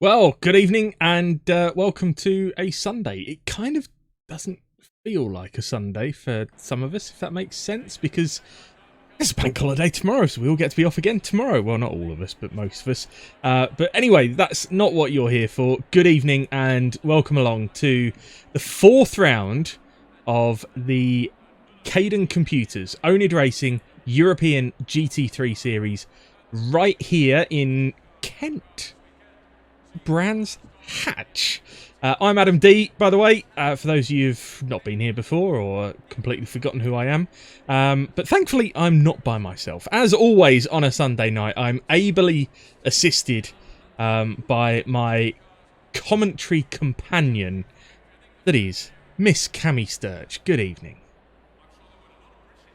Well, good evening and welcome to a Sunday. It kind of doesn't feel like a Sunday for some of us, if that makes sense, because it's a bank holiday tomorrow, so we all get to be off again tomorrow. Well, not all of us, but most of us. But anyway, that's not what you're here for. Good evening and welcome along to the fourth round of the Kadan Computers oNiD Racing European GT3 series right here in Kent. Brands Hatch. I'm Adam D, by the way, for those of you who've not been here before or completely forgotten who I am. But thankfully, I'm not by myself. As always on a Sunday night, I'm ably assisted by my commentary companion, that is Miss Cammy Sturge. Good evening.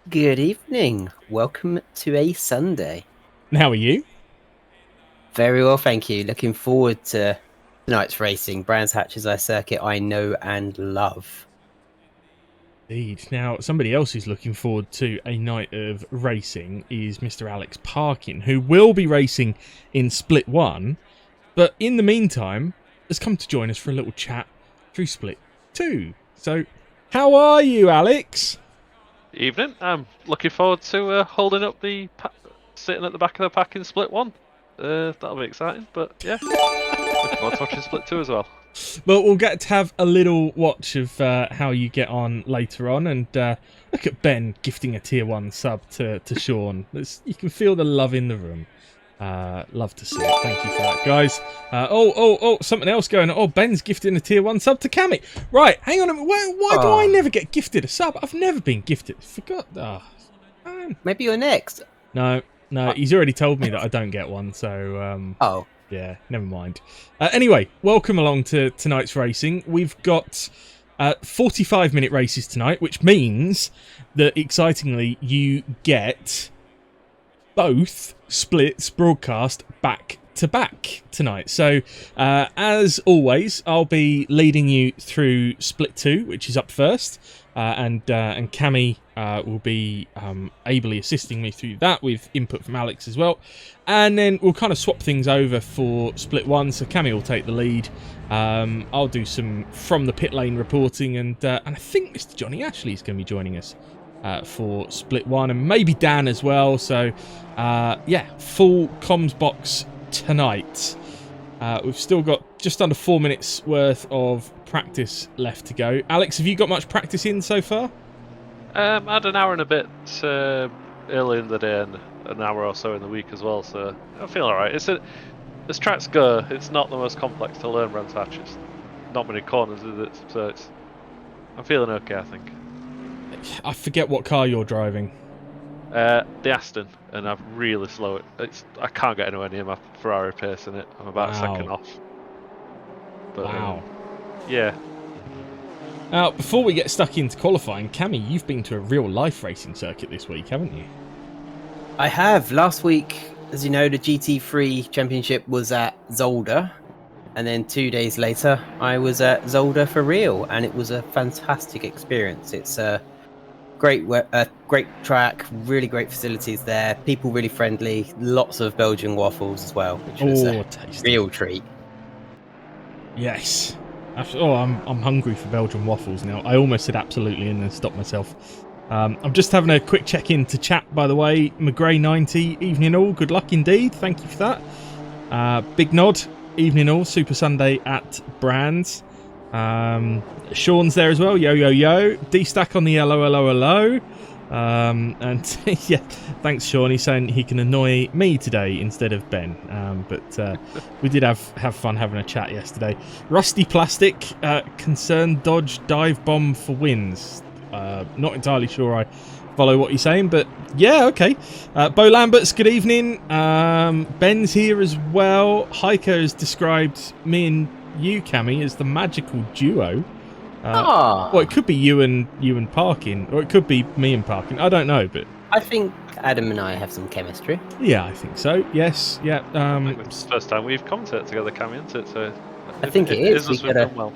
Good evening. Welcome to a Sunday. And how are you? Very well, thank you. Looking forward to tonight's racing. Brands Hatch is a circuit I know and love. Indeed. Now, somebody else who's looking forward to a night of racing is Mr. Alex Parkin, who will be racing in Split 1, but in the meantime has come to join us for a little chat through Split 2. So, how are you, Alex? Evening. I'm looking forward to holding up the sitting at the back of the pack in Split 1. That'll be exciting, but yeah, looking forward to watching Split 2 as well. Well, we'll get to have a little watch of how you get on later on, and look at Ben gifting a tier 1 sub to Sean. You can feel the love in the room. Love to see it. Thank you for that, guys. Something else going on. Oh, Ben's gifting a tier 1 sub to Cammy. Right, hang on a minute. Why do I never get gifted a sub? I've never been gifted. Forgot. Man. Maybe you're next. No, he's already told me that I don't get one, so yeah, never mind. Anyway, welcome along to tonight's racing. We've got 45-minute races tonight, which means that, excitingly, you get both splits broadcast back to back tonight. So, as always, I'll be leading you through Split 2, which is up first, and Cammy will be ably assisting me through that with input from Alex as well. And then we'll kind of swap things over for Split 1, so Cammy will take the lead. I'll do some from the pit lane reporting, and I think Mr. Johnny Ashley is going to be joining us for Split 1, and maybe Dan as well. So, yeah, full comms box tonight. We've still got just under 4 minutes worth of practice left to go. Alex, have you got much practice in so far? I had an hour and a bit early in the day and an hour or so in the week as well, so I feel alright. As tracks go, it's not the most complex to learn Brands Hatch. It's not many corners, is it? So I'm feeling okay, I think. I forget what car you're driving. The Aston, and I'm really slow. I can't get anywhere near my Ferrari pace in it. I'm about a second off. But, wow. Yeah. Now, before we get stuck into qualifying, Cammy, you've been to a real-life racing circuit this week, haven't you? I have. Last week, as you know, the GT3 Championship was at Zolder. And then 2 days later, I was at Zolder for real. And it was a fantastic experience. It's a great track, really great facilities there. People really friendly. Lots of Belgian waffles as well, which was a tasty. real treat. Yes. I'm hungry for Belgian waffles now. I almost said absolutely and then stopped myself. I'm just having a quick check-in to chat, by the way. McGray90, evening all. Good luck indeed. Thank you for that. Big Nod, evening all. Super Sunday at Brands. Sean's there as well. Yo, yo, yo. D-Stack on the hello. And yeah, thanks, Sean. He's saying he can annoy me today instead of Ben. But we did have fun having a chat yesterday. Rusty Plastic, concerned Dodge dive bomb for wins. Not entirely sure I follow what you're saying, but yeah, okay. Bo Lamberts, good evening. Ben's here as well. Heiko has described me and you, Cammy, as the magical duo. Well, it could be you and Parkin, or it could be me and Parkin. I don't know, but I think Adam and I have some chemistry. Yeah, I think so. Yes, yeah. I think it's the first time we've commented together, Cammy, isn't it? So I think it is. We've got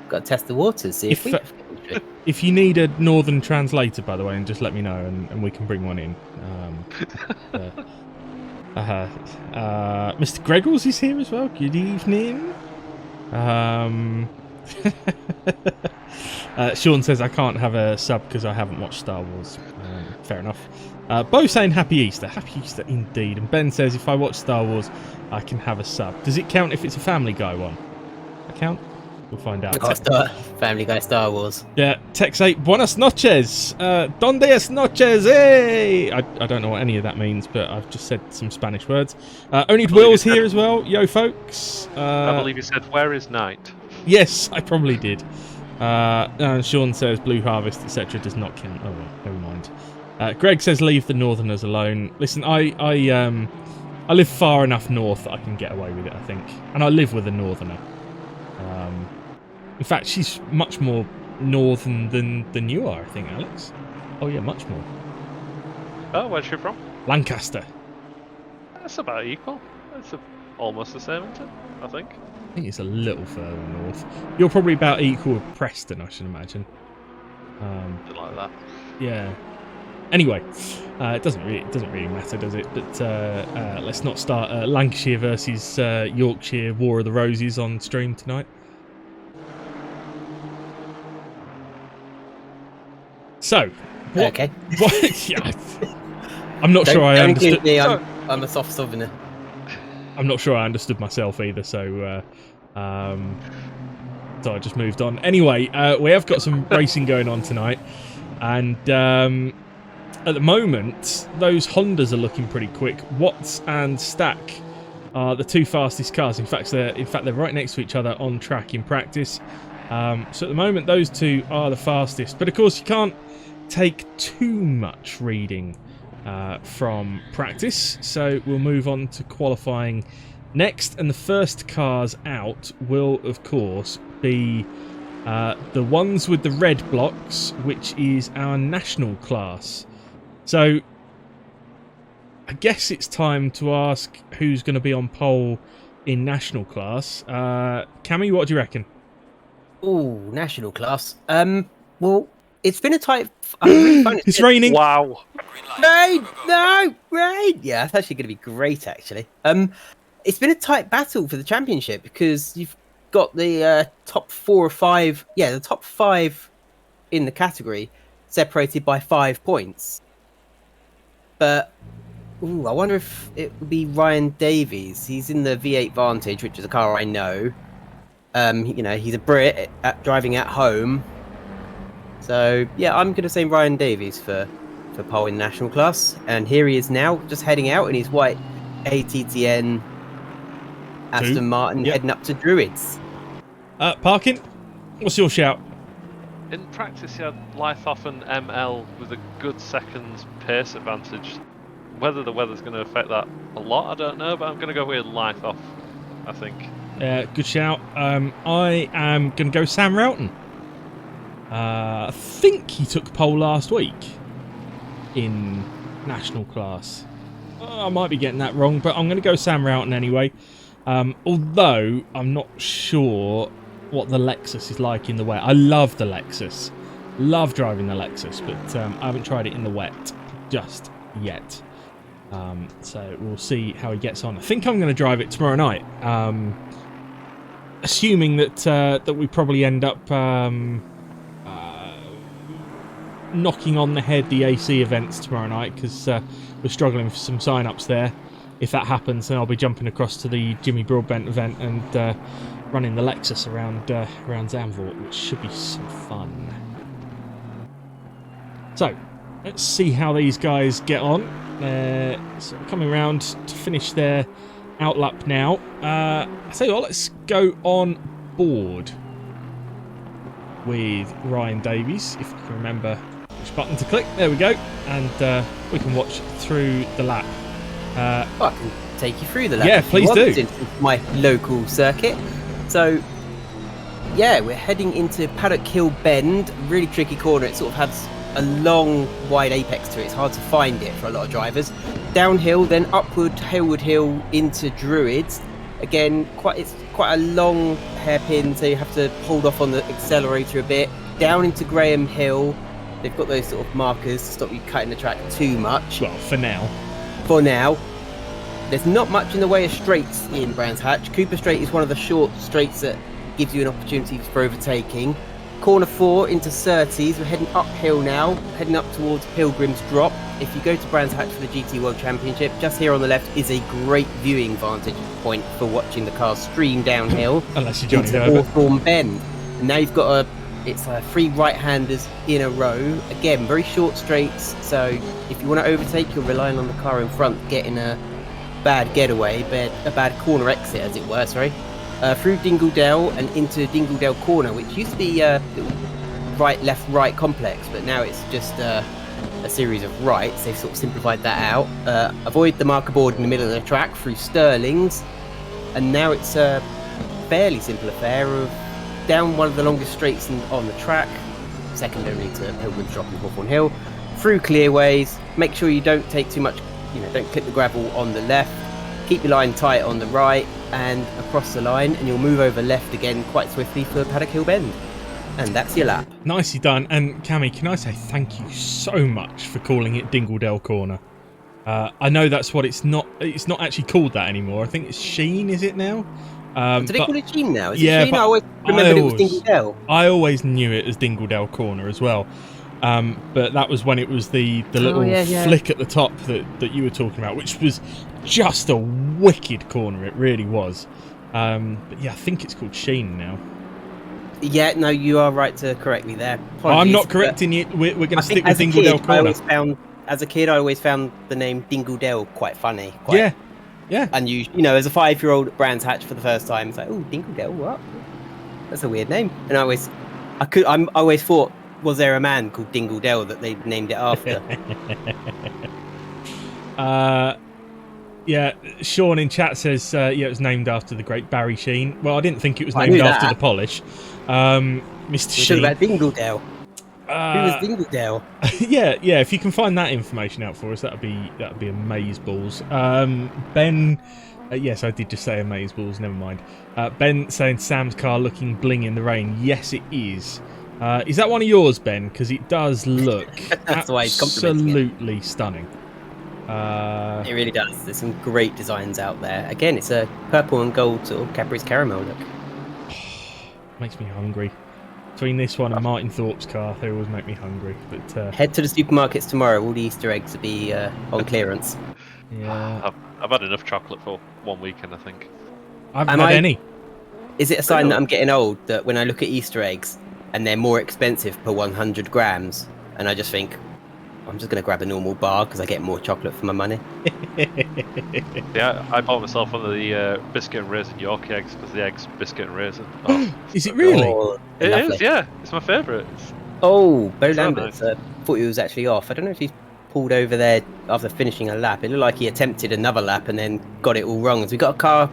to test the waters, see if we have chemistry. If you need a northern translator, by the way, and just let me know, and we can bring one in. Mr. Greggles is here as well. Good evening. Sean says I can't have a sub because I haven't watched Star Wars. Fair enough. Bo saying Happy Easter. Happy Easter indeed. And Ben says if I watch Star Wars, I can have a sub. Does it count if it's a Family Guy one? Account? We'll find out. Family Guy Star Wars. Yeah, Tex 8, buenas noches. Donde es noches? Hey! I don't know what any of that means, but I've just said some Spanish words. oNiD Will's here as well. Yo, folks. I believe you said, where is night? Yes, I probably did. Sean says Blue Harvest, etc. does not count. Oh, well, never mind. Greg says leave the Northerners alone. Listen, I live far enough north that I can get away with it, I think. And I live with a Northerner. In fact, she's much more northern than you are, I think, Alex. Oh, yeah, much more. Oh, where's she from? Lancaster. That's about equal. It's almost the same, isn't it? I think. I think it's a little further north. You're probably about equal with Preston, I should imagine. Something like that. Yeah. Anyway, it doesn't really matter, does it? But let's not start Lancashire versus Yorkshire War of the Roses on stream tonight. So, okay. Yeah, I'm not sure I understood. Me, I'm a soft southerner. I'm not sure I understood myself either, so I just moved on. Anyway, we have got some racing going on tonight, and at the moment, those Hondas are looking pretty quick. Watts and Stack are the two fastest cars. In fact, they're right next to each other on track in practice. So at the moment, those two are the fastest. But of course, you can't take too much reading from practice. So we'll move on to qualifying next. And the first cars out will, of course, be the ones with the red blocks, which is our national class. So I guess it's time to ask who's going to be on pole in national class. Cammy, what do you reckon? Oh, national class. Well, it's been a tight. It's raining. Wow. Rain! No, rain! Yeah, that's actually going to be great. Actually, it's been a tight battle for the championship because you've got the top 4 or 5. Yeah, the top 5 in the category separated by 5 points. But I wonder if it would be Ryan Davies. He's in the V8 Vantage, which is a car I know. He's a Brit driving at home. So, yeah, I'm going to say Ryan Davies for pole in national class. And here he is now, just heading out in his white ATTN Aston Martin, heading up to Druids. Parkin, what's your shout? In practice, you had Lythoff and ML with a good second pace advantage. Whether the weather's going to affect that a lot, I don't know, but I'm going to go with Lythoff, I think. Good shout. I am going to go Sam Roughton. I think he took pole last week in national class. I might be getting that wrong, but I'm going to go Sam Roughton anyway. Although I'm not sure what the Lexus is like in the wet. I love the Lexus. Love driving the Lexus, but I haven't tried it in the wet just yet. So we'll see how he gets on. I think I'm going to drive it tomorrow night. Assuming that we probably end up knocking on the head the AC events tomorrow night, because we're struggling for some sign-ups there. If that happens, then I'll be jumping across to the Jimmy Broadbent event and running the Lexus around Zandvoort, which should be some fun. So, let's see how these guys get on. So coming around to finish their outlap now. I tell you what, let's go on board with Ryan Davies, if you can remember which button to click. There we go, and we can watch through the lap. I can take you through the lap. Yeah, please do. Into my local circuit. So, yeah, we're heading into Paddock Hill Bend. Really tricky corner. It sort of has a long, wide apex to it. It's hard to find it for a lot of drivers. Downhill, then upward Hailwood Hill into Druids. Again, it's quite a long hairpin, so you have to hold off on the accelerator a bit. Down into Graham Hill. They've got those sort of markers to stop you cutting the track too much. Well, for now. For now. There's not much in the way of straights in Brands Hatch. Cooper Straight is one of the short straights that gives you an opportunity for overtaking. Corner 4 into Surtees. We're heading uphill now, heading up towards Pilgrim's Drop. If you go to Brands Hatch for the GT World Championship, just here on the left is a great viewing vantage point for watching the cars stream downhill Unless you're into Hawthorne Bend. And now you've got it's 3 right-handers in a row. Again, very short straights, so if you want to overtake, you're relying on the car in front getting a bad getaway, a bad corner exit, as it were, through Dingledale and into Dingledale Corner, which used to be a right, left, right complex, but now it's just a series of rights. They've sort of simplified that out. Avoid the marker board in the middle of the track through Stirlings, and now it's a fairly simple affair of down one of the longest straights on the track, second only to Pilgrim's Drop and Hawthorne Hill, through clearways. Make sure you don't take too much, don't clip the gravel on the left. Keep your line tight on the right and across the line, and you'll move over left again quite swiftly for Paddock Hill Bend. And that's your lap. Nicely done. And Cammy, can I say thank you so much for calling it Dingledale Corner? I know that's what it's not actually called that anymore. I think it's Sheen, is it now? Do they call it Sheen now? Is yeah, it Sheen? I always remembered it was Dingledale. I always knew it as Dingledale Corner as well. But that was when it was the little flick at the top that you were talking about, which was just a wicked corner. It really was. But yeah, I think it's called Sheen now. Yeah, no, you are right to correct me there. Apologies, I'm not correcting you. We're going to stick with Dingledale Corner. As a kid, I always found the name Dingledale quite funny. Yeah. And as a 5-year-old at Brands Hatch for the first time, it's like, oh, Dingledale, what? That's a weird name. And I always thought, was there a man called Dingledale that they named it after? Yeah, Sean in chat says, it was named after the great Barry Sheen. Well, I didn't think it was named after the polish. Mr. Sheen. About Dingledale. Who was Dingledale? yeah. If you can find that information out for us, that'd be amazeballs. Ben, yes, I did just say amazeballs. Never mind. Ben saying Sam's car looking bling in the rain. Yes, it is. Is that one of yours, Ben? Because it does look absolutely stunning. It really does. There's some great designs out there. Again, it's a purple and gold sort of Cadbury's caramel look. Makes me hungry. Between this one and Martin Thorpe's car, they always make me hungry. But head to the supermarkets tomorrow. All the Easter eggs will be on clearance. Yeah, I've had enough chocolate for one weekend, I think. I haven't had any. Is it a sign that I'm getting old, that when I look at Easter eggs and they're more expensive per 100 grams, and I just think, I'm just going to grab a normal bar because I get more chocolate for my money? Yeah, I bought myself one of the biscuit and raisin York eggs because the egg's biscuit and raisin. Oh, is it really? Oh, it is, yeah. It's my favourite. Oh, Bo Lambert thought he was actually off. I don't know if he's pulled over there after finishing a lap. It looked like he attempted another lap and then got it all wrong. So we got a car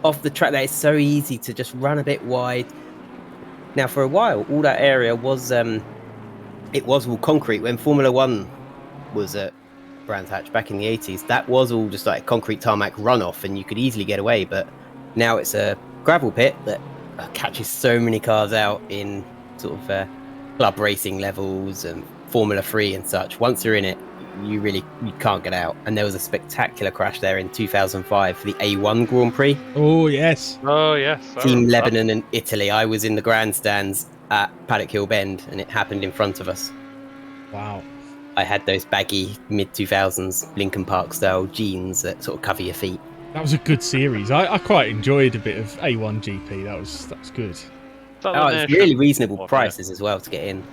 off the track that is so easy to just run a bit wide. Now, for a while, all that area was all concrete. When Formula One was at Brands Hatch back in the 80s, that was all just like concrete tarmac runoff, and you could easily get away. But now it's a gravel pit that catches so many cars out in sort of club racing levels and Formula 3 and such. Once you're in it, you can't get out. And there was a spectacular crash there in 2005 for the A1 Grand Prix. Oh yes. Team Lebanon and Italy. I was in the grandstands at Paddock Hill Bend, and it happened in front of us. Wow. I had those baggy mid-2000s Linkin Park style jeans that sort of cover your feet. That was a good series. I quite enjoyed a bit of A1 GP. That was good. It's really reasonable prices as well to get in.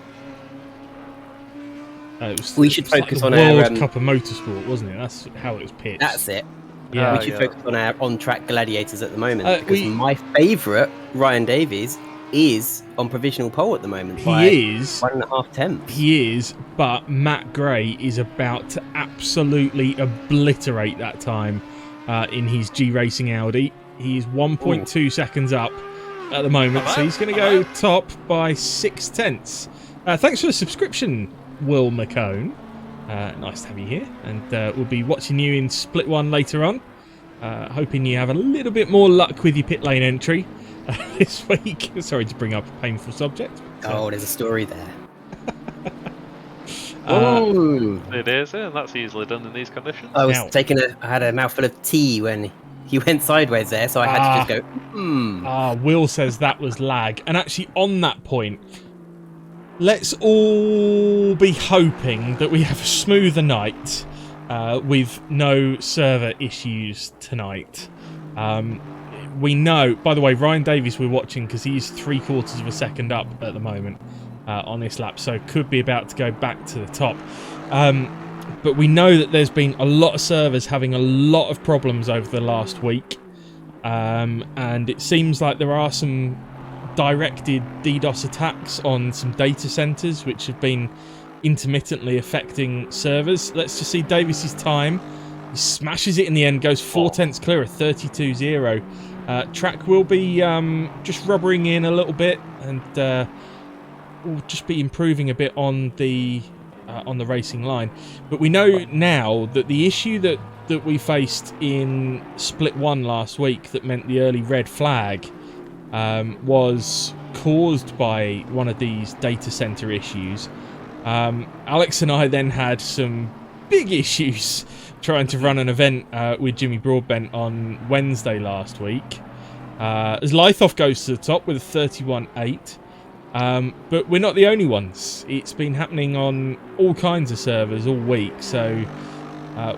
We should focus on our World Cup of Motorsport, wasn't it? That's how it was pitched. That's it. Yeah, we should focus on our on-track gladiators at the moment, because my favourite, Ryan Davies, is on provisional pole at the moment. He is 1.5 tenths. He is, but Matt Gray is about to absolutely obliterate that time in his G Racing Audi. He is 1.2 seconds up at the moment, so he's going to go top by 6 tenths. Thanks for the subscription, Will McCone. Nice to have you here, and we'll be watching you in Split 1 later on. Hoping you have a little bit more luck with your pit lane entry this week. Sorry to bring up a painful subject. But, there's a story there. It is, and that's easily done in these conditions. I was I had a mouthful of tea when he went sideways there, so I had to just go, Will says that was lag. And actually, on that point, let's all be hoping that we have a smoother night with no server issues tonight. We know, by the way, Ryan Davies we're watching because he's 3/4 of a second up at the moment on this lap, so could be about to go back to the top. But we know that there's been a lot of servers having a lot of problems over the last week, and it seems like there are some directed DDoS attacks on some data centers which have been intermittently affecting servers. Let's just see Davies's time. He smashes it in the end, goes 4/10 clear of 32.0. Track will be just rubbering in a little bit, and will just be improving a bit on the racing line. But we know now that the issue that we faced in Split 1 last week that meant the early red flag was caused by one of these data center issues. Alex and I then had some big issues trying to run an event with Jimmy Broadbent on Wednesday last week. As Lythoff goes to the top with a 31.8. But we're not the only ones. It's been happening on all kinds of servers all week, so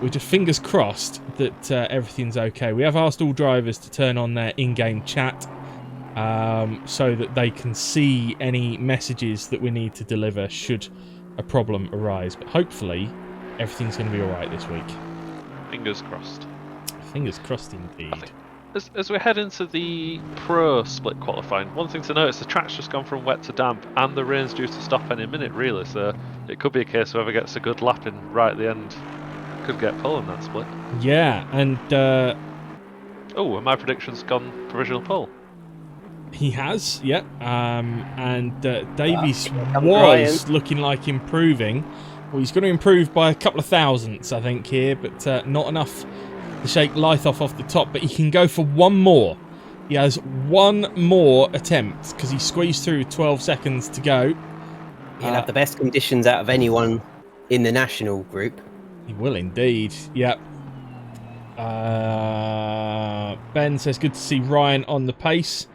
we're just fingers crossed that everything's okay. We have asked all drivers to turn on their in-game chat so that they can see any messages that we need to deliver should a problem arise. But hopefully everything's going to be alright this week. Fingers crossed. Fingers crossed indeed. As we head into the pro split qualifying, one thing to note is the track's just gone from wet to damp, and the rain's due to stop any minute, really. So it could be a case whoever gets a good lap in right at the end could get pole in that split. Yeah, and and my prediction's gone provisional pole. He has, yeah. And Davies was looking like improving. Well, he's going to improve by a couple of thousandths, I think, here, but not enough to shake Lythoff off the top. But he can go for one more. He has one more attempt because he squeezed through 12 seconds to go. He'll have the best conditions out of anyone in the national group. He will indeed, yep. Ben says, good to see Ryan on the pace.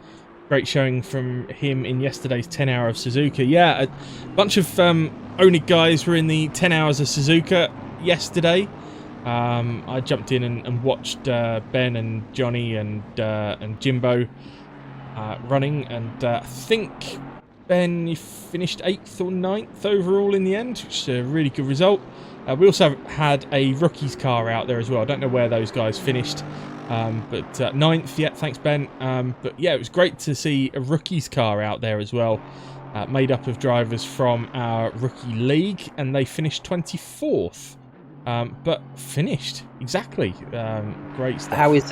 Great showing from him in yesterday's 10 Hour of Suzuka. Yeah, a bunch of oNiD guys were in the 10 Hours of Suzuka yesterday. I jumped in and watched Ben and Johnny and Jimbo running, and I think Ben, you finished 8th or 9th overall in the end, which is a really good result. We also had a rookies car out there as well. I don't know where those guys finished. But 9th, yeah, thanks Ben. But yeah, it was great to see a rookies car out there as well, made up of drivers from our rookie league, and they finished 24th. But finished, exactly. Great stuff. How is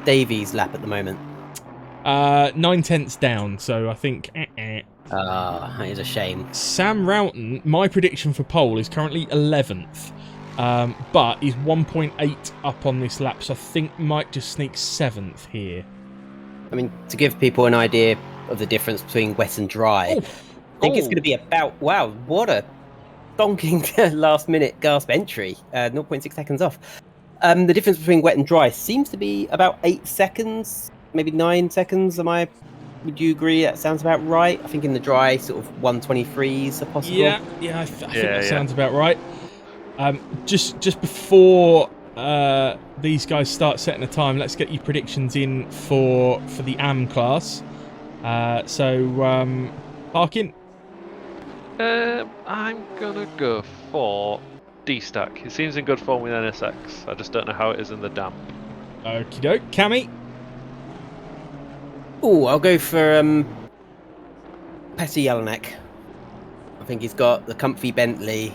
Davies' lap at the moment? 9/10 down, so I think... that is a shame. Sam Roughton, my prediction for pole is currently 11th. But he's 1.8 up on this lap, so I think might just sneak 7th here. I mean, to give people an idea of the difference between wet and dry, I think it's going to be about, wow, what a donking last-minute gasp entry, 0.6 seconds off. The difference between wet and dry seems to be about 8 seconds, maybe 9 seconds. Would you agree that sounds about right? I think in the dry, sort of 123s are possible. Yeah, I think that sounds about right. Just before these guys start setting a time, let's get your predictions in for the AM class. Parkin? I'm gonna go for D-Stack. He seems in good form with NSX. I just don't know how it is in the damp. Okie doke. Cammy? I'll go for Petty Jelinek. I think he's got the comfy Bentley.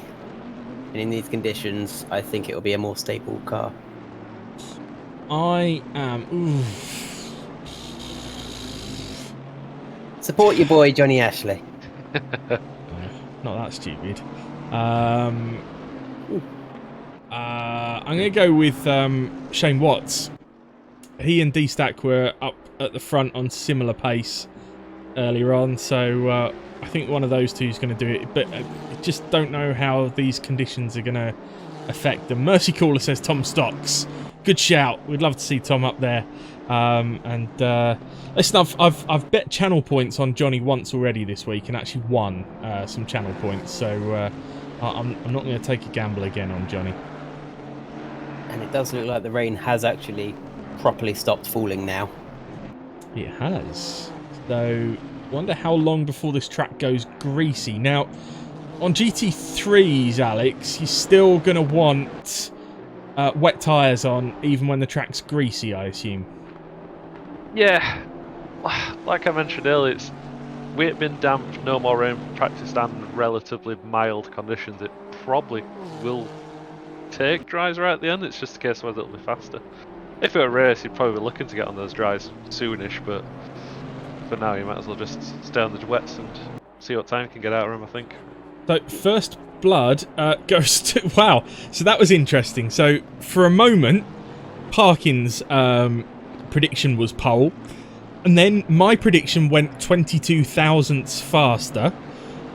And in these conditions, I think it will be a more stable car. I am... Support your boy, Johnny Ashley. Not that stupid. I'm going to go with Shane Watts. He and D-Stack were up at the front on similar pace earlier on, so I think one of those two is going to do it, but I just don't know how these conditions are going to affect them. Mercy Caller says Tom Stocks. Good shout. We'd love to see Tom up there. Listen, I've bet channel points on Johnny once already this week and actually won some channel points. So I'm not going to take a gamble again on Johnny. And it does look like the rain has actually properly stopped falling now. It has. So wonder how long before this track goes greasy. Now, on GT3s, Alex, you're still going to want wet tyres on even when the track's greasy, I assume. Yeah, like I mentioned earlier, we've been damp, no more rain practiced, and relatively mild conditions. It probably will take dries right at the end. It's just a case of whether it'll be faster. If it were a race, you'd probably be looking to get on those dries soonish, but for now, you might as well just stay on the wets and see what time you can get out of them, I think. So, first blood goes to... Wow, so that was interesting. So, for a moment, Parkin's prediction was pole, and then my prediction went 22 thousandths faster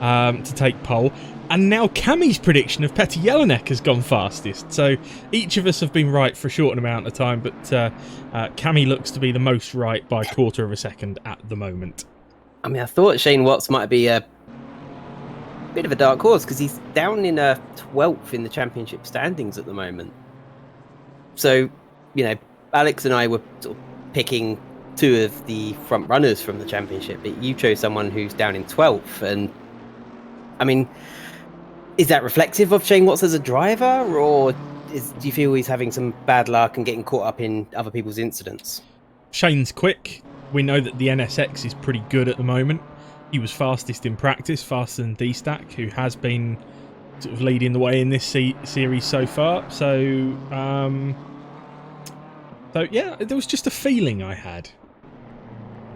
to take pole, and now Cammy's prediction of Petr Jelinek has gone fastest. So each of us have been right for a short amount of time, but Cammy looks to be the most right by a quarter of a second at the moment. I mean, I thought Shane Watts might be a bit of a dark horse because he's down in 12th in the championship standings at the moment. So, you know, Alex and I were sort of picking two of the front runners from the championship, but you chose someone who's down in 12th. And I mean, is that reflective of Shane Watts as a driver, or do you feel he's having some bad luck and getting caught up in other people's incidents? Shane's quick. We know that the NSX is pretty good at the moment. He was fastest in practice, faster than D-Stack, who has been sort of leading the way in this series so far. So yeah, there was just a feeling I had.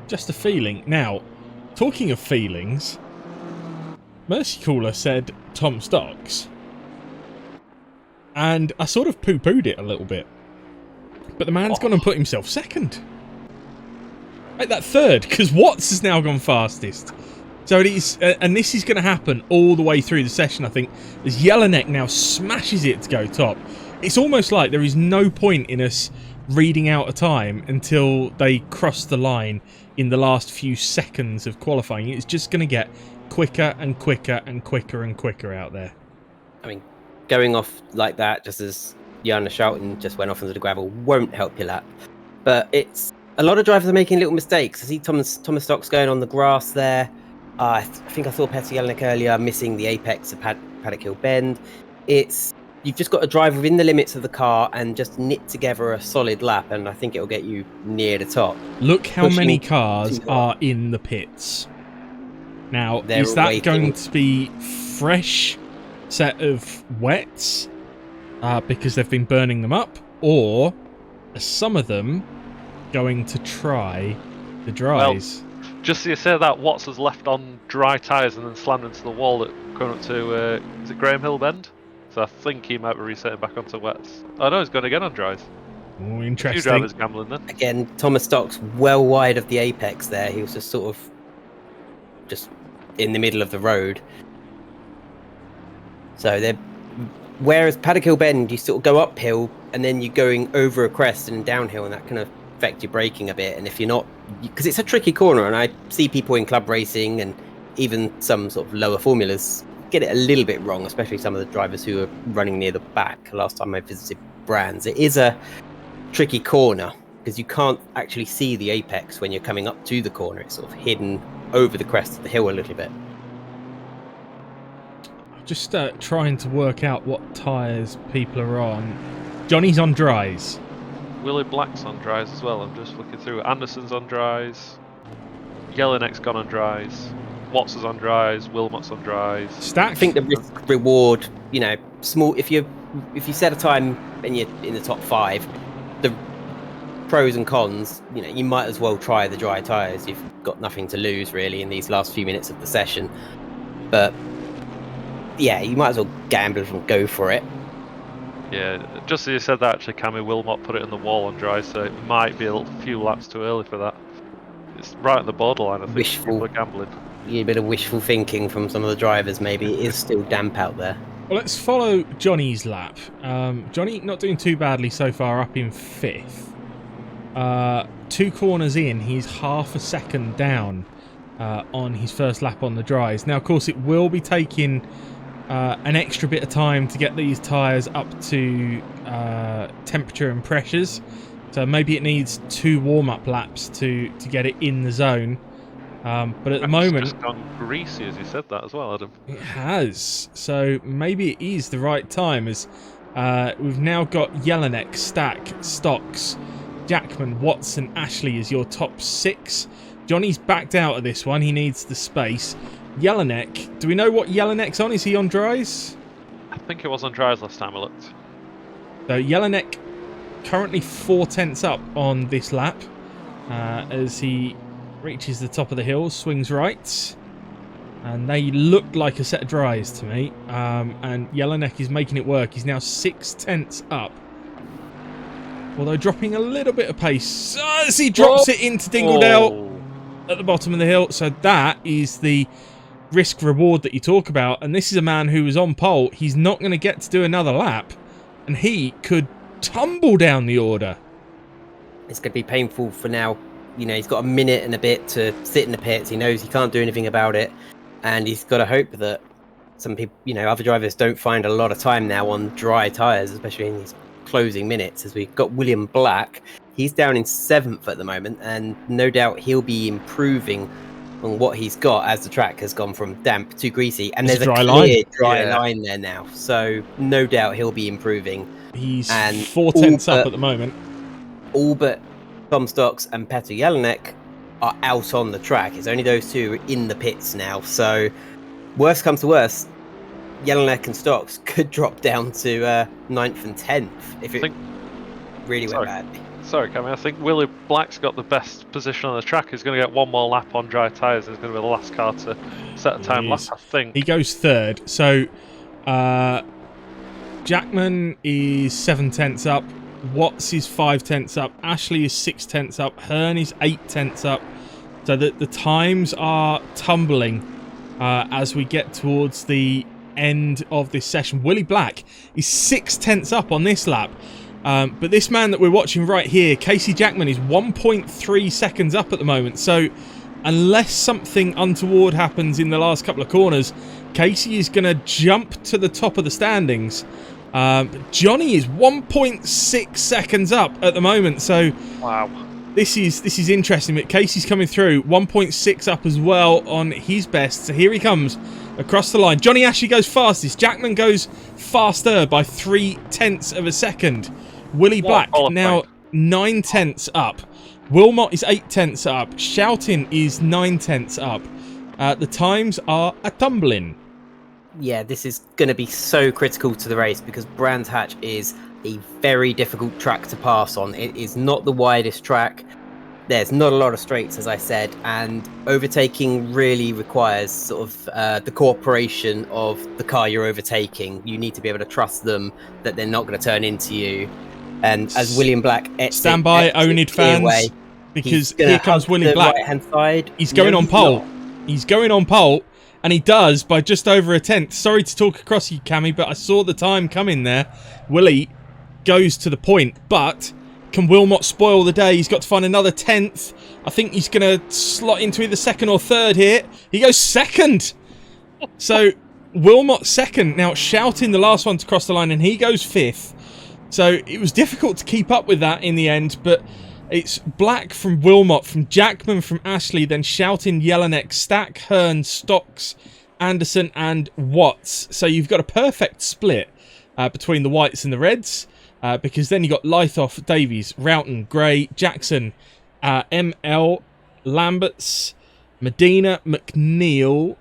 Just a feeling. Now, talking of feelings, Mercy Caller said Tom Stocks, and I sort of poo-pooed it a little bit. But the man's gone and put himself second. Right, that third, because Watts has now gone fastest. So it is, and this is going to happen all the way through the session, I think, as Jelinek now smashes it to go top. It's almost like there is no point in us reading out a time until they cross the line in the last few seconds of qualifying. It's just going to get quicker and quicker and quicker and quicker out there. I mean, going off like that, just as Jana Schouten just went off into the gravel, won't help your lap. But it's a lot of drivers are making little mistakes. I see Thomas Stocks going on the grass there. I think I saw Petr Jelinek earlier missing the apex of Paddock Hill Bend. You've just got to drive within the limits of the car and just knit together a solid lap, and I think it'll get you near the top. Look how many cars are in the pits. Now, is that going to be fresh set of wets because they've been burning them up, or are some of them going to try the dries? Well, just so you say that, Watts has left on dry tyres and then slammed into the wall at going up to is it Graham Hill Bend? So I think he might be resetting back onto wets. Oh no, he's going again on dries. Oh, interesting. A few drivers gambling then. Again, Thomas Stocks well wide of the apex there. He was just sort of just in the middle of the road. So whereas Paddock Hill Bend, you sort of go uphill and then you're going over a crest and downhill, and that kind of affect your braking a bit. And if you're not, because it's a tricky corner, and I see people in club racing and even some sort of lower formulas get it a little bit wrong, especially some of the drivers who are running near the back. Last time I visited Brands, it is a tricky corner because you can't actually see the apex when you're coming up to the corner. It's sort of hidden over the crest of the hill a little bit. Just trying to work out what tyres people are on. Johnny's on dries. Willie Black's on dries as well. I'm just looking through. Anderson's on dries. Jelinek's gone on dries. Watts is on dries. Wilmot's on dries. Stack. I think the risk reward, small. If you set a time and you're in the top 5, the pros and cons, you might as well try the dry tyres. You've got nothing to lose really in these last few minutes of the session. But yeah, you might as well gamble and go for it. Yeah, just as you said that, actually, Cammy Wilmot put it in the wall on dry, so it might be a few laps too early for that. It's right at the borderline, I think. Wishful. People are gambling. a bit of wishful thinking from some of the drivers. Maybe it is still damp out there. Well, let's follow Johnny's lap. Johnny not doing too badly so far, up in 5th. 2 corners in, he's half a second down on his first lap on the dries. Now, of course, it will be taking an extra bit of time to get these tyres up to temperature and pressures. So maybe it needs 2 warm-up laps to get it in the zone. But at the moment... It's just gone greasy, as you said that as well, Adam. It has. So maybe it is the right time, as we've now got Jelinek, Stack, Stocks, Jackman, Watson, Ashley as your top 6. Johnny's backed out of this one. He needs the space. Jelinek, do we know what Jelinek's on? Is he on dries? I think it was on dries last time I looked. So Jelinek currently 4 tenths up on this lap as he reaches the top of the hill, swings right, and they look like a set of dries to me. And Jelinek is making it work. He's now 6 tenths up, although dropping a little bit of pace as he drops it into Dingledale at the bottom of the hill. So that is the risk reward that you talk about, and this is a man who was on pole. He's not going to get to do another lap, and he could tumble down the order. It's going to be painful for now. You know, he's got a minute and a bit to sit in the pits. He knows he can't do anything about it, and he's got to hope that some people, you know, other drivers don't find a lot of time now on dry tyres, especially in these closing minutes. As we've got William Black, he's down in 7th at the moment, and no doubt he'll be improving on what he's got as the track has gone from damp to greasy, and there's a clear dry line there now. So no doubt he'll be improving. He's 4 tenths up at the moment. All but Tom Stocks and Petr Jelinek are out on the track. It's only those two in the pits now. So worst comes to worst, Jelinek and Stocks could drop down to 9th and 10th if it really went badly. Sorry, Cammy, I think Willie Black's got the best position on the track. He's going to get one more lap on dry tyres, and he's going to be the last car to set a time lap, I think. He goes 3rd. So Jackman is 7 tenths up. Watts is 5 tenths up. Ashley is 6 tenths up. Hearn is 8 tenths up. So the times are tumbling as we get towards the end of this session. Willie Black is 6 tenths up on this lap. But this man that we're watching right here, Casey Jackman, is 1.3 seconds up at the moment. So unless something untoward happens in the last couple of corners, Casey is going to jump to the top of the standings. Johnny is 1.6 seconds up at the moment. So wow, this is interesting. But Casey's coming through 1.6 up as well on his best. So here he comes across the line. Johnny Ashley goes fastest. Jackman goes faster by 0.3 of a second. Willie Black now 9 tenths up. Wilmot is 8 tenths up. Shoutin is 9 tenths up. The times are a tumbling. Yeah, this is going to be so critical to the race because Brands Hatch is a very difficult track to pass on. It is not the widest track. There's not a lot of straights, as I said, and overtaking really requires sort of the cooperation of the car you're overtaking. You need to be able to trust them that they're not going to turn into you. And as William Black stand by, oNiD fans, because here comes William Black. Right-hand side. He's going on pole. He's going on pole, and he does by just over a tenth. Sorry to talk across you, Cammy, but I saw the time coming there. Willie goes to the point, but can Wilmot spoil the day? He's got to find another 10th. I think he's going to slot into either 2nd or 3rd here. He goes 2nd. So Wilmot 2nd. Now Shoutin the last one to cross the line, and he goes 5th. So it was difficult to keep up with that in the end, but it's Black from Wilmot, from Jackman, from Ashley, then Shoutin, Jelinek, Stack, Hearn, Stocks, Anderson and Watts. So you've got a perfect split between the whites and the reds. Because then you got Lythoff, Davies, Roughton, Gray, Jackson, ML, Lamberts, Medina, McNeil.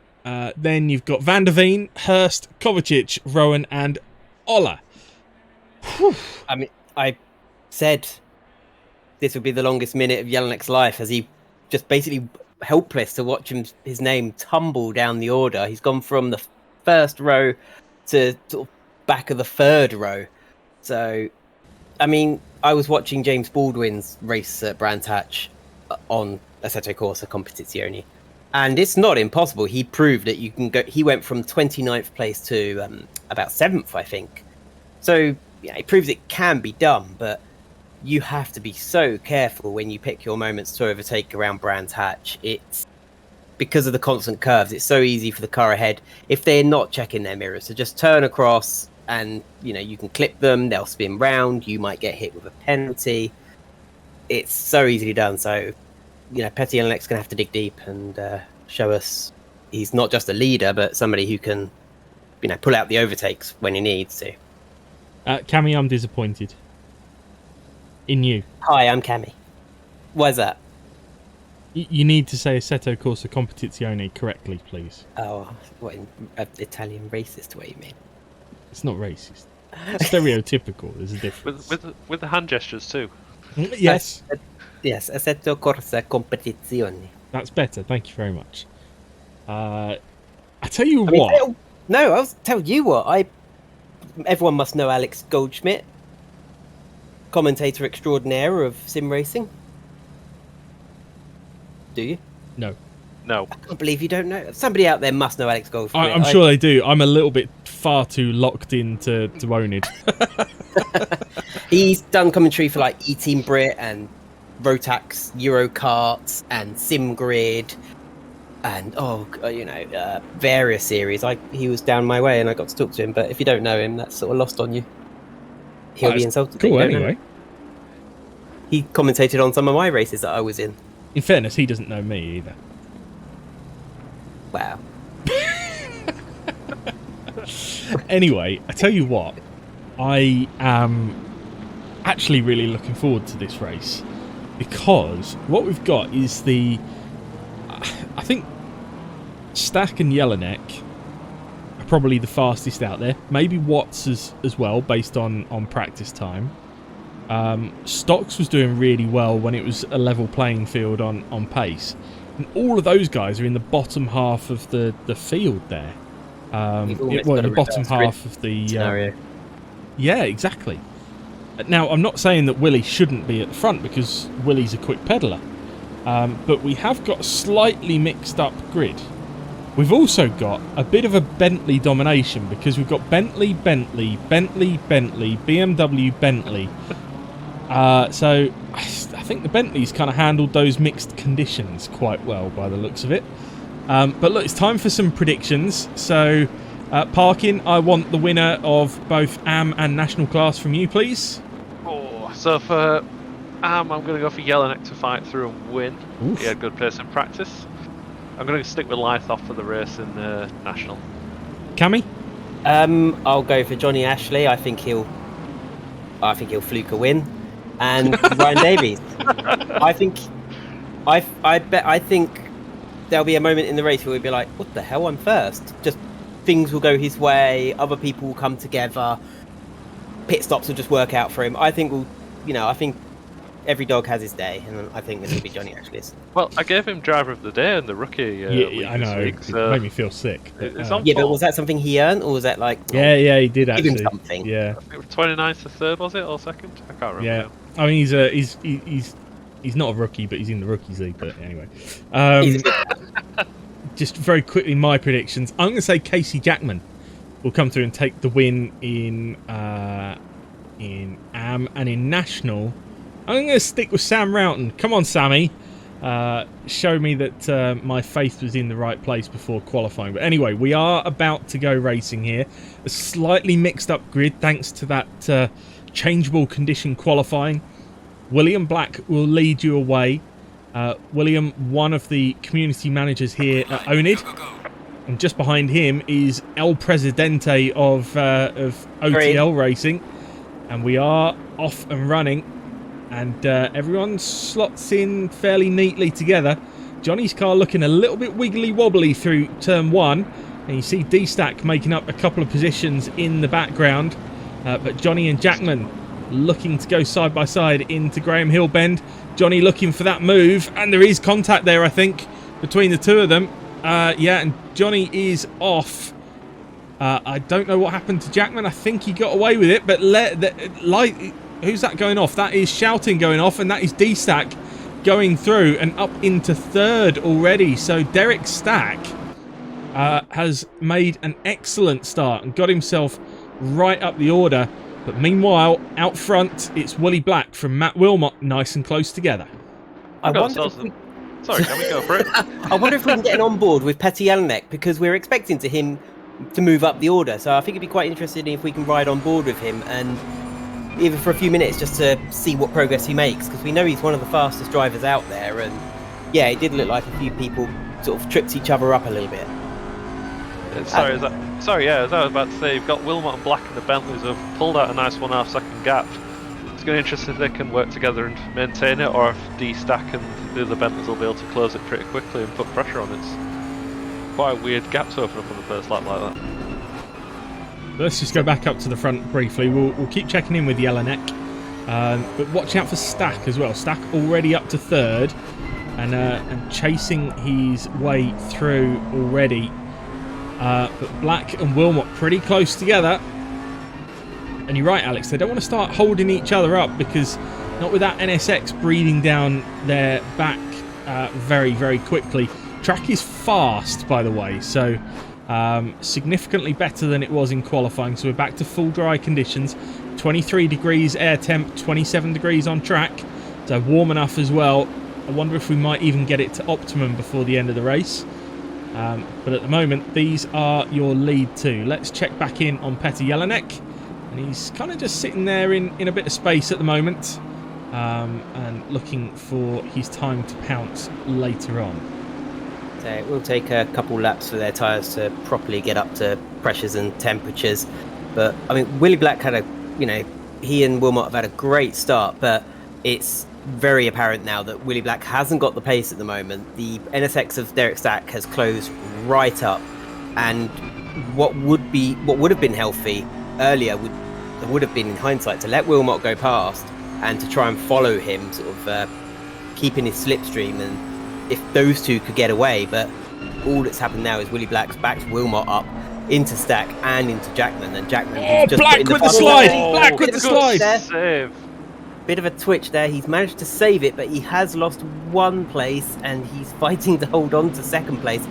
Then you've got Van der Veen, Hurst, Kovacic, Rowan, and Ola. Whew. I mean, I said this would be the longest minute of Jelinek's life, as he just basically helpless to watch his name tumble down the order. He's gone from the 1st row to sort of back of the 3rd row. So, I mean, I was watching James Baldwin's race at Brands Hatch on Assetto Corsa Competizione, And it's not impossible. He proved that you can go. He went from 29th place to about 7th, I think. So yeah, it proves it can be done, but you have to be so careful when you pick your moments to overtake around Brands Hatch. It's because of the constant curves. It's so easy for the car ahead, if they're not checking their mirrors, to just turn across and you can clip them. They'll spin round. You might get hit with a penalty. It's so easily done. So Petty Lennox going to have to dig deep and show us he's not just a leader, but somebody who can, pull out the overtakes when he needs to. Cammy, I'm disappointed in you. Hi, I'm Cammy. Why's that? You need to say Assetto Corsa Competizione correctly, please. Oh, what, Italian racist way you mean? It's not racist. It's stereotypical. There's a difference. With the hand gestures too. Yes. Yes, Assetto Corsa Competizione. That's better. Thank you very much. I tell you what. I'll tell you what. Everyone must know Alex Goldschmidt, commentator extraordinaire of sim racing. Do you? No. I can't believe you don't know. Somebody out there must know Alex Goldschmidt. I'm sure they do. I'm a little bit far too locked into oNiD. He's done commentary for like E-Team Brit and Rotax Eurokarts and SimGrid and various series. He was down my way and I got to talk to him. But if you don't know him, that's sort of lost on you. He'll be insulted. Cool. Anyway, he commentated on some of my races that I was in. In fairness, he doesn't know me either. Wow. Anyway, I tell you what, I am actually really looking forward to this race because what we've got is I think Stack and Jelinek are probably the fastest out there. Maybe Watts as well, based on practice time. Stocks was doing really well when it was a level playing field on pace. And all of those guys are in the bottom half of the field there. In the bottom half of the scenario. Yeah, exactly. Now, I'm not saying that Willie shouldn't be at the front because Willie's a quick pedaler. But we have got a slightly mixed up grid. We've also got a bit of a Bentley domination because we've got Bentley, BMW, Bentley. So I think the Bentley's kind of handled those mixed conditions quite well by the looks of it. But look, it's time for some predictions. So parking, I want the winner of both AM and National Class from you, please. So for AM, I'm going to go for Jelinek to fight through and win. Oof. He had good pace in practice. I'm going to stick with Lythoff for the race in the National. Cammy? I'll go for Johnny Ashley. I think he'll fluke a win. And Ryan Davies. I think there'll be a moment in the race where we'll be like, what the hell, I'm first. Just things will go his way, other people will come together, pit stops will just work out for him. I think I think every dog has his day, and I think it'll be Johnny Ashley's. Well, I gave him driver of the day in the rookie week I know. Week, so it made me feel sick. But was that something he earned, or was that like... Yeah, he did actually. Give him something. Yeah. I think 29th to 3rd, was it, or 2nd? I can't remember. Yeah. I mean, he's not a rookie, but he's in the rookies league. But anyway, just very quickly, my predictions. I'm going to say Casey Jackman will come through and take the win in AM and in National. I'm going to stick with Sam Roughton. Come on, Sammy. Show me that my faith was in the right place before qualifying. But anyway, we are about to go racing here. A slightly mixed up grid thanks to that changeable condition qualifying. William Black will lead you away. William, one of the community managers here at oNiD. And just behind him is El Presidente of OTL Racing. And we are off and running. And everyone slots in fairly neatly together. Johnny's car looking a little bit wiggly wobbly through turn 1. And you see D-Stack making up a couple of positions in the background. But Johnny and Jackman looking to go side by side into Graham Hill Bend. Johnny looking for that move. And there is contact there, I think, between the two of them. And Johnny is off. I don't know what happened to Jackman. I think he got away with it. But who's that going off? That is Shouting going off, and that is D-Stack going through and up into third already. So Derek Stack has made an excellent start and got himself right up the order. But meanwhile, out front, it's Willie Black from Matt Wilmot, nice and close together. Sorry, can we go for it? I wonder if we can get an on board with Petty Jelinek, because we're expecting him to move up the order. So I think it'd be quite interesting if we can ride on board with him, and even for a few minutes just to see what progress he makes, because we know he's one of the fastest drivers out there. And yeah, it did look like a few people sort of tripped each other up a little bit. As I was about to say, you've got Wilmot and Black and the Bentleys who have pulled out a nice 1.5 second gap. It's going to be interesting if they can work together and maintain it, or if D-Stack and the other Bentleys will be able to close it pretty quickly and put pressure on it. It's quite a weird gap to open up on the first lap like that. Let's just go back up to the front briefly. We'll keep checking in with Jelinek, but watch out for Stack as well. Stack already up to third and chasing his way through already. But Black and Wilmot pretty close together. And you're right, Alex, they don't want to start holding each other up, because not with that NSX breathing down their back very, very quickly. Track is fast, by the way, so significantly better than it was in qualifying. So we're back to full dry conditions. 23 degrees air temp, 27 degrees on track. So warm enough as well. I wonder if we might even get it to optimum before the end of the race. But at the moment, these are your lead two. Let's check back in on Petty Jelinek. And he's kind of just sitting there in a bit of space at the moment, and looking for his time to pounce later on. So it will take a couple laps for their tyres to properly get up to pressures and temperatures. But, I mean, Willie Black had he and Wilmot have had a great start, but it's very apparent now that Willie Black hasn't got the pace at the moment. The NSX of Derek Stack has closed right up, and what would have been healthy earlier would have been, in hindsight, to let Wilmot go past and to try and follow him, sort of keeping his slipstream, and if those two could get away. But all that's happened now is Willie Black's backed Wilmot up into Stack and into Jackman, and Jackman just Black with the slide! Black with the slide! Save. Bit of a twitch there. He's managed to save it, but he has lost one place, and he's fighting to hold on to second place.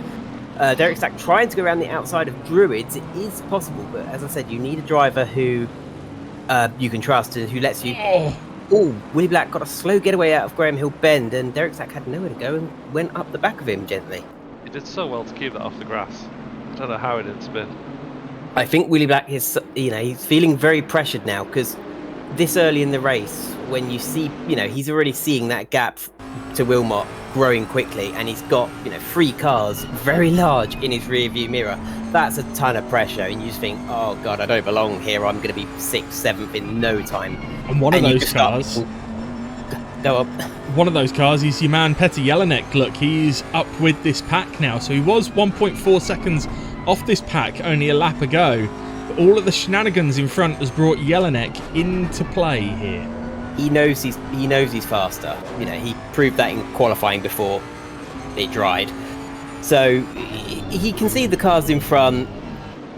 Derek Stack trying to go around the outside of Druids. It is possible, but as I said, you need a driver who you can trust and who lets you... Oh, Willie Black got a slow getaway out of Graham Hill Bend, and Derek Stack had nowhere to go and went up the back of him gently. He did so well to keep that off the grass. I don't know how he didn't spin. I think Willie Black is, he's feeling very pressured now, because this early in the race, when you see, he's already seeing that gap to Wilmot growing quickly, and he's got, 3 cars very large in his rear view mirror. That's a ton of pressure, and you just think, oh god, I don't belong here. I'm going to be 6th, 7th in no time. And one of those cars, go up. One of those cars is your man Petty Jelinek. Look, he's up with this pack now. So he was 1.4 seconds off this pack only a lap ago. But all of the shenanigans in front has brought Jelinek into play here. He knows he's faster. He proved that in qualifying before it dried. So he can see the cars in front.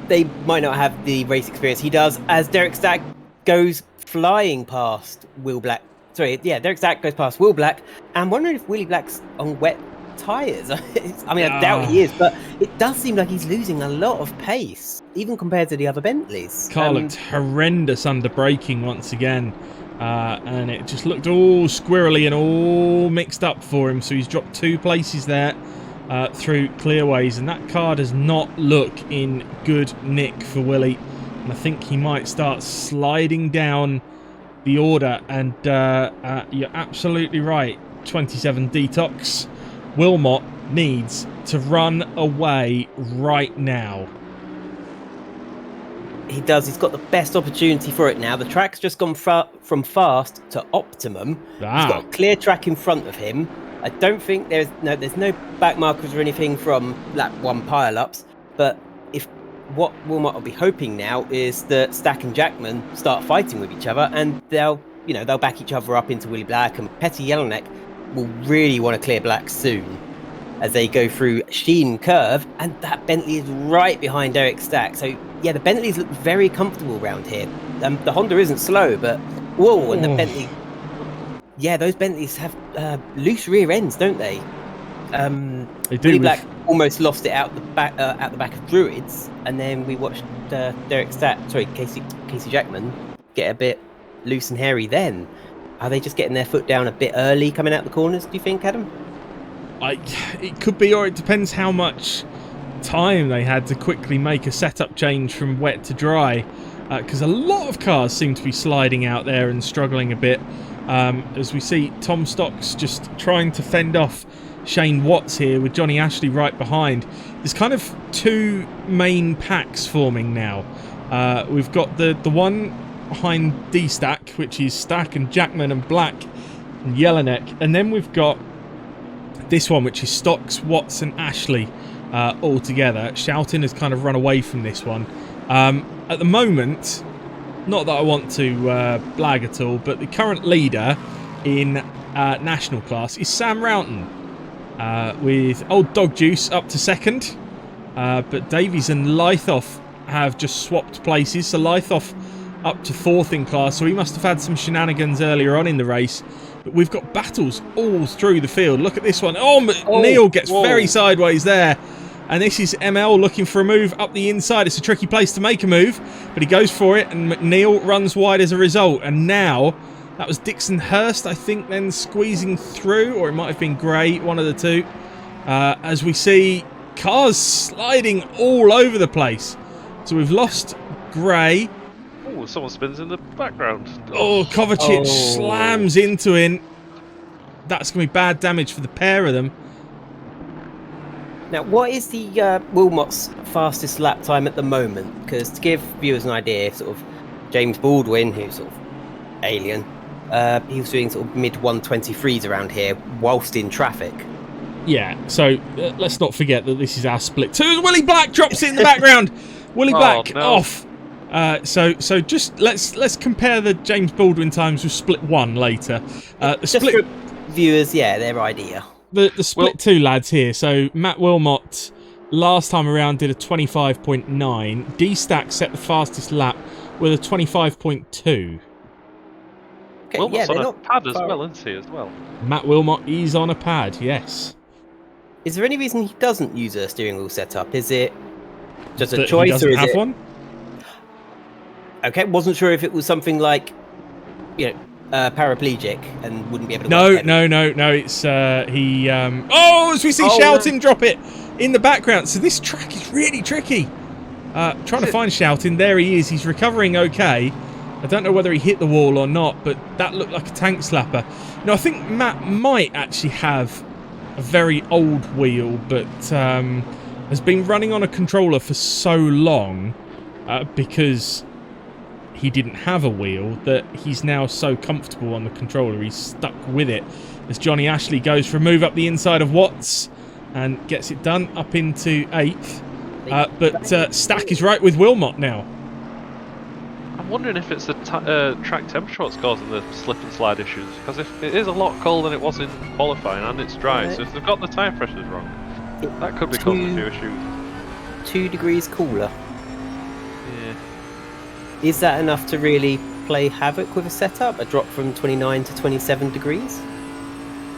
They might not have the race experience he does, as Derek Stack goes flying past Will Black. Derek Stack goes past Will Black. I'm wondering if Willie Black's on wet tyres. I doubt he is, but it does seem like he's losing a lot of pace, even compared to the other Bentleys. Car looked horrendous under braking once again. And it just looked all squirrely and all mixed up for him. So he's dropped 2 places there through clearways, and that car does not look in good nick for Willie. And I think he might start sliding down the order. And you're absolutely right, 27 Detox. Wilmot needs to run away right now. He does. He's got the best opportunity for it now. The track's just gone from fast to optimum. He's got a clear track in front of him. I don't think there's no back markers or anything from lap 1 pile-ups. But if what Wilmot will be hoping now is that Stack and Jackman start fighting with each other, and they'll back each other up into Willie Black, and Petty Jelinek will really want to clear Black soon as they go through Sheen Curve, and that Bentley is right behind Derek Stack. So yeah, the Bentleys look very comfortable around here. The Honda isn't slow, but whoa, and the Bentley Yeah, those Bentleys have loose rear ends, don't they? They do. Willie Black almost lost it out the back of Druids, and then we watched Casey Jackman get a bit loose and hairy. Then, are they just getting their foot down a bit early coming out the corners? Do you think, Adam? It could be, or it depends how much time they had to quickly make a setup change from wet to dry, because a lot of cars seem to be sliding out there and struggling a bit. As we see Tom Stocks just trying to fend off Shane Watts here with Johnny Ashley right behind. There's kind of two main packs forming now. We've got the one behind D-Stack, which is Stack and Jackman and Black and Yellowneck, and then we've got this one, which is Stocks, Watts and Ashley all together. Shouting has kind of run away from this one. At the moment, not that I want to blag at all, but the current leader in national class is Sam Roughton, with Old Dog Juice up to second. But Davies and Lythoff have just swapped places, so Lythoff up to fourth in class, so he must have had some shenanigans earlier on in the race. But we've got battles all through the field. Look at this one. Neil gets very sideways there. And this is ML looking for a move up the inside. It's a tricky place to make a move, but he goes for it, and McNeil runs wide as a result. And now, that was Dixon Hurst, I think, then squeezing through, or it might have been Gray, one of the two. As we see cars sliding all over the place. So we've lost Gray. Oh, someone spins in the background. Kovacic slams into him. That's going to be bad damage for the pair of them. Now, what is the Wilmot's fastest lap time at the moment? Because to give viewers an idea, sort of James Baldwin, who's sort of alien, he was doing sort of mid-123s around here whilst in traffic. Yeah, so let's not forget that this is our split two. Willie Black drops it in the background. Willie Black off. So just let's compare the James Baldwin times with split one later. Just for viewers, yeah, their idea. The split two lads here. So Matt Wilmot last time around did a 25.9. D-Stack set the fastest lap with a 25.2. Okay, Wilmot's on a pad as well, isn't he, as well? Matt Wilmot is on a pad, yes. Is there any reason he doesn't use a steering wheel setup? Is it just a that choice, he doesn't or is have it one? Okay, wasn't sure if it was something like, paraplegic and wouldn't be able to. No. It's he. As we see Shouting drop it in the background. So this track is really tricky. Trying to find Shouting. There he is. He's recovering okay. I don't know whether he hit the wall or not, but that looked like a tank slapper. No, I think Matt might actually have a very old wheel, but has been running on a controller for so long because he didn't have a wheel that he's now so comfortable on the controller he's stuck with it. As Johnny Ashley goes for a move up the inside of Watts and gets it done up into 8th. But Stack is right with Wilmot now. I'm wondering if it's the track temperature what's causing the slip and slide issues, because if it is a lot colder than it was in qualifying and it's dry, so if they've got the tyre pressures wrong, that could be causing a few issues. 2 degrees cooler. Yeah. Is that enough to really play havoc with a setup? A drop from 29 to 27 degrees?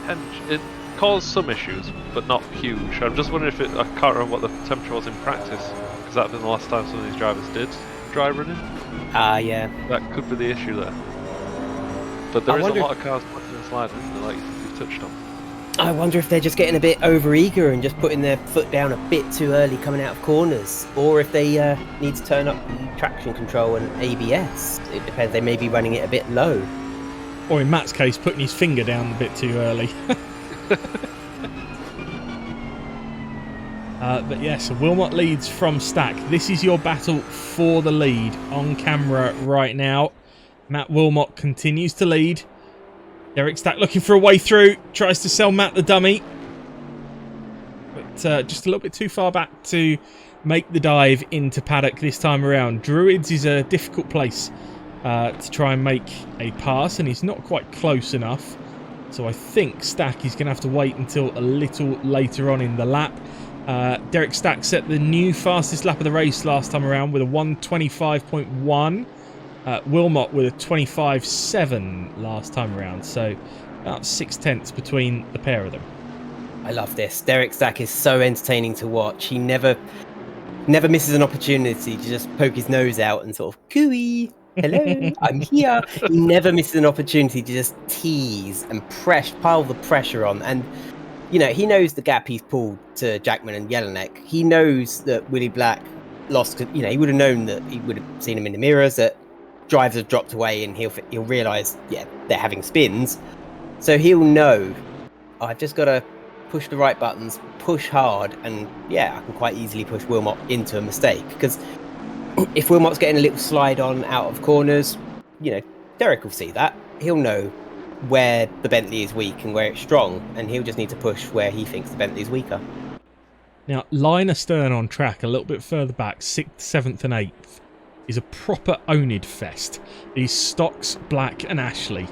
And it caused some issues, but not huge. I'm just wondering if I can't remember what the temperature was in practice, because that had been the last time some of these drivers did dry running. Yeah. That could be the issue there. But there is a lot of cars putting in sliding, like you've touched on. I wonder if they're just getting a bit over-eager and just putting their foot down a bit too early coming out of corners, or if they need to turn up the traction control and ABS. It depends, they may be running it a bit low. Or in Matt's case, putting his finger down a bit too early. But yes, Wilmot leads from Stack. This is your battle for the lead on camera right now. Matt Wilmot continues to lead. Derek Stack looking for a way through. Tries to sell Matt the dummy. But just a little bit too far back to make the dive into Paddock this time around. Druids is a difficult place to try and make a pass, and he's not quite close enough. So I think Stack is going to have to wait until a little later on in the lap. Derek Stack set the new fastest lap of the race last time around with a 1:25.1. Wilmot with a 25.7 last time around. So about 6/10 between the pair of them. I love this. Derek Stack is so entertaining to watch. He never misses an opportunity to just poke his nose out and sort of cooey. Hello, I'm here. He never misses an opportunity to just tease and pile the pressure on. And you know, he knows the gap he's pulled to Jackman and Jelinek. He knows that Willie Black lost. You know, he would have known that he would have seen him in the mirrors, that drives have dropped away, and he'll realise, yeah, they're having spins. So he'll know, I've just got to push the right buttons, push hard, and yeah, I can quite easily push Wilmot into a mistake. Because if Wilmot's getting a little slide on out of corners, you know, Derek will see that. He'll know where the Bentley is weak and where it's strong, and he'll just need to push where he thinks the Bentley is weaker. Now, line astern on track, a little bit further back, 6th, 7th and 8th, is a proper oNiD fest. These stocks, Black and Ashley.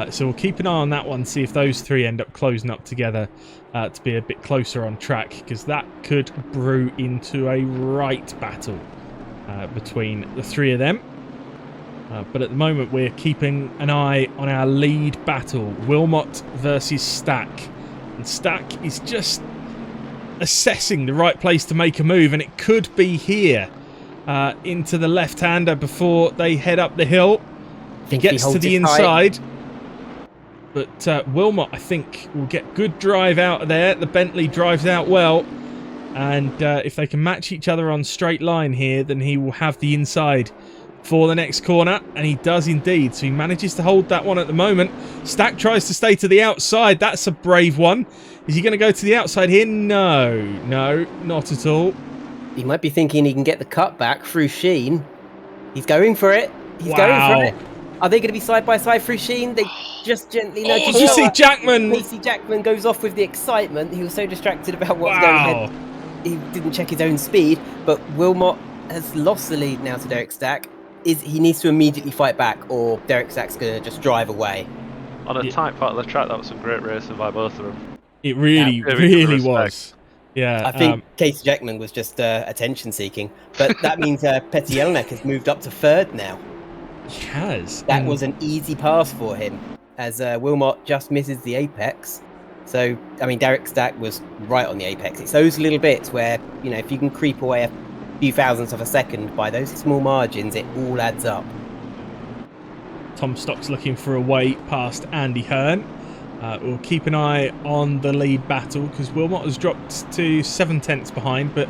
So we'll keep an eye on that one, see if those three end up closing up together to be a bit closer on track, because that could brew into a right battle between the three of them. But at the moment, we're keeping an eye on our lead battle, Wilmot versus Stack. And Stack is just assessing the right place to make a move, and it could be here into the left-hander before they head up the hill. He gets to the inside. But Wilmot, I think, will get good drive out of there. The Bentley drives out well. And if they can match each other on straight line here, then he will have the inside for the next corner. And he does indeed. So he manages to hold that one at the moment. Stack tries to stay to the outside. That's a brave one. Is he going to go to the outside here? No, not at all. He might be thinking he can get the cut back through Sheen. He's going for it. He's going for it. Are they going to be side by side through Sheen? They just gently nudge each other. Did you see Jackman? Casey Jackman goes off with the excitement. He was so distracted about what's going on. He didn't check his own speed. But Wilmot has lost the lead now to Derek Stack. He needs to immediately fight back, or Derek Stack's going to just drive away. On a tight part of the track, that was some great racing by both of them. It really, really was. Yeah, I think Casey Jackman was just attention seeking. But that means Petr Jelinek has moved up to third now. He has. That was an easy pass for him, as Wilmot just misses the apex. So, I mean, Derek Stack was right on the apex. It's those little bits where, you know, if you can creep away a few thousandths of a second by those small margins, it all adds up. Tom Stock's looking for a way past Andy Hearn. We'll keep an eye on the lead battle, because Wilmot has dropped to 7/10 behind, but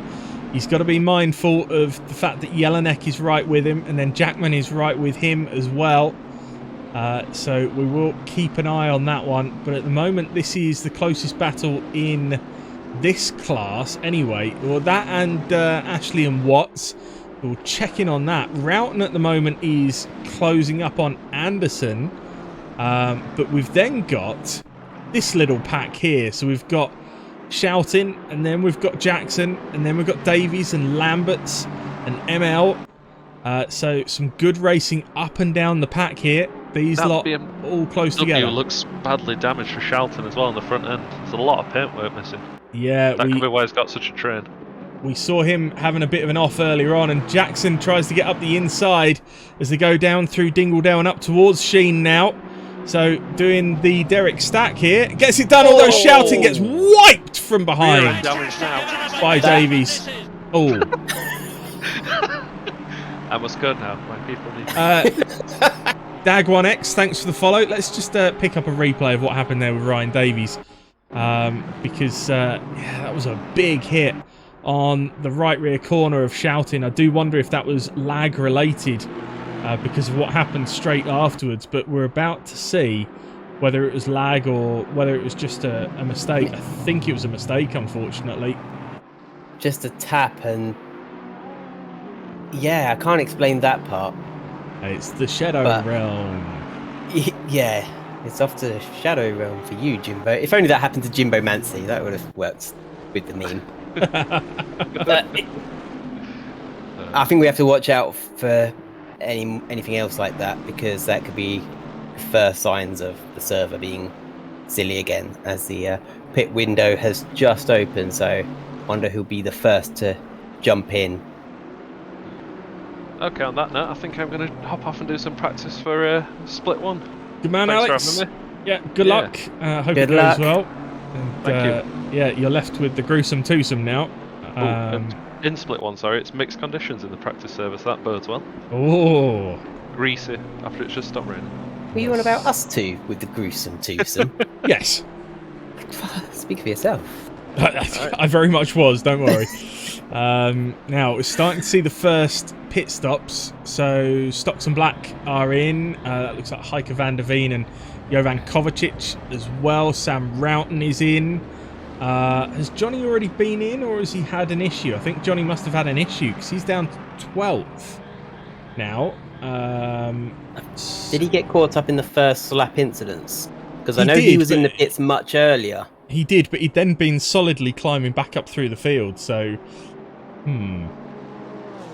he's got to be mindful of the fact that Jelinek is right with him, and then Jackman is right with him as well. So we will keep an eye on that one. But at the moment, this is the closest battle in this class anyway. Well, that and Ashley and Watts. We'll check in on that. Roughton at the moment is closing up on Anderson. But we've then got this little pack here. So we've got Shouting, and then we've got Jackson, and then we've got Davies and Lamberts and ML. So some good racing up and down the pack here. These lot all close together. Looks badly damaged for Shouting as well on the front end. There's a lot of paintwork missing. Yeah, that could be why he's got such a train. We saw him having a bit of an off earlier on, and Jackson tries to get up the inside as they go down through Dingledale and up towards Sheen now. So doing the Derek Stack here. Gets it done, although Shouting gets wiped from behind by Davies. Oh. I must go now. My people need Dag1X, thanks for the follow. Let's just pick up a replay of what happened there with Ryan Davies. Because yeah, that was a big hit on the right rear corner of Shouting. I do wonder if that was lag related because of what happened straight afterwards, but we're about to see whether it was lag or whether it was just a mistake. I think it was a mistake, unfortunately. Just a tap, and yeah, I can't explain that part. It's the Shadow Realm. Yeah, it's off to the Shadow Realm for you, Jimbo. If only that happened to Jimbo Mancy, that would have worked with the meme. I think we have to watch out for anything else like that, because that could be the first signs of the server being silly again, as the pit window has just opened. So I wonder who'll be the first to jump in. Okay, on that note, I think I'm going to hop off and do some practice for split one. Good man, Thanks Alex. for having me. Yeah, good luck. Hope good it goes luck. well. And, Thank you. Yeah, you're left with the gruesome twosome now. And in split one, sorry, it's mixed conditions in the practice service. That bodes well. Oh, Greasy after it's just stopped raining. Were you on about us two with the gruesome twosome? yes. Speak for yourself. I very much was, don't worry. Now, we're starting to see the first pit stops. So, Stocks and Black are in. That looks like Heike van der Veen and Jovan Kovacic as well. Sam Roughton is in. Has Johnny already been in, or has he had an issue? I think Johnny must have had an issue because he's down to 12th now. Did he get caught up in the first slap incidents? Because I know he was in the pits much earlier. He did, but he'd then been solidly climbing back up through the field, so...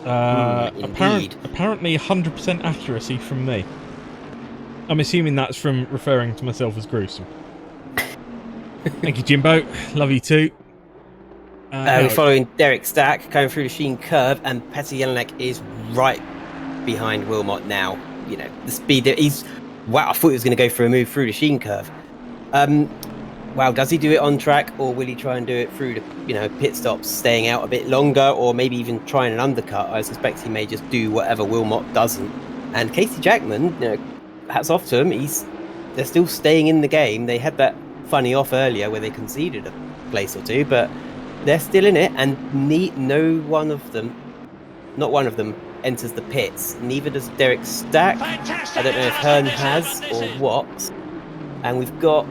apparently 100% accuracy from me. I'm assuming that's from referring to myself as gruesome. Thank you, Jimbo. Love you too. We're following Derek Stack going through the Sheen curve, and Petr Jelinek is right behind Wilmot now. You know, the speed that he's... Wow, I thought he was going to go for a move through the Sheen curve. Wow, does he do it on track, or will he try and do it through the pit stops, staying out a bit longer, or maybe even trying an undercut? I suspect he may just do whatever Wilmot doesn't. And Casey Jackman, hats off to him. They're still staying in the game. They had that funny off earlier where they conceded a place or two, but they're still in it, and not one of them enters the pits. Neither does Derek Stack. I don't know if Hearn has or what. And we've got...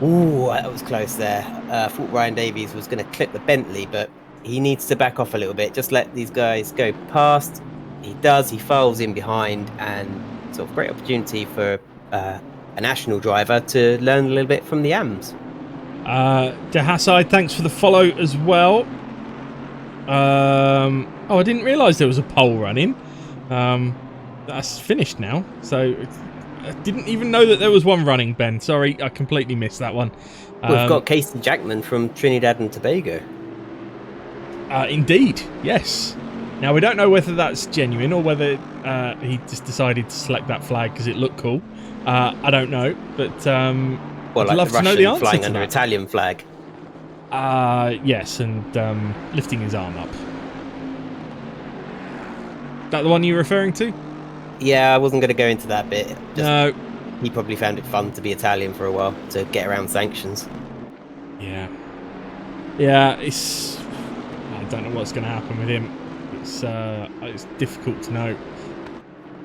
Ooh, that was close there. I thought Ryan Davies was going to clip the Bentley, but he needs to back off a little bit. Just let these guys go past. He does. He files in behind, and sort of great opportunity for a national driver to learn a little bit from the AMs. Dehaside, thanks for the follow as well. I didn't realise there was a poll running. That's finished now, so I didn't even know that there was one running, Ben. Sorry, I completely missed that one. We've got Casey Jackman from Trinidad and Tobago. Indeed, yes. Now, we don't know whether that's genuine or whether he just decided to select that flag because it looked cool. I don't know, but I'd love to know the answer flying under Italian flag. Yes, and lifting his arm up. That the one you're referring to? Yeah, I wasn't going to go into that bit. No. He probably found it fun to be Italian for a while, to get around sanctions. Yeah. Yeah, I don't know what's going to happen with him. It's difficult to know.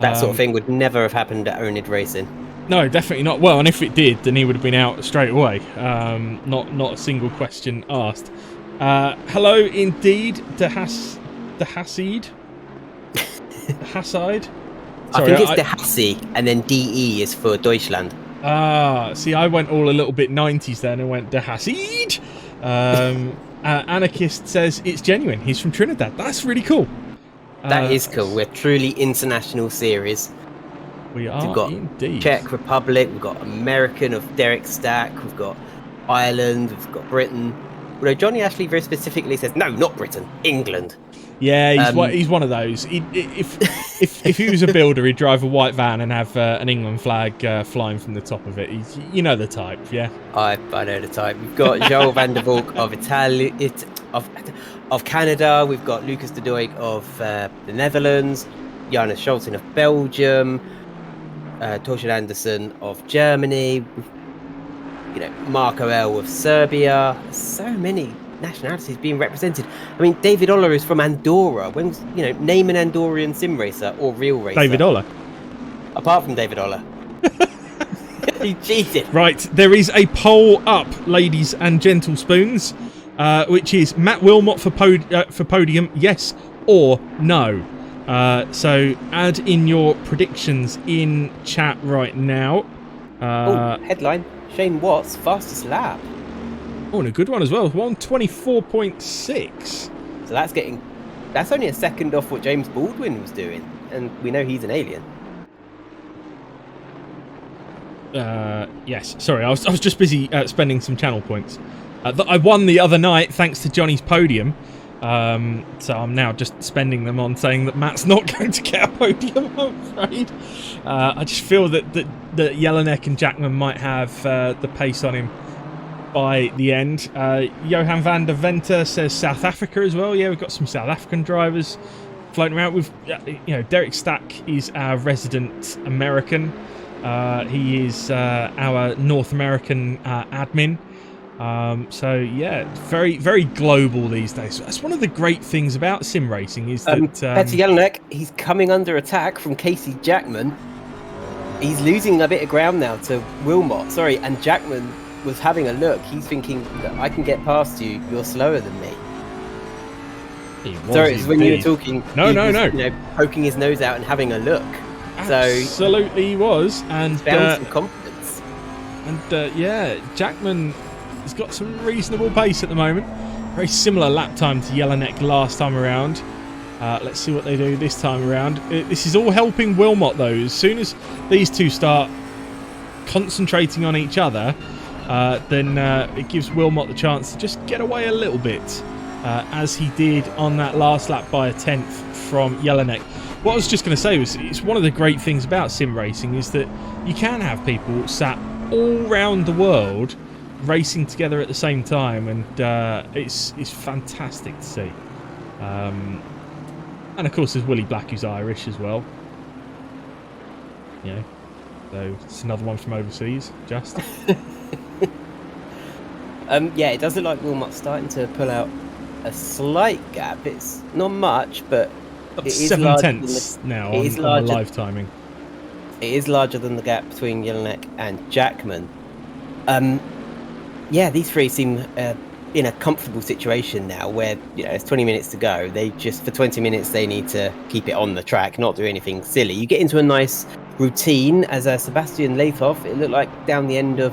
That sort of thing would never have happened at oNiD Racing. No, definitely not. Well, and if it did, then he would have been out straight away. Not a single question asked. Hello, indeed, Dehaside. Dehaside. I think it's Dehasi, and then DE is for Deutschland. See, I went all a little bit 90s then and went Dehaside. Anarchist says it's genuine. He's from Trinidad. That's really cool. That is cool. We're truly international series. We are, we've got indeed. Czech Republic, we've got American of Derek Stack, we've got Ireland, we've got Britain. Although Johnny actually very specifically says, no, not Britain, England. Yeah, he's one of those. If he was a builder, he'd drive a white van and have an England flag flying from the top of it. You know the type, yeah? I know the type. We've got Joel van der Valk of Canada. We've got Lucas de Duyck of the Netherlands. Jonas Scholten of Belgium. Torsten Anderson of Germany. Marco L of Serbia. So many nationalities being represented. I mean, David Oller is from Andorra. Name an Andorran sim racer or real racer. David Oller. Apart from David Oller. He cheated. Right, there is a poll up, ladies and gentle spoons, which is Matt Wilmot for podium, yes or no. So add in your predictions in chat right now. Headline: Shane Watts fastest lap. Oh, and a good one as well. 1:24.6. So that's only a second off what James Baldwin was doing, and we know he's an alien. Yes. Sorry, I was just busy spending some channel points that I won the other night thanks to Johnny's podium. So I'm now just spending them on saying that Matt's not going to get a podium, I'm afraid. I just feel that Jelinek and Jackman might have the pace on him by the end. Johan van der Venter says South Africa as well. Yeah, we've got some South African drivers floating around. We've, Derek Stack is our resident American. He is our North American admin. So yeah, very, very global these days. That's one of the great things about sim racing is that Petr Jelinek, he's coming under attack from Casey Jackman. He's losing a bit of ground now to Wilmot. Sorry, and Jackman was having a look. He's thinking that I can get past you. You're slower than me. Sorry, it's when you were talking. No. Poking his nose out and having a look. Absolutely, he was, and found some confidence. And yeah, Jackman has got some reasonable pace at the moment. Very similar lap time to Jelinek last time around. Let's see what they do this time around. This is all helping Wilmot though. As soon as these two start concentrating on each other, then it gives Wilmot the chance to just get away a little bit, as he did on that last lap by a 10th from Jelinek. What I was just going to say was, it's one of the great things about sim racing is that you can have people sat all around the world racing together at the same time, and it's fantastic to see. And of course there's Willie Black, who's Irish as well. So it's another one from overseas, just. Yeah, it does look like Wilmot's starting to pull out a slight gap. It's not much, but up to 7 tenths now on the live timing. It is larger than the gap between Jelinek and Jackman. Yeah, these three seem in a comfortable situation now where, it's 20 minutes to go. For 20 minutes, they need to keep it on the track, not do anything silly. You get into a nice routine as Sebastian Lathoff. It looked like down the end of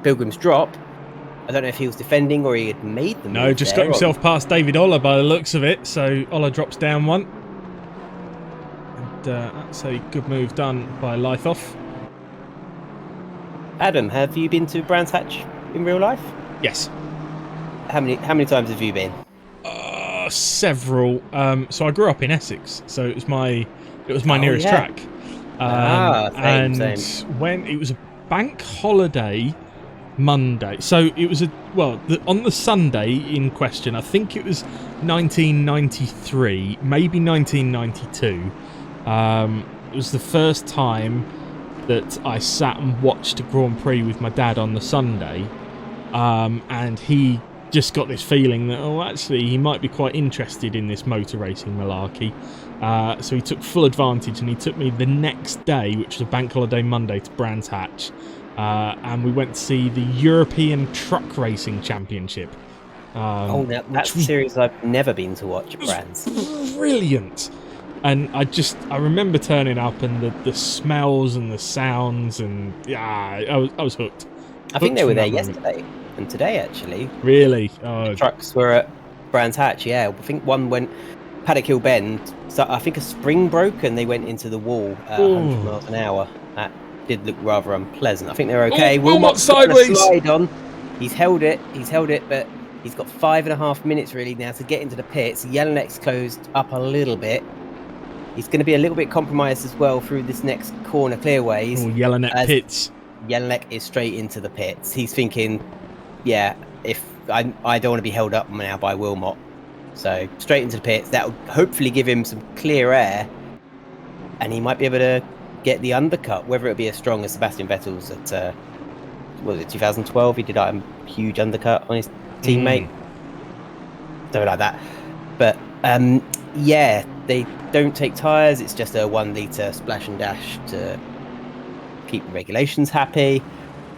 Pilgrim's Drop. I don't know if he was defending or he had made them. No, just got himself past David Oller by the looks of it. So Oller drops down one. And that's a good move done by Lathoff. Adam, have you been to Brands Hatch in real life? Yes. How many times have you been? Several. So I grew up in Essex, so it was my nearest track. Same. When it was a bank holiday Monday, so it was on the Sunday in question, I think it was 1993, maybe 1992. It was the first time that I sat and watched a Grand Prix with my dad on the Sunday, and he just got this feeling that, actually he might be quite interested in this motor racing malarkey. So he took full advantage and he took me the next day, which was a bank holiday Monday, to Brands Hatch, and we went to see the European Truck Racing Championship. That's a series I've never been to watch at Brands. Brilliant. And I remember turning up and the smells and the sounds, and I was hooked. I think they were there yesterday and today, actually. Really? The trucks were at Brands Hatch, yeah. I think one went Paddock Hill Bend. So I think a spring broke and they went into the wall at 100 miles an hour. That did look rather unpleasant. I think they're okay. Wilmot's sideways. Slide on. He's held it, but he's got 5.5 minutes really now to get into the pits. Jelinek's closed up a little bit. He's going to be a little bit compromised as well through this next corner clearways. Jelinek pits. Jelinek is straight into the pits. He's thinking, if I don't want to be held up now by Wilmot. So straight into the pits. That will hopefully give him some clear air, and he might be able to get the undercut, whether it be as strong as Sebastian Vettel's at, 2012? He did a huge undercut on his teammate. Something like that. But, they don't take tyres. It's just a 1 litre splash and dash to keep the regulations happy.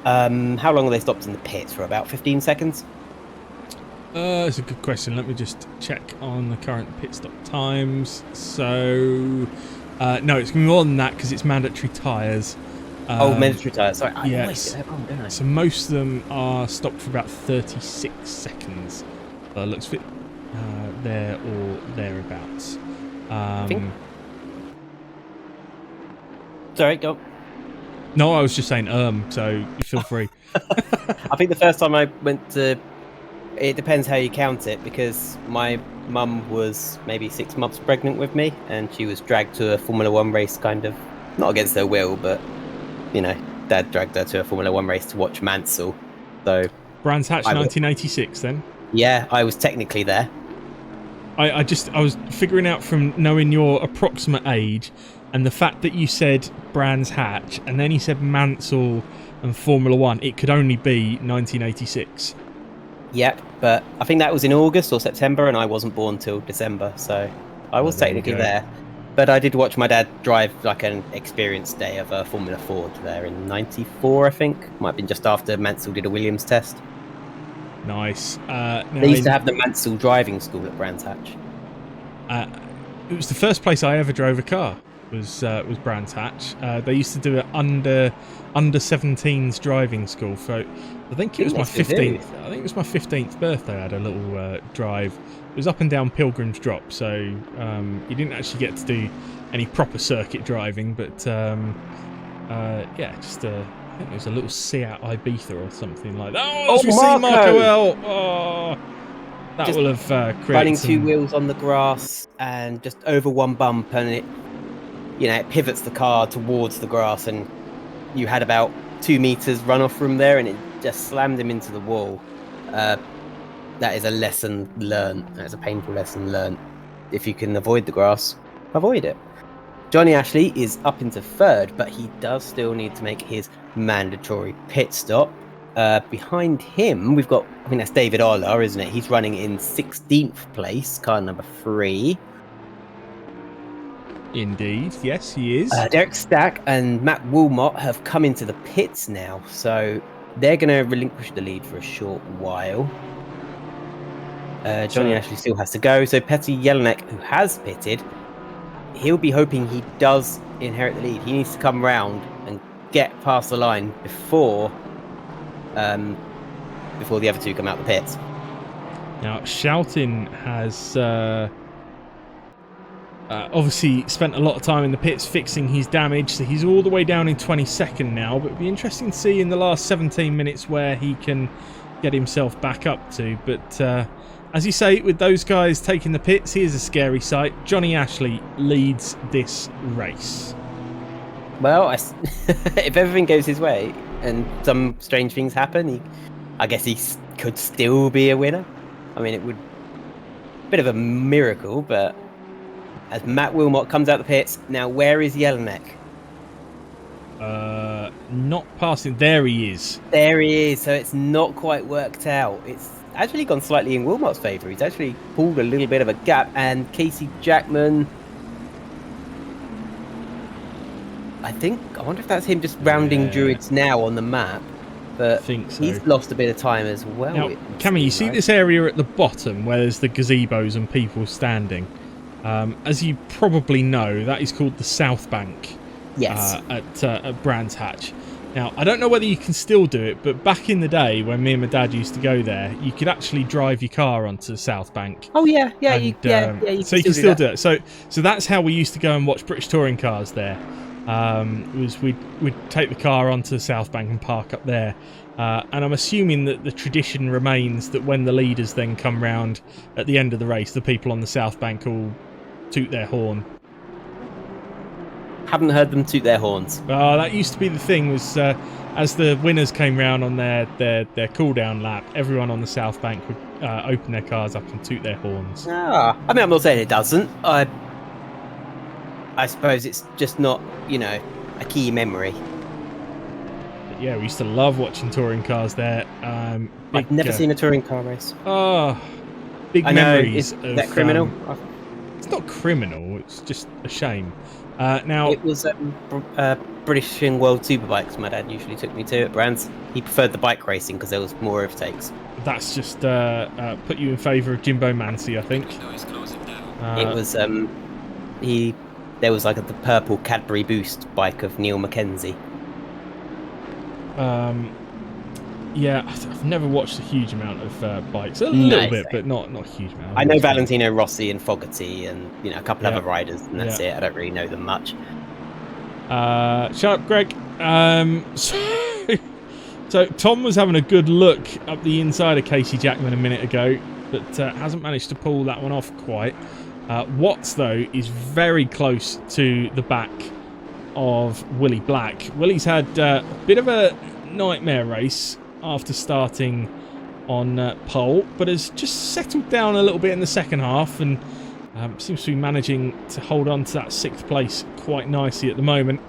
How long are they stopped in the pits for? About 15 seconds? That's a good question. Let me just check on the current pit stop times. So, no, it's going to be more than that because it's mandatory tyres. Mandatory tyres. Sorry, I yes. don't I? So most of them are stopped for about 36 seconds. Looks fit there or thereabouts. Sorry, go. No, I was just saying, so you feel free. I think the first time I went to it depends how you count it, because my mum was maybe 6 months pregnant with me, and she was dragged to a Formula 1 race, kind of, not against her will, but, you know, Dad dragged her to a Formula 1 race to watch Mansell. So Brands Hatch 1986 then? Yeah, I was technically there. I was figuring out from knowing your approximate age and the fact that you said Brands Hatch and then you said Mansell and Formula 1, it could only be 1986. Yep, but I think that was in August or September, and I wasn't born till December, so I was technically there. But I did watch my dad drive like an experience day of a Formula Ford there in '94, I think. Might have been just after Mansell did a Williams test. Nice. They used to have the Mansell driving school at Brands Hatch. It was the first place I ever drove a car. Was Brands Hatch. They used to do it under 17s driving school. For I think it was my 15th. I think it was my 15th birthday. I had a little drive. It was up and down Pilgrim's Drop, so you didn't actually get to do any proper circuit driving. But yeah, just I think it was a little Seat Ibiza or something like that. Oh, as we see Marco L. Oh, that just will have created running some... 2 wheels on the grass and just over one bump, and it, you know, it pivots the car towards the grass, and you had about 2 meters runoff from there, and it just slammed him into the wall. That is a lesson learned. That's a painful lesson learned. If you can avoid the grass, avoid it. Johnny Ashley is up into 3rd, but he does still need to make his mandatory pit stop. Behind him, we've got, I think that's David Arler, isn't it? He's running in 16th place, car number 3. Indeed, yes, he is. Derek Stack and Matt Wilmot have come into the pits now, so they're going to relinquish the lead for a short while. Johnny Ashley still has to go, so Petr Jelinek, who has pitted, he'll be hoping he does inherit the lead. He needs to come round and get past the line before the other 2 come out the pits. Now, Shelton has obviously spent a lot of time in the pits fixing his damage, so he's all the way down in 22nd now, but it'll be interesting to see in the last 17 minutes where he can get himself back up to. But as you say, with those guys taking the pits, here's a scary sight. Johnny Ashley leads this race. Well, if everything goes his way and some strange things happen, I guess he could still be a winner. I mean, it would be a bit of a miracle, but as Matt Wilmot comes out the pits, now where is Jelinek? Not passing. There he is. There he is, so it's not quite worked out. It's actually gone slightly in Wilmot's favour. He's actually pulled a little bit of a gap, and Casey Jackman... I wonder if that's him just rounding Druids now on the map, but I think so. He's lost a bit of time as well. Now, Cammy, you see this area at the bottom where there's the gazebos and people standing? As you probably know, that is called the South Bank. Yes. At Brands Hatch. Now, I don't know whether you can still do it, but back in the day when me and my dad used to go there, you could actually drive your car onto the South Bank. Oh yeah, yeah, and, you so you can still do it. So that's how we used to go and watch British touring cars there. We'd take the car onto the South Bank and park up there. And I'm assuming that the tradition remains that when the leaders then come round at the end of the race, the people on the South Bank all toot their horn. Haven't heard them toot their horns. That used to be the thing, was as the winners came round on their cool-down lap, everyone on the South Bank would open their cars up and toot their horns. I mean, I'm not saying it doesn't. I suppose it's just not, a key memory. But yeah, we used to love watching touring cars there. I've never seen a touring car race. Big memories. Is that criminal? It's not criminal, it's just a shame. Now it was British and World Superbikes my dad usually took me to at Brands. He preferred the bike racing because there was more overtakes. That's just put you in favour of Jimbo Mansi, I think. It was there was like the purple Cadbury Boost bike of Neil Mackenzie. Yeah, I've never watched a huge amount of bikes. A little bit, but not a huge amount. I know Valentino Rossi and Fogarty and a couple other riders, and that's it. I don't really know them much. Shut up, Greg. So So Tom was having a good look up the inside of Casey Jackman a minute ago, but hasn't managed to pull that one off quite. Watts, though, is very close to the back of Willie Black. Willie's had a bit of a nightmare race after starting on pole, but has just settled down a little bit in the second half and seems to be managing to hold on to that 6th place quite nicely at the moment.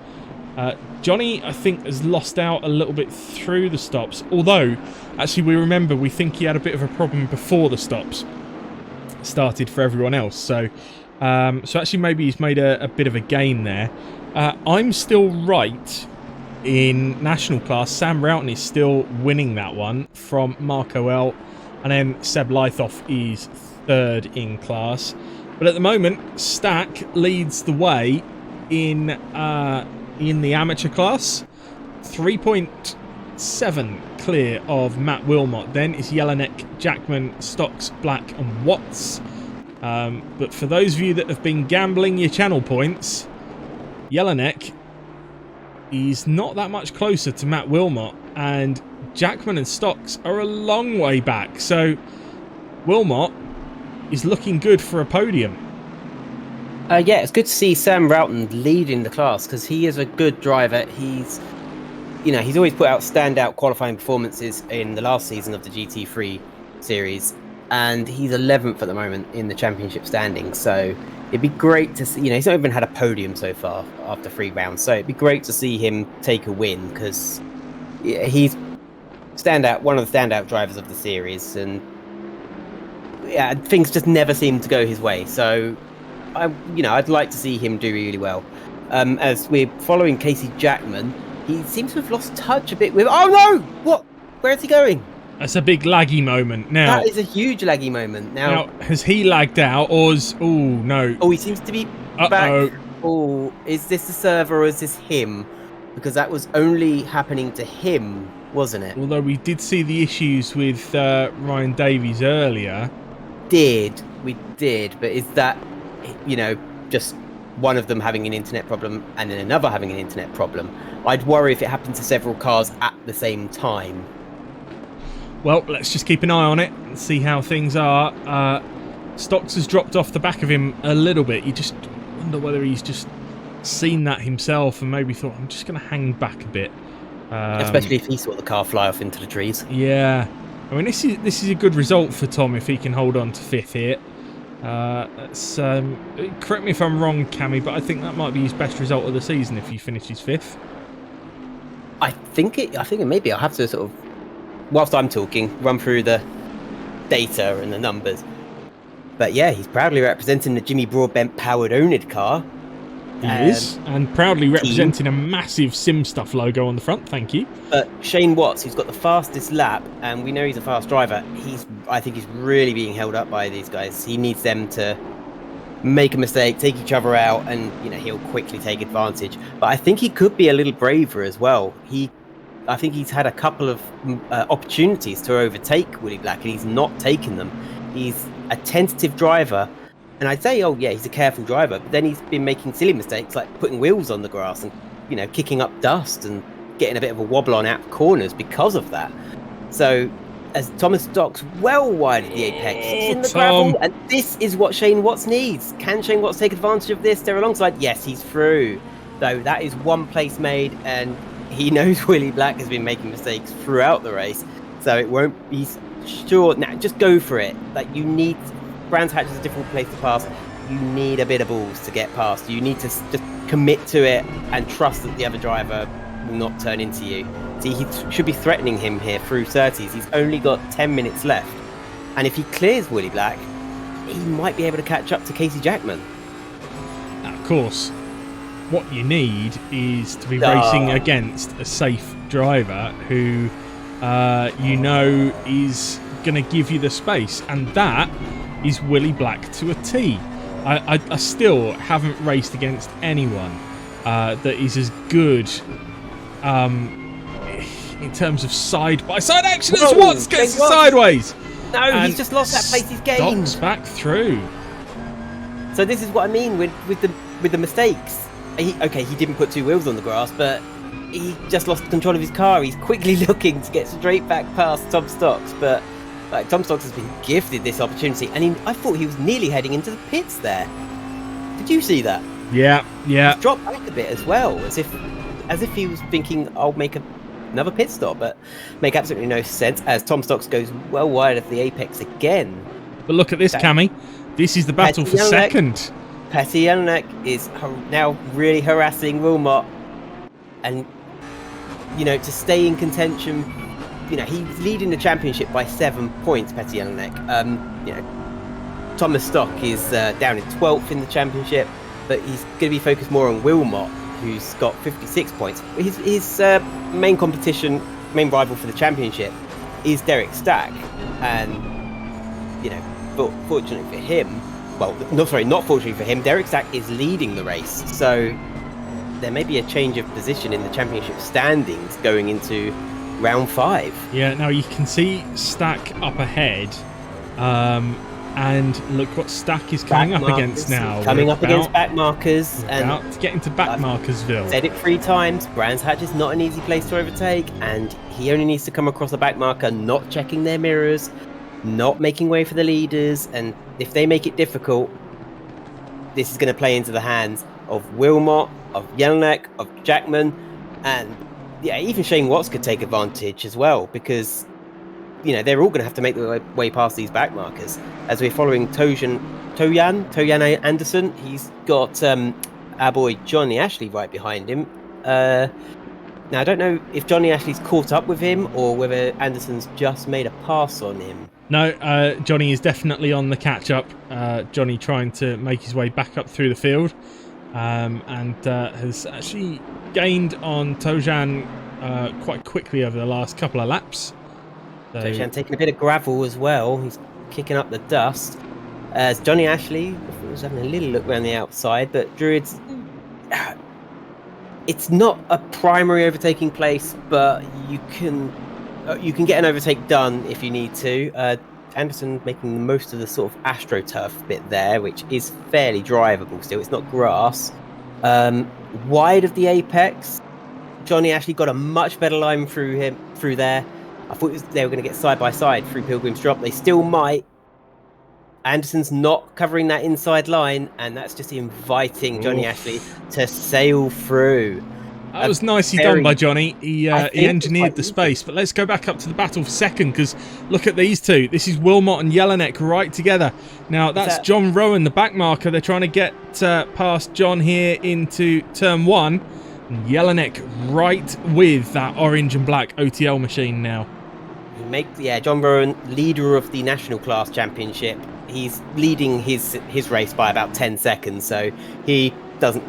Johnny, I think, has lost out a little bit through the stops, although actually we think he had a bit of a problem before the stops started for everyone else, so actually maybe he's made a bit of a gain there. I'm still right in national class. Sam Roughton is still winning that one from Marco L, and then Seb Lythoff is 3rd in class, but at the moment Stack leads the way in the amateur class, 3.7 clear of Matt Wilmot. Then is Jelinek, Jackman, Stocks, Black and Watts. But for those of you that have been gambling your channel points, Jelinek is not that much closer to Matt Wilmot, and Jackman and Stocks are a long way back. So Wilmot is looking good for a podium. Yeah, it's good to see Sam Roughton leading the class because he is a good driver. He's always put out standout qualifying performances in the last season of the GT3 series, and he's 11th at the moment in the championship standings. So it'd be great to see. He's not even had a podium so far after 3 rounds. So it'd be great to see him take a win because he's one of the standout drivers of the series, and things just never seem to go his way. So I'd like to see him do really well. As we're following Casey Jackman, he seems to have lost touch a bit with... Oh no! What? Where is he going? That's a big laggy moment. Now, that is a huge laggy moment. Now has he lagged out, or is... Oh, no. Oh, he seems to be back. Oh, is this the server or is this him? Because that was only happening to him, wasn't it? Although we did see the issues with Ryan Davies earlier. We did, but is that... just one of them having an internet problem and then another having an internet problem? I'd worry if it happened to several cars at the same time. Well, let's just keep an eye on it and see how things are. Stocks has dropped off the back of him a little bit. You just wonder whether he's just seen that himself and maybe thought, I'm just going to hang back a bit. Especially if he saw the car fly off into the trees. Yeah. I mean, this is a good result for Tom if he can hold on to 5th here. Correct me if I'm wrong, Cammy, but I think that might be his best result of the season if he finishes 5th. I think it maybe I'll have to sort of, whilst I'm talking, run through the data and the numbers. But yeah, he's proudly representing the Jimmy Broadbent powered oNiD car. He is, and proudly representing a massive Sim Stuff logo on the front, thank you. But Shane Watts, who's got the fastest lap, and we know he's a fast driver, I think he's really being held up by these guys. He needs them to make a mistake, take each other out, and he'll quickly take advantage. But I think he could be a little braver as well. I think he's had a couple of opportunities to overtake Willie Black, and he's not taken them. He's a tentative driver. And I'd say, oh yeah, he's a careful driver, but then he's been making silly mistakes like putting wheels on the grass and, kicking up dust and getting a bit of a wobble on out corners because of that. So, as Thomas Stocks well wide of the apex, he's in the gravel, and this is what Shane Watts needs. Can Shane Watts take advantage of this? They're alongside. Yes, he's through. Though that is one place made, and he knows Willie Black has been making mistakes throughout the race, so it won't be sure. Now, just go for it. Like, you need... Brands Hatch is a difficult place to pass. You need a bit of balls to get past. You need to just commit to it and trust that the other driver will not turn into you. See, he should be threatening him here through 30s. He's only got 10 minutes left. And if he clears Willie Black, he might be able to catch up to Casey Jackman. Now, of course, what you need is to be racing against a safe driver who is going to give you the space. And that is Willie Black to a T. I still haven't raced against anyone that is as good in terms of side-by-side action as Watts gets sideways. No, and he's just lost that place he's gained. Stocks back through. So this is what I mean with the mistakes. He didn't put 2 wheels on the grass, but he just lost control of his car. He's quickly looking to get straight back past Tom Stocks, but like Tom Stocks has been gifted this opportunity, and I thought he was nearly heading into the pits there. Did you see that? Yeah. He's dropped back a bit as well, as if he was thinking, I'll make another pit stop, but make absolutely no sense as Tom Stocks goes well wide of the apex again. But look at this, Cammy. This is the battle for second. Petty Jelinek is now really harassing Wilmot, and to stay in contention, he's leading the championship by 7 points. Petty Jelinek. Thomas Stock is down in 12th in the championship, but he's going to be focused more on Wilmot, who's got 56 points. His main rival for the championship is Derek Stack, and fortunately for him, not fortunately for him, Derek Stack is leading the race, so there may be a change of position in the championship standings going into round 5. Yeah, now you can see Stack up ahead, and look what Stack is coming up against now. Against backmarkers. And about to get into backmarkersville. Said it 3 times. Brands Hatch is not an easy place to overtake, and he only needs to come across a backmarker, not checking their mirrors, not making way for the leaders, and if they make it difficult, this is going to play into the hands of Wilmot, of Jelinek, of Jackman, and even Shane Watts could take advantage as well, because they're all going to have to make their way past these back markers. As we're following Tojan Anderson, he's got our boy Johnny Ashley right behind him. Now I don't know if Johnny Ashley's caught up with him or whether Anderson's just made a pass on him. No, Johnny is definitely on the catch-up. Johnny trying to make his way back up through the field, and has actually gained on Tojan quite quickly over the last couple of laps. So... Tojan taking a bit of gravel as well. He's kicking up the dust. As Johnny Ashley was having a little look around the outside, but Druids... It's not a primary overtaking place, but you can get an overtake done if you need to. Anderson making the most of the sort of AstroTurf bit there, which is fairly drivable still. It's not grass. Wide of the apex, Johnny Ashley got a much better line through there. I thought they were going to get side by side through Pilgrim's Drop. They still might. Anderson's not covering that inside line, and that's just inviting Johnny Ashley to sail through. That was nicely done by Johnny. He engineered the space. But let's go back up to the battle for second, because look at these two. This is Wilmot and Jelinek right together. Now, that's John Rowan, the back marker. They're trying to get past John here into turn 1. And Jelinek right with that orange and black OTL machine now. John Rowan, leader of the National Class Championship. He's leading his race by about 10 seconds, so he doesn't,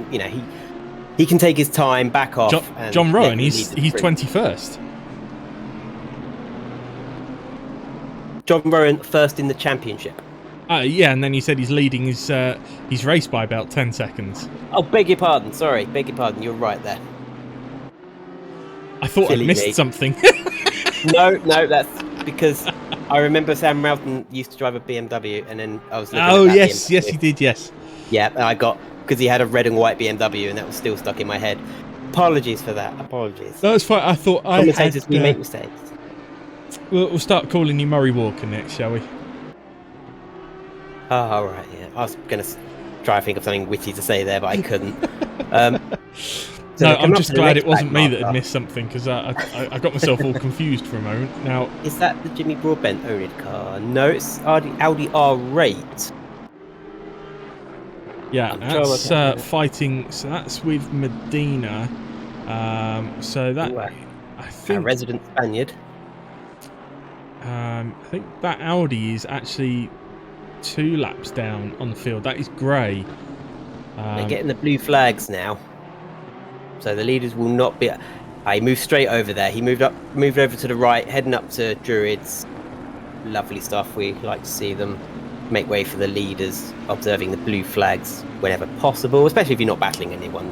he can take his time, back off. John Rowan, he's 21st. John Rowan first in the championship. Yeah, and then you said he's leading his race by about 10 seconds. Oh, beg your pardon. Sorry, beg your pardon. You're right there. I thought I missed something. No, that's because I remember Sam Melton used to drive a BMW, and then I was looking at that yes, BMW. yes, he did, yes. Yeah, I got, because he had a red and white BMW, and that was still stuck in my head. Apologies for that. Apologies. That's fine. I thought commentators, we make mistakes. We'll start calling you Murray Walker next, shall we? Oh, all right, yeah. I was going to try to think of something witty to say there, but I couldn't. No, I'm just glad it wasn't me that had missed something, because I got myself all confused for a moment. Now, is that the Jimmy Broadbent owned car? No, it's Audi R8. Yeah, that's fighting. So that's with Medina. So that I think a resident Spaniard. I think that Audi is actually 2 laps down on the field. That is grey. They're getting the blue flags now. So the leaders will not be... He moved straight over there. He moved over to the right, heading up to Druids. Lovely stuff. We like to see them make way for the leaders, observing the blue flags whenever possible, especially if you're not battling anyone,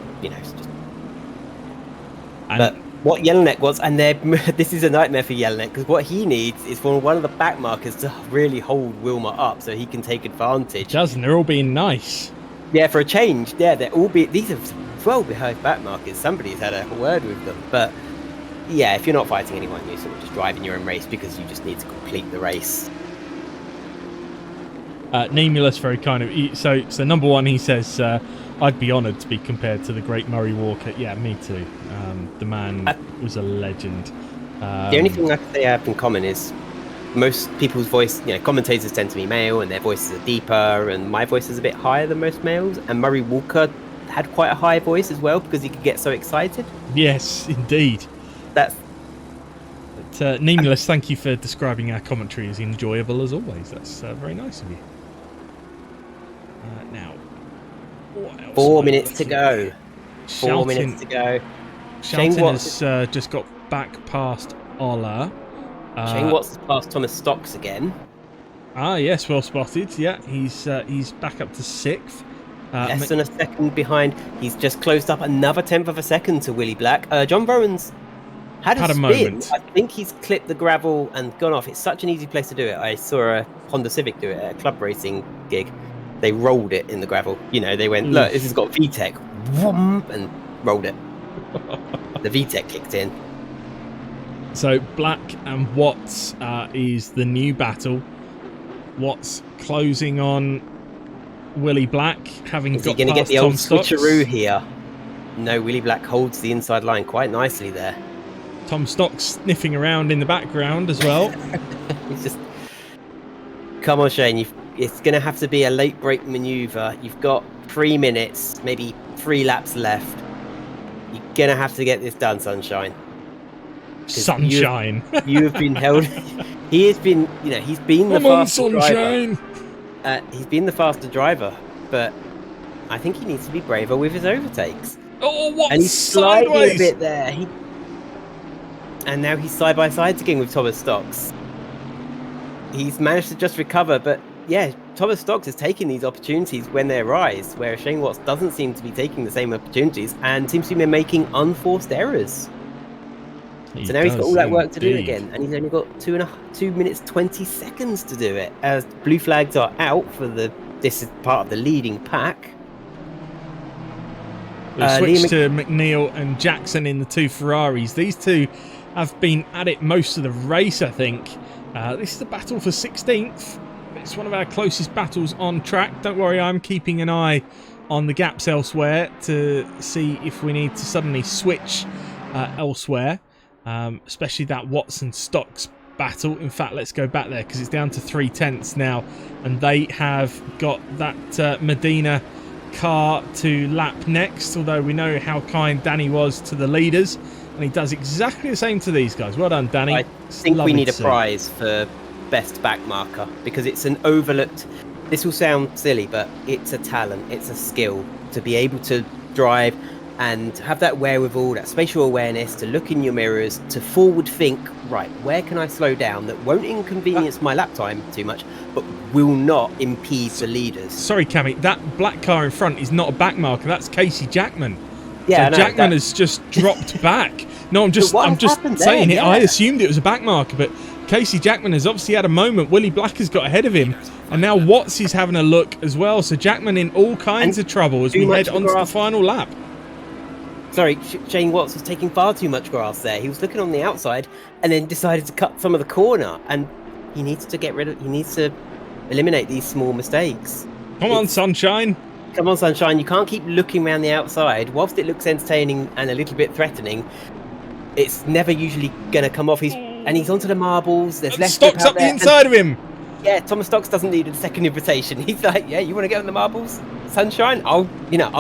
But what Jelinek wants, and this is a nightmare for Jelinek, because what he needs is for one of the back markers to really hold Wilmot up so he can take advantage. Doesn't, they're all being nice. Yeah, for a change. Yeah, they're all these are well behind back markers. Somebody's had a word with them. But yeah, if you're not fighting anyone, you're sort of just driving your own race because you just need to complete the race. Nemulus very kind of... So number one, he says, I'd be honoured to be compared to the great Murray Walker. Yeah, me too. The man was a legend. The only thing I can say I have in common is most people's voice, commentators tend to be male and their voices are deeper, and my voice is a bit higher than most males. And Murray Walker had quite a high voice as well because he could get so excited. Yes, indeed. That's... Nemulus, thank you for describing our commentary as enjoyable as always. That's very nice of you. Now, what else? 4 minutes to go. 4 minutes to go. Shane Watts has just got back past Ola. Shane Watts has passed Thomas Stocks again. Ah, yes, well spotted. Yeah, he's back up to 6th. Less than a second behind. He's just closed up another 1/10 of a second to Willie Black. John Rowan's had a spin. Moment. I think he's clipped the gravel and gone off. It's such an easy place to do it. I saw a Honda Civic do it at a club racing gig. They rolled it in the gravel. They went, look, this has got VTEC, and rolled it. The VTEC kicked in. So Black and Watts is the new battle. Watts closing on Willie Black, having is got he going to get the Tom old switcheroo Stocks. here? No, Willie Black holds the inside line quite nicely there. Tom Stocks sniffing around in the background as well. He's just... Come on, Shane, it's going to have to be a late break manoeuvre. You've got 3 minutes, maybe 3 laps left. You're going to have to get this done, Sunshine. Sunshine. You have been held... He has been, he's been the faster driver. He's been the faster driver, but I think he needs to be braver with his overtakes. Oh, what? And he's sliding sideways. a bit there. And now he's side by side again with Thomas Stocks. He's managed to just recover, but yeah, Thomas Stocks is taking these opportunities when they arise, where Shane Watts doesn't seem to be taking the same opportunities and seems to be making unforced errors. So now he's got all that work to do again, and he's only got 2 minutes 20 seconds to do it, as blue flags are out for this is part of the leading pack. We'll switch to McNeil and Jackson in the 2 Ferraris. These two have been at it most of the race, I think. This is the battle for 16th. It's one of our closest battles on track. Don't worry, I'm keeping an eye on the gaps elsewhere to see if we need to suddenly switch elsewhere. Especially that Watson Stocks battle. In fact, let's go back there because it's down to 3/10 now, and they have got that Medina car to lap next, although we know how kind Danny was to the leaders, and he does exactly the same to these guys. Well done, Danny. I think we need a prize for best back marker because it's an overlooked... This will sound silly, but it's a talent, it's a skill to be able to drive and have that wherewithal, that spatial awareness, to look in your mirrors, to forward think, right, where can I slow down that won't inconvenience my lap time too much, but will not impede the leaders. Sorry, Cammy, that black car in front is not a back marker, that's Casey Jackman. Yeah, so Jackman has just dropped back. No, I'm just saying it. Yeah. I assumed it was a back marker, but Casey Jackman has obviously had a moment. Willie Black has got ahead of him, and now Watts is having a look as well. So Jackman in all kinds of trouble as we head onto the final lap. Sorry, Shane Watts was taking far too much grass there. He was looking on the outside and then decided to cut some of the corner. And he needs to he needs to eliminate these small mistakes. Come on, Sunshine. Come on, Sunshine. You can't keep looking around the outside. Whilst it looks entertaining and a little bit threatening, it's never usually going to come off. He's onto the marbles. There's less Stocks up the inside of him. Yeah, Thomas Stocks doesn't need a second invitation. He's like, yeah, you want to get on the marbles? Sunshine? I'll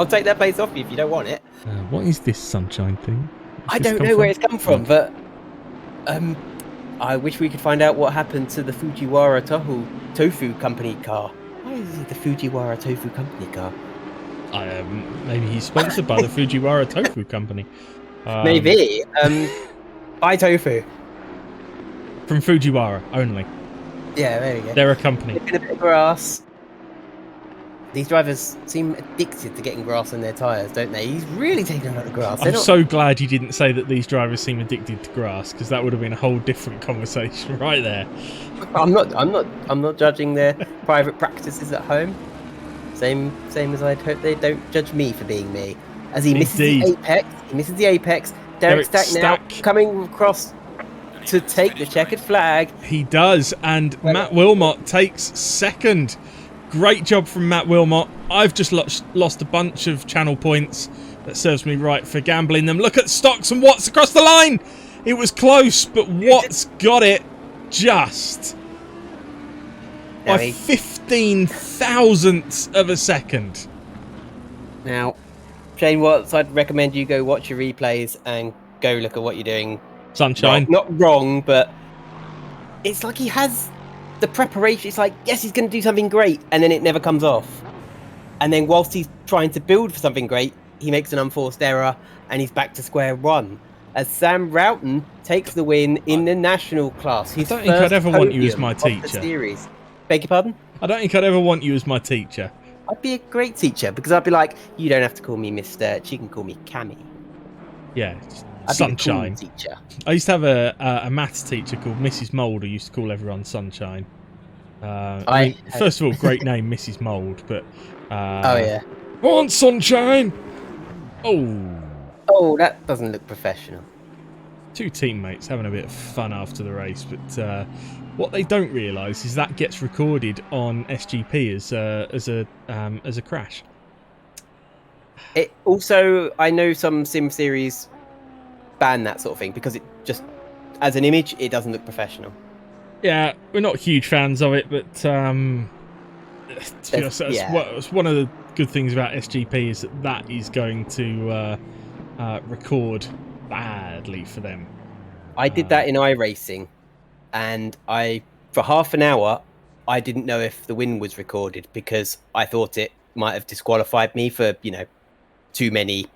take that place off you if you don't want it. What is this Sunshine thing? I don't know where it's come from, but I wish we could find out what happened to the Fujiwara Tofu Company car. Why is it the Fujiwara Tofu Company car? Maybe he's sponsored by the Fujiwara Tofu Company. Maybe. Buy tofu. From Fujiwara only. Yeah, there you go. They're a company. Flipping a bit of grass. These drivers seem addicted to getting grass in their tyres, don't they? He's really taking a lot of grass. I'm so glad you didn't say that these drivers seem addicted to grass, because that would have been a whole different conversation right there. I'm not judging their private practices at home. Same as I'd hope they don't judge me for being me. as he misses the apex. He misses the apex. Derek Stack now coming across to take the checkered flag. He does, and Matt Wilmot takes second. Great job from Matt Wilmot. I've just lost a bunch of channel points. That serves me right for gambling them. Look at Stocks and Watts across the line. It was close, but Watts got it just by 15 thousandths of a second. Now, Shane Watts, I'd recommend you go watch your replays and go look at what you're doing. Sunshine. Not wrong, but it's like he has the preparation. It's like, yes, he's going to do something great, and then it never comes off. And then whilst he's trying to build for something great, he makes an unforced error, and he's back to square one. As Sam Roughton takes the win in the national class. I don't think I'd ever want you as my teacher. Beg your pardon? I don't think I'd ever want you as my teacher. I'd be a great teacher, because I'd be like, you don't have to call me Mr. You can call me Cammy. Yeah, I'd Sunshine. Be a cool teacher. I used to have a maths teacher called Mrs. Mould who used to call everyone Sunshine. I mean, first of all, great name, Mrs. Mould, but... oh, yeah. I want Sunshine! Oh, that doesn't look professional. Two teammates having a bit of fun after the race, but what they don't realise is that gets recorded on SGP as a crash. It also, I know some sim series ban that sort of thing because it just, as an image, it doesn't look professional. Yeah, we're not huge fans of it, but to be honest, that's one of the good things about SGP is that is going to record badly for them. I did that in iRacing, and for half an hour I didn't know if the win was recorded because I thought it might have disqualified me for too many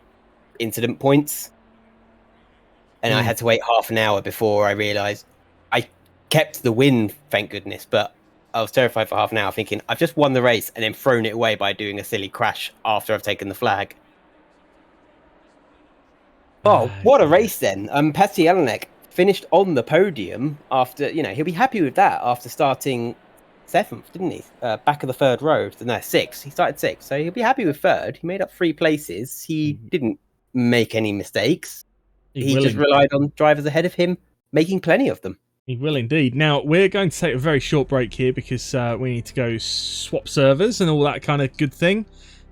incident points, and I had to wait half an hour before I realised. I kept the win, thank goodness, but I was terrified for half an hour thinking I've just won the race and then thrown it away by doing a silly crash after I've taken the flag. Oh, what a race then. Patty Jelinek finished on the podium after, he'll be happy with that after starting 7th, didn't he? Back of the third row. No, 6th. He started 6th, so he'll be happy with 3rd. He made up 3 places. He didn't make any mistakes. He just relied on drivers ahead of him, making plenty of them. He will indeed. Now, we're going to take a very short break here because we need to go swap servers and all that kind of good thing.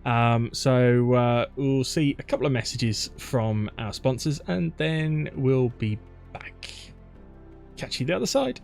So we'll see a couple of messages from our sponsors and then we'll be back. Catch you the other side.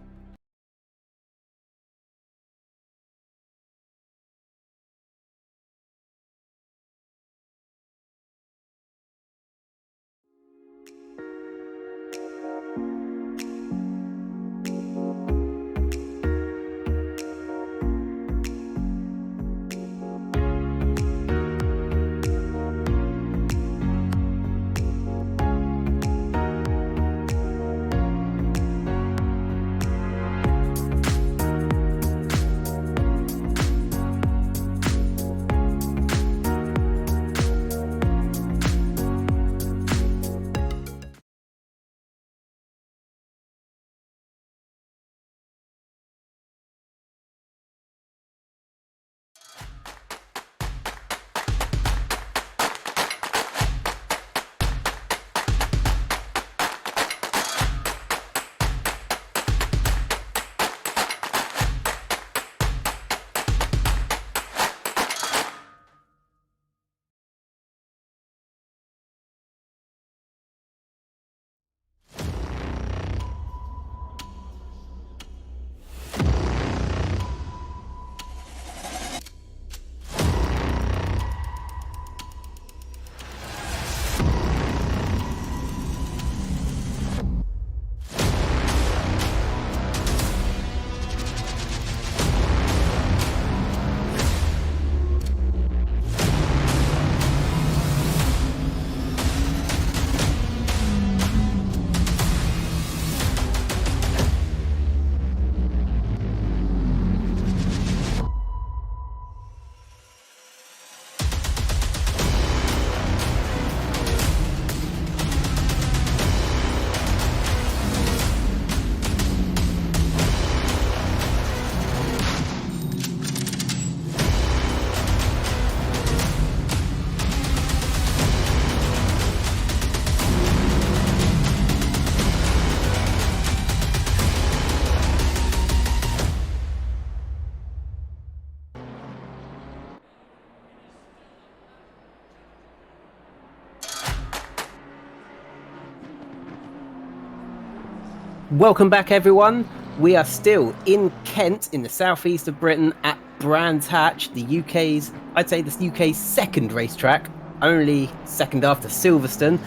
Welcome back, everyone. We are still in Kent, in the southeast of Britain, at Brands Hatch, the UK's, I'd say the UK's second racetrack, only second after Silverstone.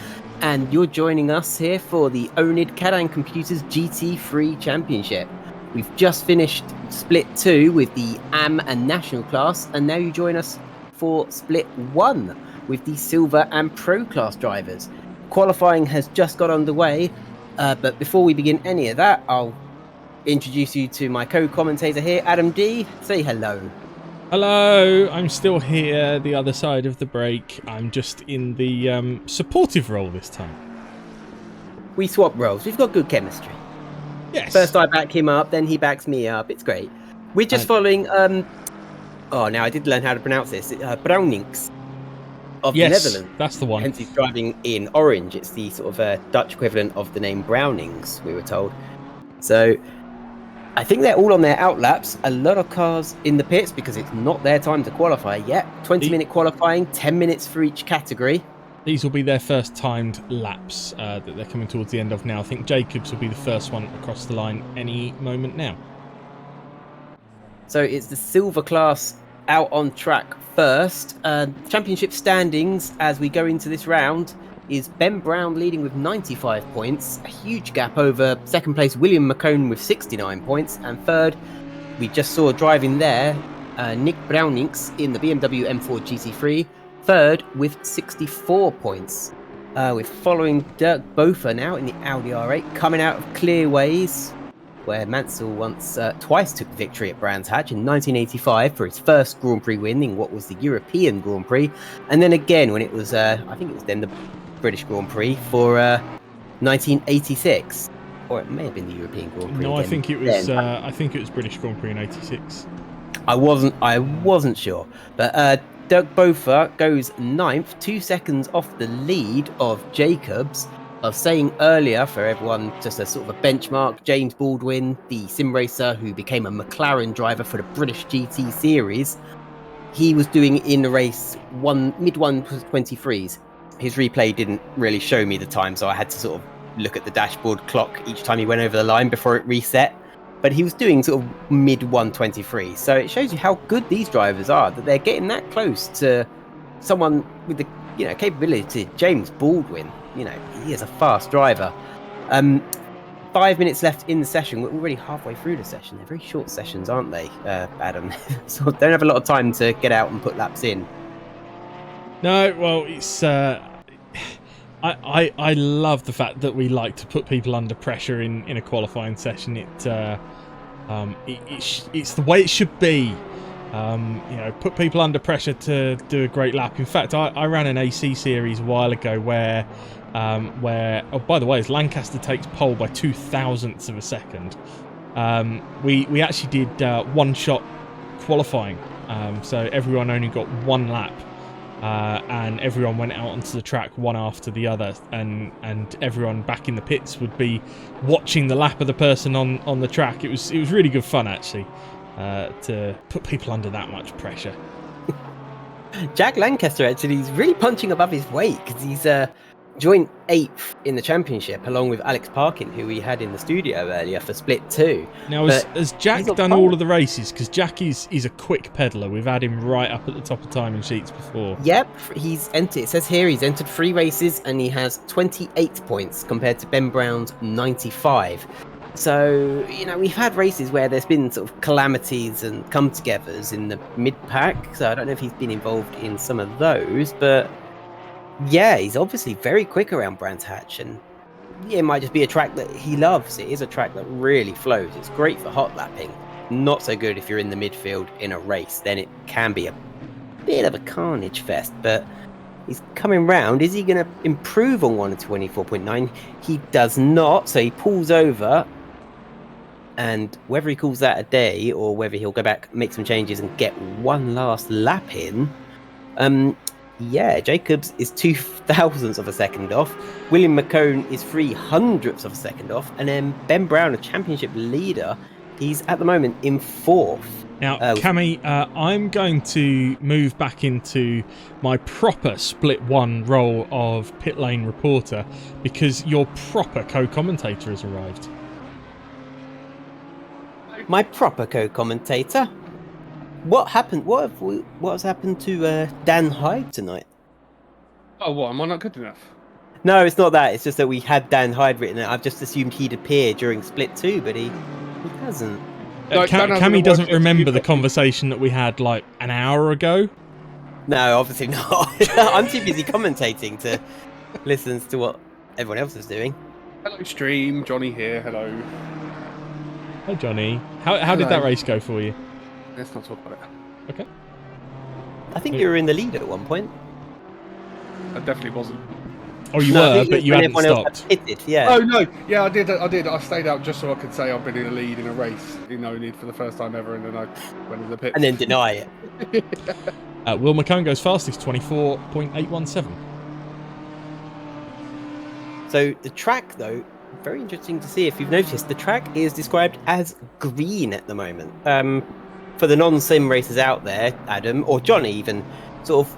And you're joining us here for the oNiD Kadan Computers GT3 Championship. We've just finished Split 2 with the AM and National class, and now you join us for Split 1 with the Silver and Pro class drivers. Qualifying has just got underway, but before we begin any of that, I'll introduce you to my co-commentator here, Adam D. Say hello. Hello, I'm still here, the other side of the break. I'm just in the supportive role this time. We swap roles. We've got good chemistry. Yes. First I back him up, then he backs me up. It's great. We're just following... now I did learn how to pronounce this. Brownings of the Netherlands. That's the one. Hence he's driving in orange. It's the sort of Dutch equivalent of the name Brownings, we were told. So... I think they're all on their outlaps. A lot of cars in the pits because it's not their time to qualify yet. 20-minute qualifying, 10 minutes for each category. These will be their first timed laps that they're coming towards the end of now. I think Jacobs will be the first one across the line any moment now. So it's the silver class out on track first. Championship standings as we go into this round is Ben Brown leading with 95 points, a huge gap over second place William McCone with 69 points, and third, we just saw driving there, Nick Brownings in the BMW M4 GT3, third with 64 points. We're following Dirk Bofer now in the Audi R8, coming out of Clearways, where Mansell once twice took victory at Brands Hatch in 1985 for his first Grand Prix win in what was the European Grand Prix, and then again when it was, I think it was then the British Grand Prix for 1986, or it may have been the European Grand Prix. No, I think it was. I think it was British Grand Prix in '86. I wasn't sure, but Dirk Bofer goes 9th, 2 seconds off the lead of Jacobs. I was saying earlier, for everyone, just a sort of a benchmark, James Baldwin, the sim racer who became a McLaren driver for the British GT series, he was doing in the race mid 1:23s. His replay didn't really show me the time, so I had to sort of look at the dashboard clock each time he went over the line before it reset. But he was doing sort of mid 1:23, so it shows you how good these drivers are, that they're getting that close to someone with the capability. James Baldwin, he is a fast driver. 5 minutes left in the session. We're already halfway through the session. They're very short sessions, aren't they, Adam? So don't have a lot of time to get out and put laps in. No, well, it's. I love the fact that we like to put people under pressure in a qualifying session. It's the way it should be. Put people under pressure to do a great lap. In fact, I ran an AC series a while ago where oh, by the way, as Lancaster takes pole by 0.02 of a second, we actually did one-shot qualifying. So everyone only got one lap. And everyone went out onto the track one after the other, and everyone back in the pits would be watching the lap of the person on the track. It was really good fun, actually, to put people under that much pressure. Jack Lancaster, actually, he's really punching above his weight because he's joint 8th in the championship, along with Alex Parkin, who we had in the studio earlier for Split 2. Now, has Jack done all of the races? Because Jack is a quick peddler. We've had him right up at the top of timing sheets before. Yep, he's entered. It says here he's entered 3 races and he has 28 points compared to Ben Brown's 95. So, we've had races where there's been sort of calamities and come-togethers in the mid-pack. So I don't know if he's been involved in some of those, but yeah, he's obviously very quick around Brands Hatch, and it might just be a track that he loves. It is a track that really flows. It's great for hot lapping. Not so good if you're in the midfield in a race. Then it can be a bit of a carnage fest, but he's coming round. Is he going to improve on 1:24.9? He does not, so he pulls over, and whether he calls that a day or whether he'll go back, make some changes and get one last lap in, yeah, Jacobs is 0.02 of a second off. William McCone is 0.03 of a second off. And then Ben Brown, a championship leader, he's at the moment in 4th. Now, Cammy, I'm going to move back into my proper Split 1 role of pit lane reporter because your proper co-commentator has arrived. my proper co-commentator. What happened? What has happened to Dan Hyde tonight? Oh, what? Am I not good enough? No, it's not that. It's just that we had Dan Hyde written. I've just assumed he'd appear during Split 2, but he hasn't. Cammy doesn't remember the conversation that we had like an hour ago. No, obviously not. I'm too busy commentating to listen to what everyone else is doing. Hello, stream. Johnny here. Hello. Hi, Johnny. How did that race go for you? Let's not talk about it. Okay. I think you were in the lead at one point. I definitely wasn't. Oh, you were, but you hadn't stopped. Pitted, yeah. Oh no, yeah, I did. I stayed out just so I could say I've been in the lead in a race in oNiD for the first time ever, and then I went in the pit. And then deny it. Will McCone goes fastest, 24.817. So the track, though, very interesting to see. If you've noticed, the track is described as green at the moment. For the non-sim racers out there, Adam or Johnny, even sort of,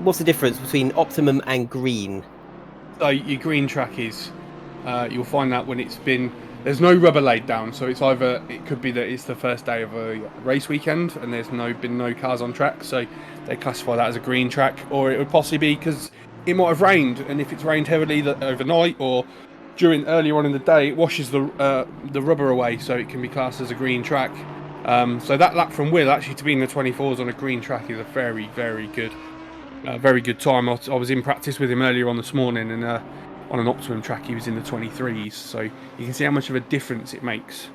what's the difference between optimum and green? So your green track is, you'll find that when there's no rubber laid down, so it could be that it's the first day of a race weekend and there's been no cars on track, so they classify that as a green track. Or it would possibly be because it might have rained, and if it's rained heavily overnight or earlier on in the day, it washes the rubber away, so it can be classed as a green track. So that lap from Will actually to be in the 24s on a green track is a very, very good time. I was in practice with him earlier on this morning, and on an optimum track he was in the 23s, so you can see how much of a difference it makes.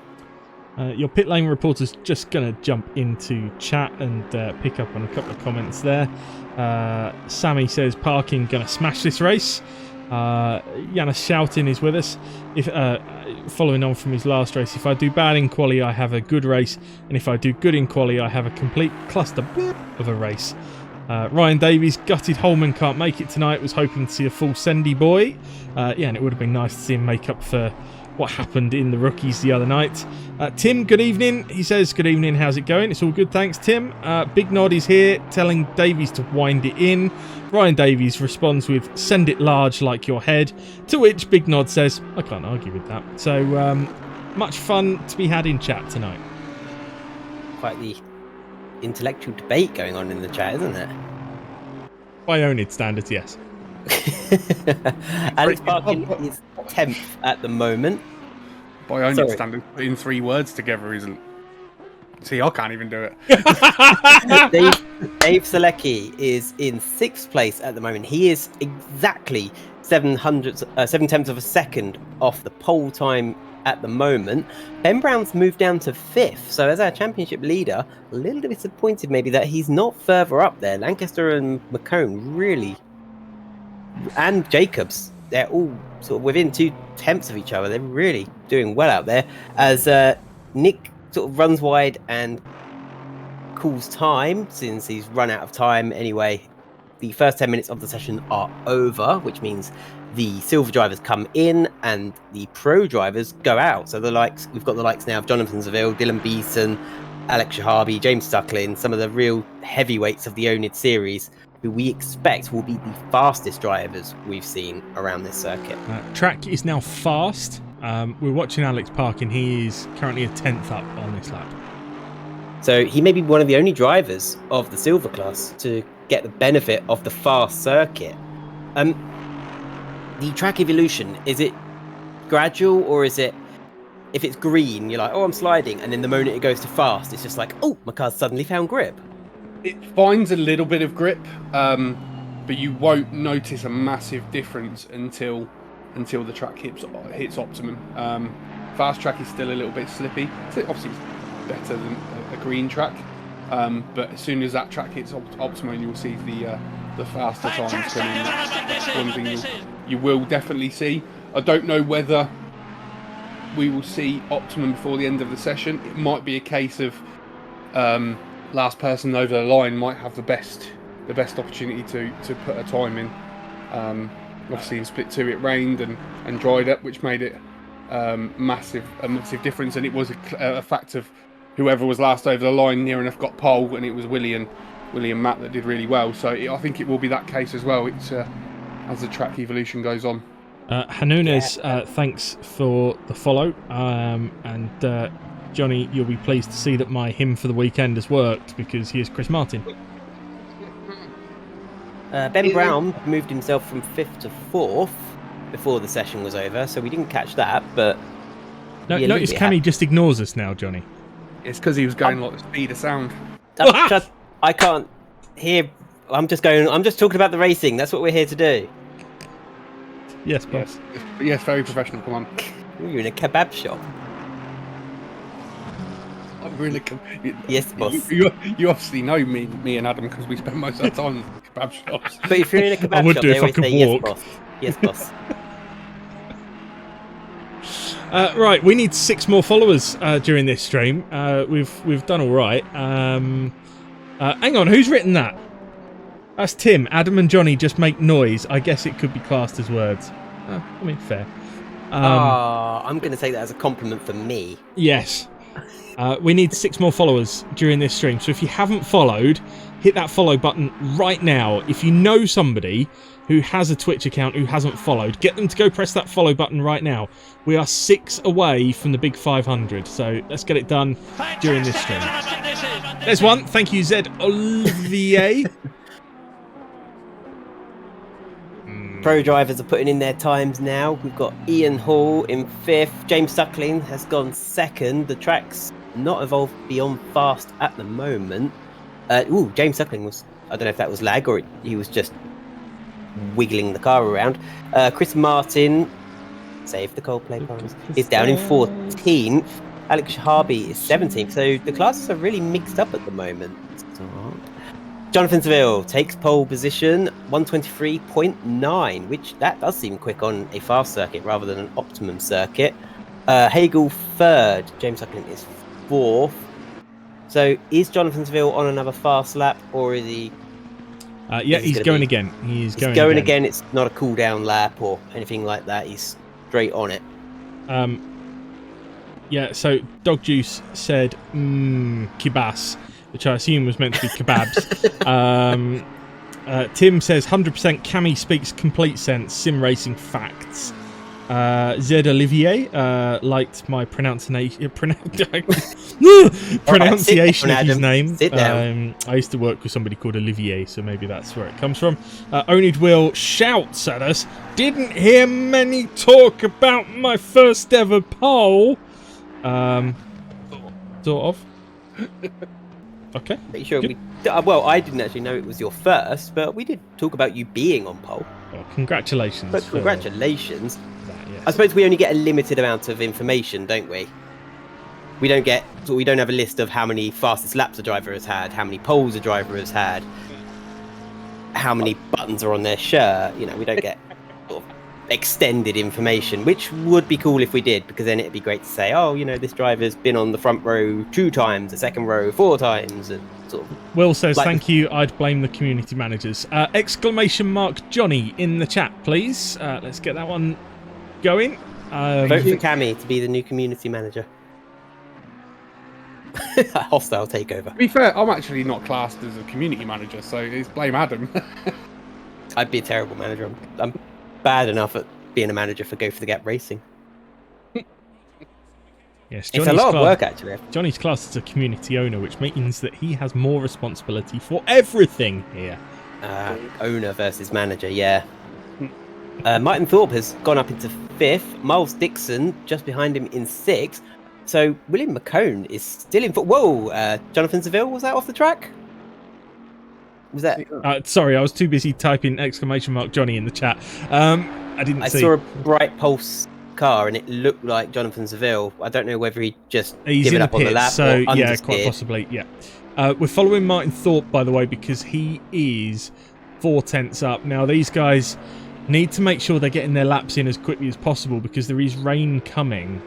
Your pit lane reporter's just going to jump into chat and pick up on a couple of comments there. Sammy says parking going to smash this race. Yanis Shouting is with us. If following on from his last race, if I do bad in quali, I have a good race, and if I do good in quali, I have a complete cluster of a race. Ryan Davies, gutted Holman can't make it tonight, was hoping to see a full Sendy boy. And it would have been nice to see him make up for what happened in the rookies the other night. Tim, good evening. He says, good evening, how's it going? It's all good, thanks, Tim. Big Nod is here, telling Davies to wind it in. Ryan Davies responds with, send it large like your head, to which Big Nod says, I can't argue with that. So, much fun to be had in chat tonight. Quite the intellectual debate going on in the chat, isn't it? By oNiD standards, yes. Alex Parkin is 10th at the moment. By oNiD standards, putting 3 words together isn't. See, I can't even do it. Dave Selecki is in 6th place at the moment. He is exactly 7/10 of a second off the pole time at the moment. Ben Brown's moved down to 5th, so as our championship leader, a little bit disappointed maybe that he's not further up there. Lancaster and McCone really, and Jacobs, they're all sort of within 2/10 of each other. They're really doing well out there as Nick sort of runs wide and calls time, since he's run out of time anyway. The first 10 minutes of the session are over, which means the silver drivers come in and the pro drivers go out. So we've got the likes now of Jonathan Zaville, Dylan Beeson, Alex Shahabi, James Sucklin, some of the real heavyweights of the oNiD series, who we expect will be the fastest drivers we've seen around this circuit. Track is now fast. We're watching Alex Parkin. He is currently a 10th up on this lap. So he may be one of the only drivers of the silver class to get the benefit of the fast circuit. The track evolution, is it gradual, or is it, if it's green, you're like, oh, I'm sliding, and then the moment it goes to fast, it's just like, oh, my car's suddenly found grip? It finds a little bit of grip, but you won't notice a massive difference until the track hits optimum. Fast track is still a little bit slippy. So obviously it's better than a green track, but as soon as that track hits optimum, you'll see the faster times come in. That's one thing you will definitely see. I don't know whether we will see optimum before the end of the session. It might be a case of last person over the line might have the best opportunity to put a time in. Obviously in Split 2 it rained and dried up, which made it a massive difference, and it was a fact of whoever was last over the line near enough got pole, and it was Willie and Matt that did really well. So I think it will be that case as well. It's as the track evolution goes on. Hanunes, thanks for the follow, and Johnny, you'll be pleased to see that my hymn for the weekend has worked because here's Chris Martin. Ben Brown moved himself from 5th to 4th before the session was over, so we didn't catch that, but... No, notice Cammy just ignores us now, Johnny. It's because he was going like the speed of sound. I can't hear... I'm just talking about the racing. That's what we're here to do. Yes, boss. Yes, very professional. Come on. You're in a kebab shop. I'm really. Yes, boss. You obviously know me and Adam because we spend most of our time in kebab shops. But if you're in a kebab I would shop, do they if I always could say, walk. Yes, boss. Right, we need 6 more followers during this stream. We've done all right. Hang on, who's written that? That's Tim. Adam and Johnny just make noise. I guess it could be classed as words. I mean, fair. I'm going to take that as a compliment for me. Yes. We need 6 more followers during this stream. So if you haven't followed, hit that follow button right now. If you know somebody who has a Twitch account who hasn't followed, get them to go press that follow button right now. We are 6 away from the big 500. So let's get it done during this stream. There's one. Thank you, Zed Olivier. Pro drivers are putting in their times now. We've got Ian Hall in 5th. James Suckling has gone 2nd. The track's not evolved beyond fast at the moment. James Suckling was... I don't know if that was lag or he was just wiggling the car around. Chris Martin, save the Coldplay puns, is down in 14th. Alex Shahabi is 17th. So the classes are really mixed up at the moment. Jonathan Seville takes pole position, 123.9, which that does seem quick on a fast circuit rather than an optimum circuit. Hagel 3rd, James Suckling is 4th. So is Jonathan Seville on another fast lap, or is he... yeah, he's going again. He's going again. It's not a cool down lap or anything like that. He's straight on it. Yeah, so Dog Juice said, kibas, which I assume was meant to be kebabs. Tim says 100% Cammy speaks complete sense. Sim racing facts. Zed Olivier liked my pronunciation of his name. Sit down. I used to work with somebody called Olivier, so maybe that's where it comes from. oNiD Will shouts at us. Didn't hear many talk about my first ever pole. Sort of. Okay. Pretty sure well, I didn't actually know it was your first, but we did talk about you being on pole. Well, congratulations. But congratulations. That, yes. I suppose we only get a limited amount of information, don't we? We don't have a list of how many fastest laps a driver has had, how many poles a driver has had, how many buttons are on their shirt. You know, we don't get sort of extended information, which would be cool if we did, because then it'd be great to say, oh, you know, this driver's been on the front row 2 times, the second row 4 times, and sort of. Will says, thank you, I'd blame the community managers. Exclamation mark Johnny in the chat, please. Let's get that one going. Vote for Cammy to be the new community manager. Hostile takeover. To be fair, I'm actually not classed as a community manager, so it's blame Adam. I'd be a terrible manager. I'm bad enough at being a manager for Go for the Gap Racing. Yes, it's a lot of work, actually. Johnny's classed as a community owner, which means that he has more responsibility for everything here. Owner versus manager, yeah. Martin Thorpe has gone up into 5th. Miles Dixon just behind him in 6th. So William McCone is still in 4th. Whoa, Jonathan Seville, was that off the track? Was that? Sorry, I was too busy typing exclamation mark Johnny in the chat. I didn't see. I saw a bright pulse car and it looked like Jonathan Seville. I don't know whether he's given up on the lap so or yeah, quite possibly. Yeah, we're following Martin Thorpe, by the way, because he is 4 tenths up. Now these guys need to make sure they're getting their laps in as quickly as possible because there is rain coming.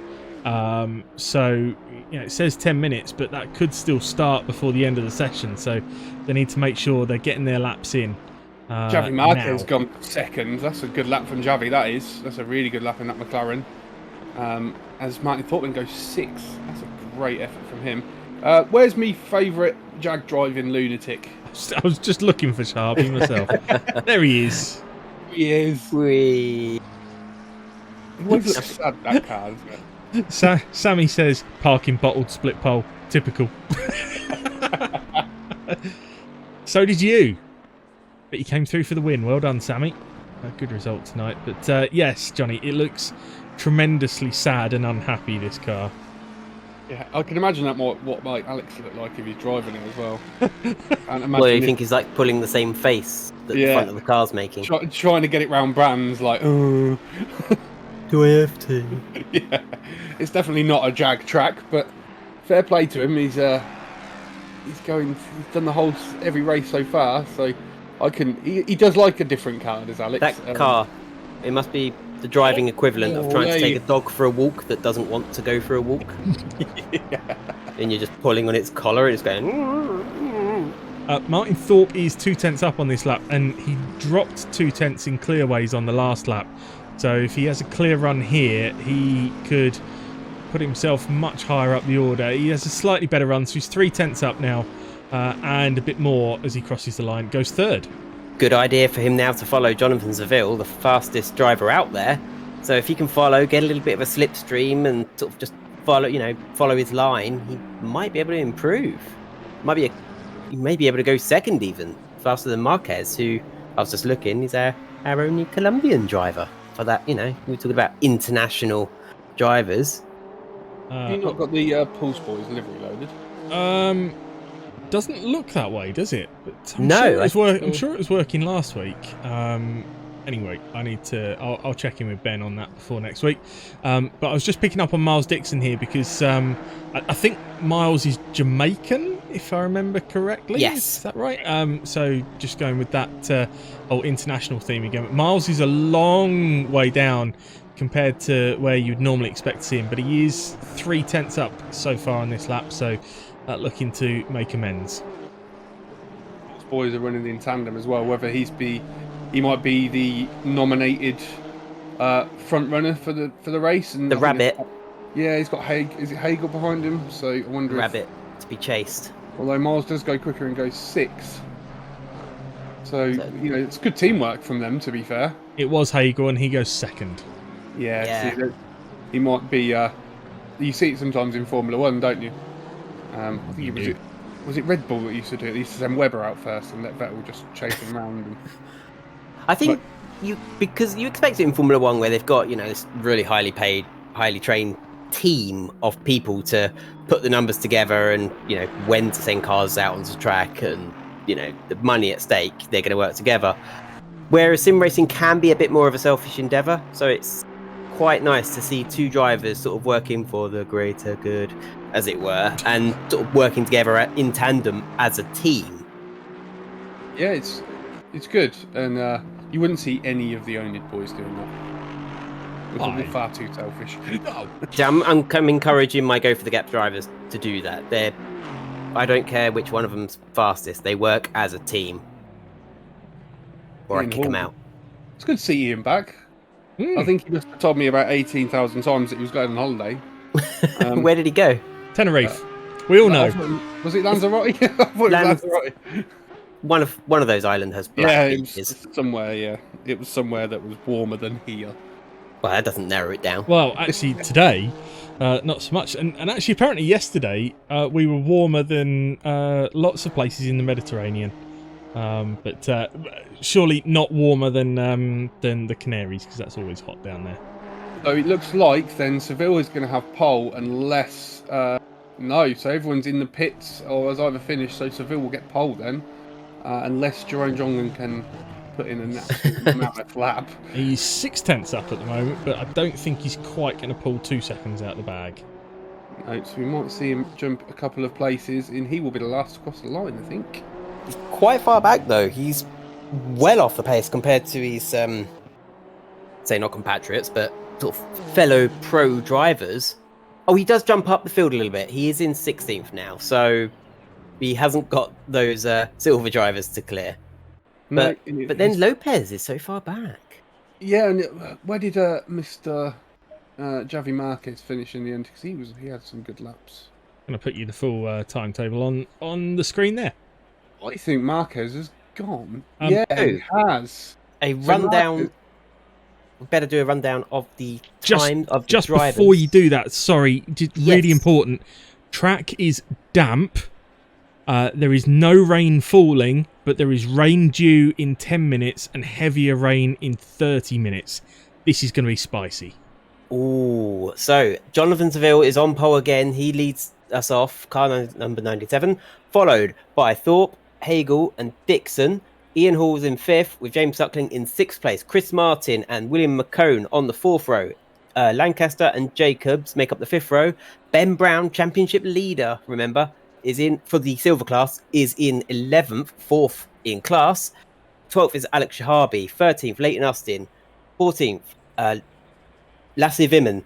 So you know, it says 10 minutes, but that could still start before the end of the session. So they need to make sure they're getting their laps in. Javi Marquez gone 2nd. That's a good lap from Javi. That's a really good lap in that McLaren. As Martin Thorpe goes 6th. That's a great effort from him. Where's me favourite Jag driving lunatic? I was just looking for Sharpie myself. There he is. He is. Whee! He always looks sad, that car, isn't it? Sammy says parking bottled split pole. Typical. So did you. But you came through for the win. Well done, Sammy. A good result tonight. But yes, Johnny, it looks tremendously sad and unhappy, this car. Yeah, I can imagine that what like Alex looked like if he's driving it as well. Well, you think he's like pulling the same face that the front of the car's making. Trying to get it round Brands, like, oh. Do I have to? Yeah, it's definitely not a Jag track, but fair play to him. He's done every race so far, so he does like a different car, does Alex? That car, it must be the driving equivalent of trying to take a dog for a walk that doesn't want to go for a walk. Yeah. And you're just pulling on its collar and it's going. Martin Thorpe is 2 tenths up on this lap, and he dropped 2 tenths in clearways on the last lap. So if he has a clear run here, he could put himself much higher up the order. He has a slightly better run, so he's 3 tenths up now, and a bit more as he crosses the line. Goes third. Good idea for him now to follow Jonathan Seville, the fastest driver out there. So if he can get a little bit of a slipstream and sort of just follow his line, he might be able to improve. He may be able to go second even, faster than Marquez, who, I was just looking, is our only Colombian driver. For that, we're talking about international drivers. Have you not got the Pulse Boys livery loaded? Doesn't look that way, does it? But I'm sure it was working last week. Anyway, I'll check in with Ben on that before next week. But I was just picking up on Miles Dixon here because I think Miles is Jamaican, if I remember correctly. Yes. Is that right? So just going with that whole international theme again. But Miles is a long way down compared to where you'd normally expect to see him, but he is 3 tenths up so far on this lap, so looking to make amends. Those boys are running in tandem as well. Whether he might be the nominated front runner for the race, and the Rabbit. Yeah, he's got Is it Hagel behind him? So I wonder Rabbit to be chased. Although Miles does go quicker and goes 6. So it's good teamwork from them, to be fair. It was Hagel, and he goes second. Yeah. See, he might be. You see it sometimes in Formula 1, don't you? I think was it Red Bull that used to do it? They used to send Webber out first and let Vettel just chase him around. I think because you expect it in Formula 1 where they've got this really highly paid, highly trained team of people to put the numbers together and when to send cars out onto the track and the money at stake, they're going to work together. Whereas sim racing can be a bit more of a selfish endeavour, so it's quite nice to see 2 drivers sort of working for the greater good, as it were, and sort of working together in tandem as a team. Yeah, it's good, and you wouldn't see any of the oNiD boys doing that. We're far too selfish. No. I'm encouraging my Go for the Gap drivers to do that. I don't care which one of them's fastest. They work as a team. Or I kick them out. It's good to see Ian back. I think he just told me about 18,000 times that he was going on holiday. Where did he go? Tenerife. We all know. Was it Lanzarote? I thought it was Lanzarote. One of those islands has black beaches. It was somewhere. Yeah, it was somewhere that was warmer than here. Well, that doesn't narrow it down. Well, actually, today, not so much. And actually, apparently, yesterday we were warmer than lots of places in the Mediterranean. But surely not warmer than the Canaries, because that's always hot down there. So it looks like then Seville is going to have pole unless so everyone's in the pits or has either finished. So Seville will get pole then, unless Jerome Jongen can put in a natural mammoth lap. He's 6 tenths up at the moment, but I don't think he's quite going to pull 2 seconds out of the bag. No, so we might see him jump a couple of places, and he will be the last to cross the line, I think. He's quite far back though. He's well off the pace compared to his say not compatriots, but sort of fellow pro drivers. Oh, he does jump up the field a little bit. He is in 16th now, so he hasn't got those silver drivers to clear. But then Lopez is so far back. Yeah, and where did Mr. Javi Marquez finish in the end? Because he had some good laps. I'm going to put you the full timetable on the screen there. I think Marquez has gone. Yeah, he has. A rundown. we better do a rundown of the time of the just drivers. before you do that, sorry, really important. Track is damp. There is no rain falling, but there is rain due in 10 minutes and heavier rain in 30 minutes. This is going to be spicy. Ooh, so Jonathan Seville is on pole again. He leads us off, car number 97, followed by Thorpe, Hagel and Dixon. Ian Hall's in 5th, with James Suckling in 6th place. Chris Martin and William McCone on the 4th row. Lancaster and Jacobs make up the 5th row. Ben Brown, championship leader, remember, is in for the silver class, is in 11th, 4th in class. 12th is Alex Shahabi, 13th Leighton Austin, 14th Lasse Vimmen,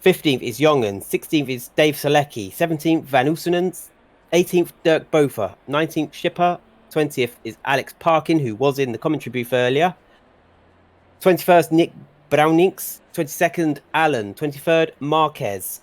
15th is Jongen, 16th is Dave Selecki, 17th Van Oosenen, 18th Dirk Bofer, 19th Schipper, 20th is Alex Parkin, who was in the commentary booth earlier, 21st Nick Brownings, 22nd Allen, 23rd Marquez.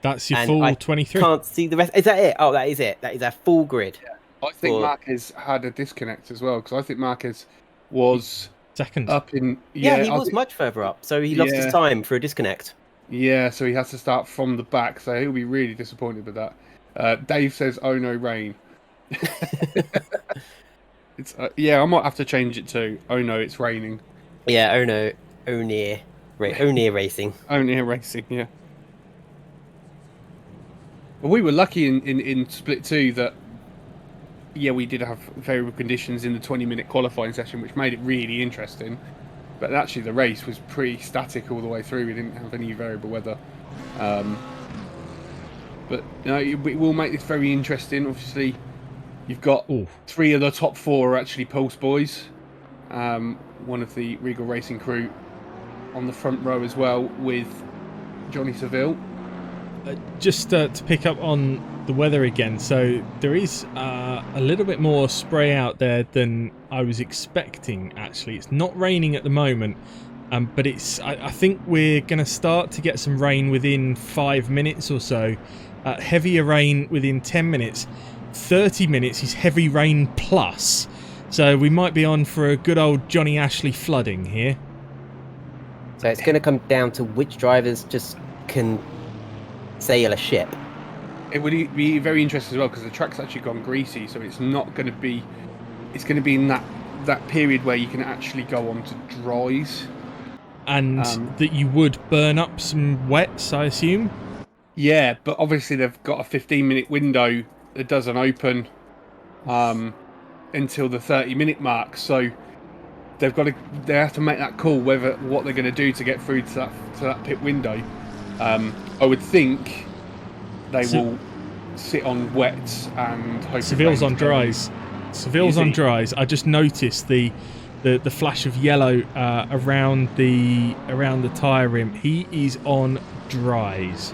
That's your full 23. Can't see the rest. Is that it? Oh, that is it. That is our full grid. Yeah. I think Marquez had a disconnect as well, because I think Marquez was second up in. Yeah, he was much further up, so he lost his time for a disconnect. Yeah, so he has to start from the back, so he'll be really disappointed with that. Dave says, "Oh no, rain." It's I might have to change it to "Oh no, it's raining." Yeah, oh no, O'Near Racing. O'Near Racing, yeah. Well, we were lucky in Split 2 that, we did have favourable conditions in the 20-minute qualifying session, which made it really interesting. But actually, the race was pretty static all the way through. We didn't have any variable weather. But it will make this very interesting. Obviously, you've got 3 of the top 4 are actually Pulse boys. One of the Regal Racing crew on the front row as well, with Johnny Seville. Just to pick up on the weather again, so there is a little bit more spray out there than I was expecting. Actually, it's not raining at the moment, but I think we're going to start to get some rain within 5 minutes or so. Heavier rain within 10 minutes. 30 minutes is heavy rain plus, so we might be on for a good old Johnny Ashley flooding here. So it's going to come down to which drivers just can sail a ship. It would be very interesting as well, because the track's actually gone greasy, so it's not going to be. It's going to be in that period where you can actually go on to dries, and that you would burn up some wets, I assume. Yeah, but obviously they've got a 15-minute window that doesn't open until the 30-minute mark, so they have to make that call what they're going to do to get through to that pit window. I would think they will sit on wets and hope. Seville's on dries. Seville's on dries. I just noticed the flash of yellow around the tyre rim. He is on dries.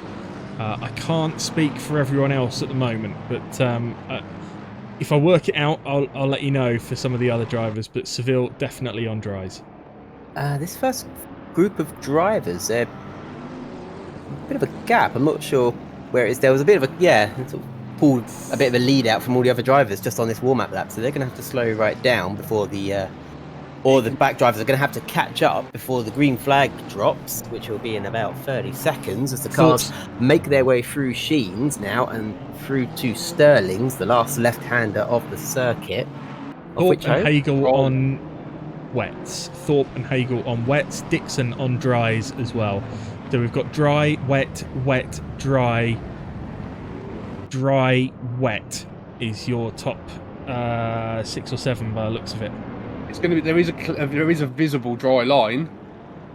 I can't speak for everyone else at the moment, but if I work it out, I'll let you know for some of the other drivers. But Seville definitely on dries. This first group of drivers, they're a bit of a gap. I'm not sure where it is. There was a bit of a sort of pulled a bit of a lead out from all the other drivers just on this warm-up lap, so they're going to have to slow right down before the back drivers are going to have to catch up before the green flag drops, which will be in about 30 seconds as the cars make their way through Sheens now and through to Sterling's, the last left-hander of the circuit. Thorpe and Hagel on wets. Thorpe and Hagel on wets. Dixon on dries as well. So we've got dry, wet, wet, dry, dry, wet is your top 6 or 7 by the looks of it. It's going to be there is a visible dry line,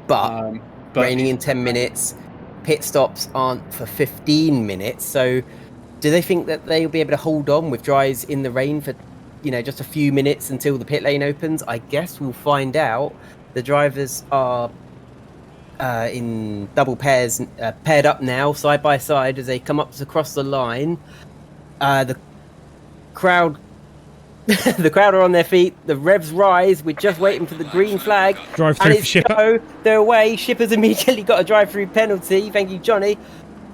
but raining in 10 minutes. Pit stops aren't for 15 minutes. So, do they think that they'll be able to hold on with dries in the rain for, just a few minutes until the pit lane opens? I guess we'll find out. The drivers are in double pairs, paired up now, side by side as they come up across the line. The crowd are on their feet. The revs rise. We're just waiting for the green flag. Drive through for Shipper. They're away. Shipper's immediately got a drive-through penalty. Thank you, Johnny.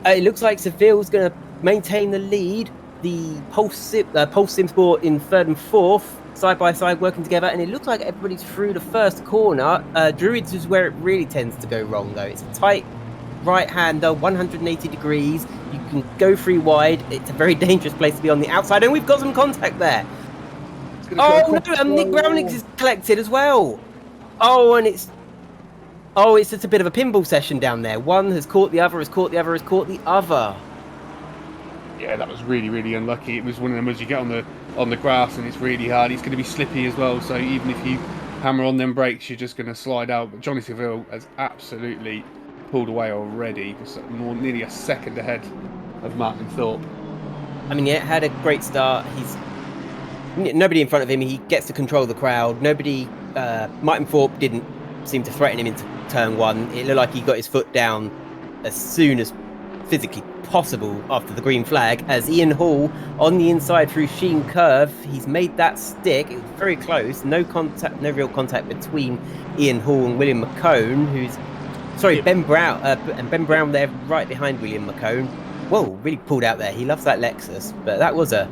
It looks like Seville's going to maintain the lead. The Pulse Sim Sport in 3rd and 4th. side by side working together, and it looks like everybody's through the first corner. Druids is where it really tends to go wrong, though. It's a tight right-hander, 180 degrees. You can go free wide. It's a very dangerous place to be on the outside, and we've got some contact there. Oh no, Nick Brownings is collected as well. Oh, and it's just a bit of a pinball session down there. One has caught the other, has caught the other, has caught the other. Yeah, that was really, really unlucky. It was one of them as you get on the grass and it's really hard. It's going to be slippy as well. So even if you hammer on them brakes, you're just going to slide out. But Johnny Seville has absolutely pulled away already. Just nearly a second ahead of Martin Thorpe. I mean, yeah, had a great start. He's nobody in front of him. He gets to control the crowd. Nobody. Martin Thorpe didn't seem to threaten him into turn one. It looked like he got his foot down as soon as physically possible after the green flag, as Ian Hall on the inside through Sheen Curve, he's made that stick. It was very close. No real contact between Ian Hall and William McCone, Ben Brown, and Ben Brown there right behind William McCone. Whoa, really pulled out there. He loves that Lexus, but that was a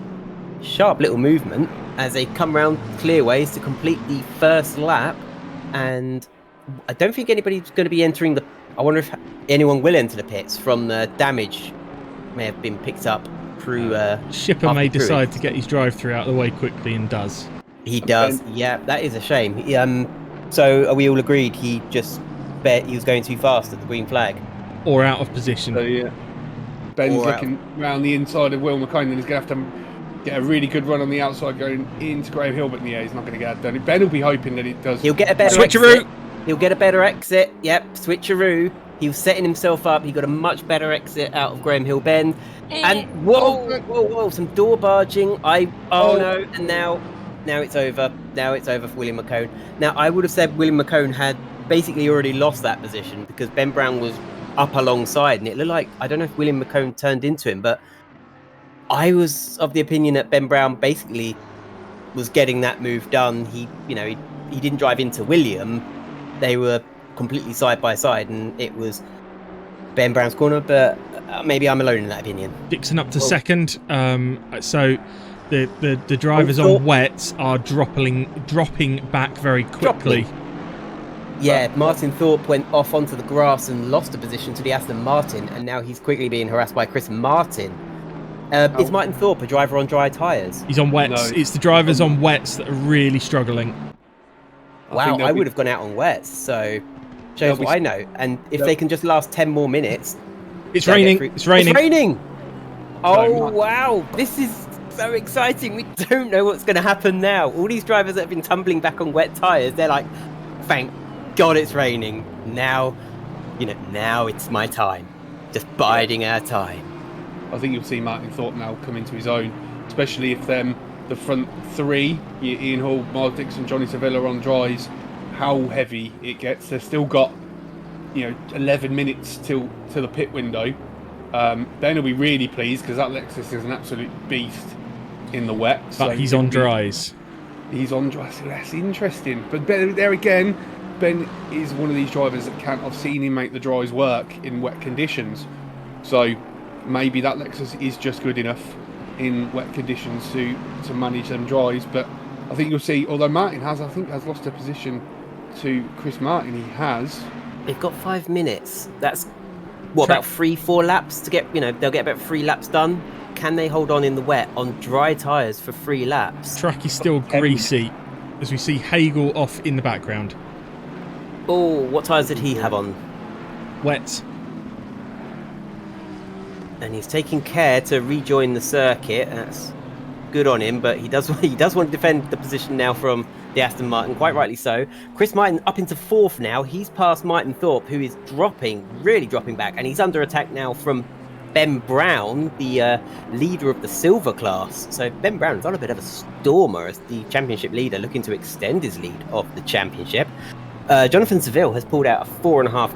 sharp little movement as they come round clearways to complete the first lap. And I don't think anybody's going to be entering the... I wonder if anyone will enter the pits from the damage may have been picked up through... Shipper may decide to get his drive-through out of the way quickly and does. He does, yeah, that is a shame. So are we all agreed he just bet he was going too fast at the green flag? Or out of position. So, yeah. Ben's looking round the inside of Will McCone, and he's going to have to get a really good run on the outside going into Graham Hill, but yeah, he's not going to get it done. Ben will be hoping that it does. He'll get a better switcheroo. He'll get a better exit. Yep, switcheroo. He was setting himself up. He got a much better exit out of Graham Hill Bend. And whoa, some door barging. No, and now it's over. Now it's over for William McCone. Now I would have said William McCone had basically already lost that position because Ben Brown was up alongside, and it looked like, I don't know if William McCone turned into him, but I was of the opinion that Ben Brown basically was getting that move done. He didn't drive into William. They were completely side by side, and it was Ben Brown's corner, but maybe I'm alone in that opinion. Dixon up to second. So the drivers on wets are dropping back very quickly. Yeah, Martin Thorpe went off onto the grass and lost a position to the Aston Martin, and now he's quickly being harassed by Chris Martin. Is Martin Thorpe a driver on dry tyres? He's on wets. No. It's the drivers on wets that are really struggling. Wow, I would have gone out on wets, so shows what I know. And if they can just last 10 more minutes... It's raining. It's raining. Oh, wow. This is so exciting. We don't know what's going to happen now. All these drivers that have been tumbling back on wet tyres, they're like, thank God it's raining. Now it's my time. Just biding our time. I think you'll see Martin Thorpe now come into his own, especially if the front three, Ian Hall, Miles Dixon, Johnny Seville are on dries, how heavy it gets. They've still got 11 minutes till the pit window. Ben will be really pleased because that Lexus is an absolute beast in the wet. But so he's on dries. He's on dries. So that's interesting. But there again, Ben is one of these drivers that I've seen him make the dries work in wet conditions. So maybe that Lexus is just good enough in wet conditions to manage them dries. But I think you'll see, although Martin has lost a position to Chris Martin. He has. They've got 5 minutes. That's about 3-4 laps to get. They'll get about 3 laps done. Can they hold on in the wet on dry tyres for 3 laps? Track is still greasy, as we see Hagel off in the background. Oh, what tyres did he have on? Wet. And he's taking care to rejoin the circuit. That's good on him, but he does want to defend the position now from the Aston Martin, quite rightly so. Chris Martin up into 4th now. He's past Martin Thorpe, who is really dropping back, and he's under attack now from Ben Brown, the leader of the silver class. So Ben Brown's on a bit of a stormer as the championship leader, looking to extend his lead of the championship. Jonathan Seville has pulled out a 4.5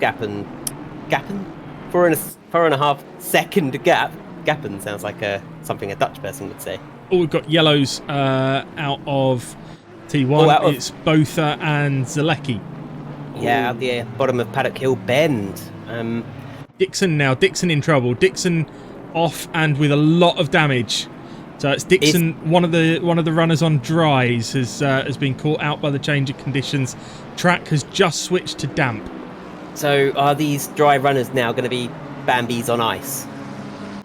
second gap. Gappen sounds like something a Dutch person would say. Oh, we've got yellows out of T1. It's Botha and Zalecki. Yeah, out the bottom of Paddock Hill Bend. Dixon in trouble. Dixon off and with a lot of damage. So it's Dixon. One of the runners on dries has been caught out by the change of conditions. Track has just switched to damp. So are these dry runners now going to be Bambis on ice?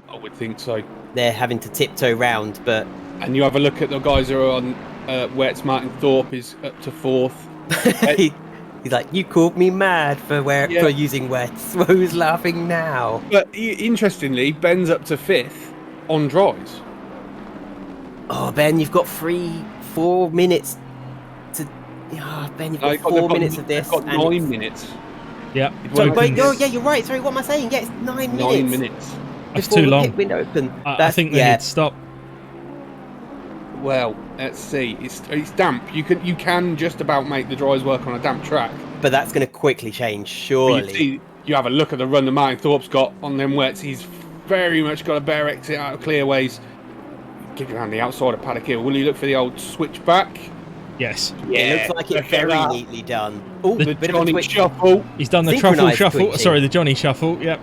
I would think so. They're having to tiptoe round, but... And you have a look at the guys who are on wets. Martin Thorpe is up to 4th. He's like, you called me mad for using wets. Who's laughing now? But interestingly, Ben's up to 5th on dries. Oh, Ben, you've got 4 minutes to... Oh, Ben, you've got 4 minutes of this. I've got 9 minutes. Yep. Yeah, you're right. Sorry, what am I saying? Yeah, it's 9 minutes. 9 minutes. That's too long. Pit window open. I think they need to stop. Well, let's see. It's damp. You can just about make the dries work on a damp track. But that's going to quickly change, surely. You have a look at the run that Martin Thorpe's got on them wets. He's very much got a bare exit out of clearways. Get around the outside of Paddock Hill. Will you look for the old switchback? Yes. Yeah, it looks like it's very neatly done. Oh, the Johnny shuffle. He's done the truffle shuffle. Twitching. Sorry, the Johnny shuffle. Yep.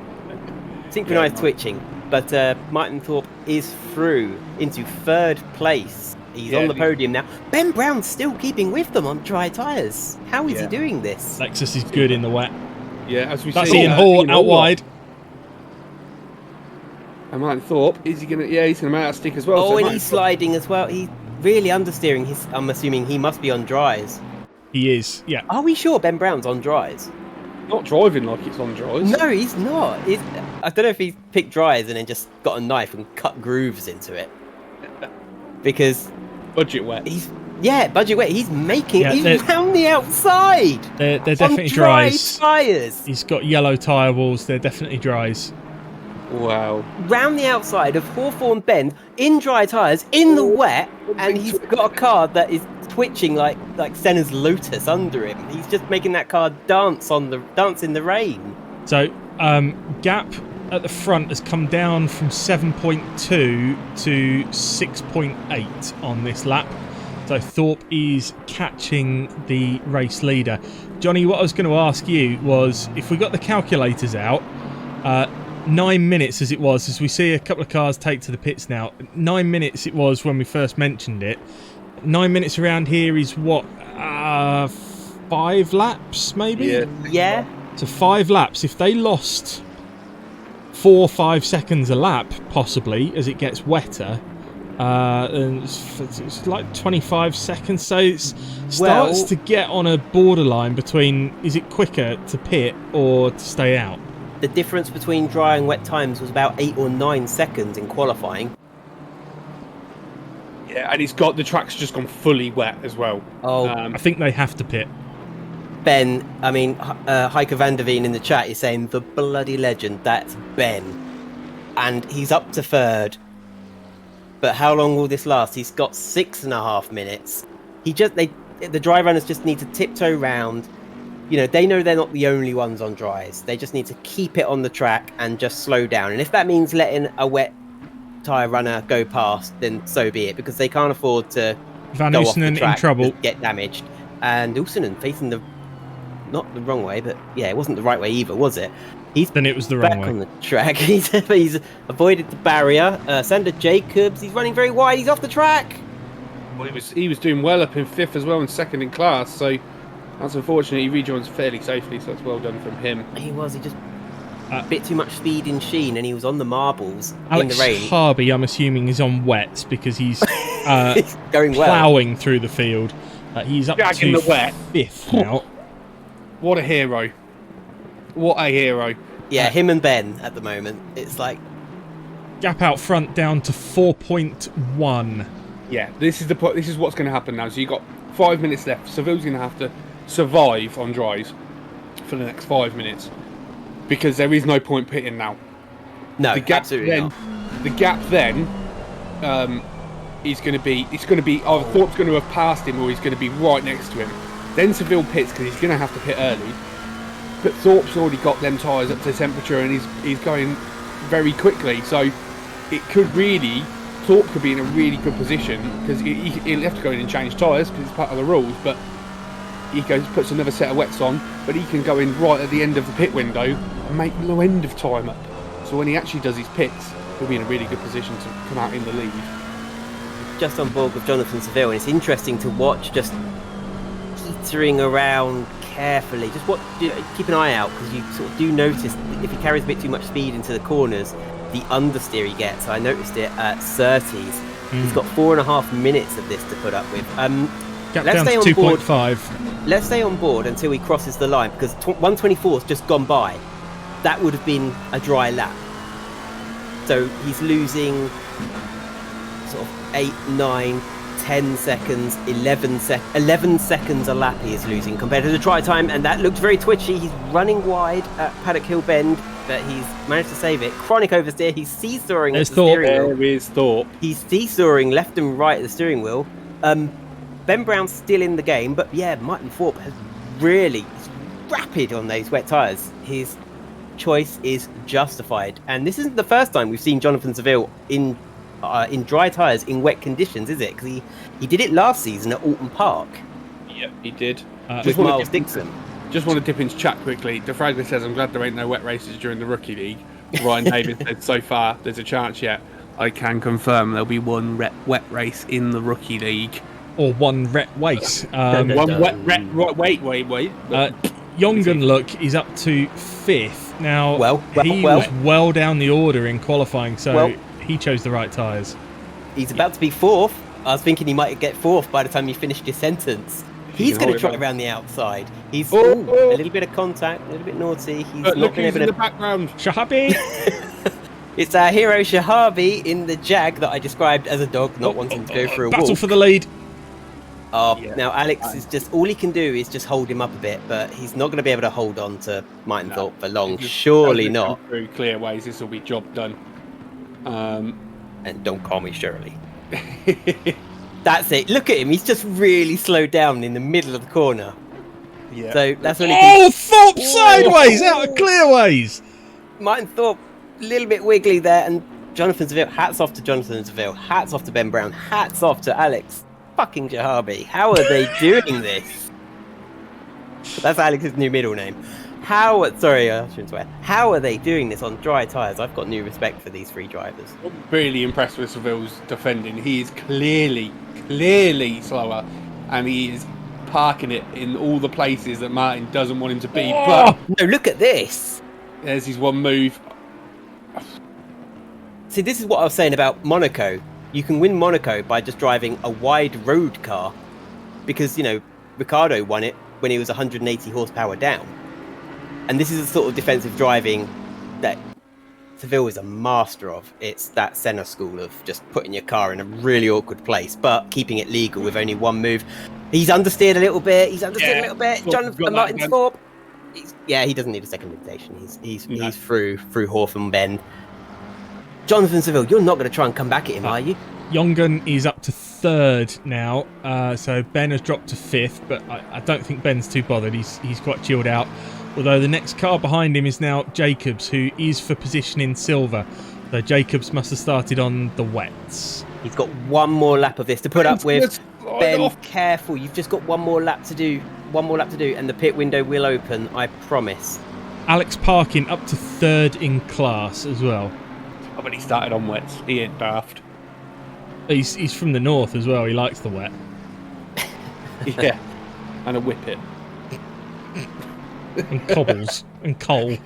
Synchronized twitching. But Martin Thorpe is through into 3rd place. He's on the podium now. Ben Brown's still keeping with them on dry tyres. How is he doing this? Lexus is good in the wet. Yeah, as we That's see. Ian Hall out wide. And Martin Thorpe, is he going to... Yeah, he's going to make that stick as well. Oh, and he's sliding as well. He's really understeering. I'm assuming he must be on dries. He is, yeah. Are we sure Ben Brown's on dries? Not driving like it's on dries. No, he's not. I don't know if he picked dries and then just got a knife and cut grooves into it. Because... Budget wet. Budget wet. He's making it. He's round the outside. They're definitely dries. Tyres. He's got yellow tyre walls. They're definitely dries. Wow. Round the outside of Hawthorne Bend in dry tyres in the wet, and he's got a car that is twitching like Senna's Lotus under him. He's just making that car dance in the rain. So gap at the front has come down from 7.2 to 6.8 on this lap. So Thorpe is catching the race leader. Johnny, what I was going to ask you was, if we got the calculators out, 9 minutes as it was, as we see a couple of cars take to the pits now, 9 minutes it was when we first mentioned it. 9 minutes around here is what, 5 laps maybe? Yeah. So 5 laps. If they lost 4 or 5 seconds a lap, possibly, as it gets wetter, and it's like 25 seconds, so it starts to get on a borderline between, is it quicker to pit or to stay out? The difference between dry and wet times was about 8 or 9 seconds in qualifying. Yeah, and the track's just gone fully wet as well. Oh, I think they have to pit. Ben, Heike van der Veen in the chat is saying the bloody legend. That's Ben, and he's up to 3rd. But how long will this last? He's got 6.5 minutes. The dry runners just need to tiptoe round. They know they're not the only ones on dries. They just need to keep it on the track and just slow down. And if that means letting a wet tyre runner go past, then so be it, because they can't afford to Van go off the Oosenen track, in trouble, get damaged. And Oosenen facing not the wrong way, but yeah, it wasn't the right way either, was it? Then it was the wrong back way on the track. He's avoided the barrier. Sander Jacobs, he's running very wide. He's off the track. Well, he was doing well up in 5th as well and 2nd in class, so that's unfortunate. He rejoins fairly safely, so that's well done from him. He just a bit too much speed in Sheen, and he was on the marbles Alex in the rain. Harvey, I'm assuming, is on wets because he's going ploughing through the field. He's up to the wet. 5th now. What a hero. What a hero. Yeah, him and Ben at the moment. It's like... Gap out front down to 4.1. Yeah, this is what's going to happen now. So you've got 5 minutes left. Seville's going to have to survive on dries for the next 5 minutes, because there is no point pitting now. No, the gap absolutely then, not. The gap then is going to be... It's going to be either Thorpe's going to have passed him or he's going to be right next to him. Then Seville pits because he's going to have to pit early. But Thorpe's already got them tyres up to temperature and he's going very quickly. So it could really... Thorpe could be in a really good position, because he'll have to go in and change tyres because it's part of the rules, but he puts another set of wets on, but he can go in right at the end of the pit window and make no end of time up. So when he actually does his pits, he'll be in a really good position to come out in the lead. just on board with Jonathan Seville, and it's interesting to watch just teetering around carefully. Just keep an eye out, because you sort of do notice if he carries a bit too much speed into the corners, the understeer he gets. I noticed it at Surtees. He's got 4.5 minutes of this to put up with. Let's stay on 2.5. Let's stay on board until he crosses the line, because 124's just gone by. That would have been a dry lap. So he's losing sort of 8, 9, 10 seconds, 11 seconds a lap he is losing compared to the dry time, and that looked very twitchy. He's running wide at Paddock Hill Bend, but he's managed to save it. Chronic oversteer. He's seesawing at the steering wheel. There is Thorpe. He's seesawing left and right at the steering wheel. Ben Brown's still in the game, but yeah, Martin Thorpe has he's rapid on those wet tyres. His choice is justified, and this isn't the first time we've seen Jonathan Seville in dry tyres in wet conditions, is it? Because he did it last season at Alton Park. Yep, he did. With Miles Dixon. Just want to dip into chat quickly. DeFragler says, I'm glad there ain't no wet races during the Rookie League. Ryan Davis said, so far, there's a chance yet. I can confirm there'll be one wet race in the Rookie League. Or one wet race. Wait. Jongen, look, he's up to 5th. Now, he was well down the order in qualifying, so he chose the right tyres. He's about to be 4th. I was thinking he might get 4th by the time you finished your sentence. He's going to trot around the outside. He's a little bit of contact, a little bit naughty. He's look who's in the background. Shahabi! It's our hero Shahabi in the Jag that I described as a dog not wanting to go for a walk. Battle for the lead. Now Alex is just, all he can do is just hold him up a bit, but he's not going to be able to hold on to Martin Thorpe for long. Surely not. Through clear ways, this will be job done. And don't call me Shirley. That's it. Look at him. He's just really slowed down in the middle of the corner. Yeah. So that's when Thorpe sideways out of clearways. Martin Thorpe, a little bit wiggly there, and Jonathan Seville. Hats off to Jonathan Seville. Hats off to Ben Brown. Hats off to Alex fucking Jahabi. How are they doing this? That's Alex's new middle name. Sorry, I shouldn't swear. How are they doing this on dry tyres? I've got new respect for these 3 drivers. I'm really impressed with Seville's defending. He is clearly slower, and he is parking it in all the places that Martin doesn't want him to be. But no, look at this. There's his one move. See, this is what I was saying about Monaco. You can win Monaco by just driving a wide road car, because, Ricciardo won it when he was 180 horsepower down. And this is the sort of defensive driving that Seville is a master of. It's that Senna school of just putting your car in a really awkward place, but keeping it legal with only one move. He's understeered a little bit. Jonathan Martin Thorpe. He doesn't need a second invitation. He's through Hawthorne Bend. Jonathan Seville, you're not going to try and come back at him, are you? Jongen is up to 3rd now, so Ben has dropped to 5th, but I don't think Ben's too bothered. He's quite chilled out. Although the next car behind him is now Jacobs, who is for position in silver. So Jacobs must have started on the wets. He's got one more lap of this to put up with. Ben, careful. You've just got one more lap to do. And the pit window will open, I promise. Alex Parkin up to 3rd in class as well. Oh, but he started on wets. He ain't daft. He's from the north as well. He likes the wet. Yeah. And a whippet. And cobbles and coal.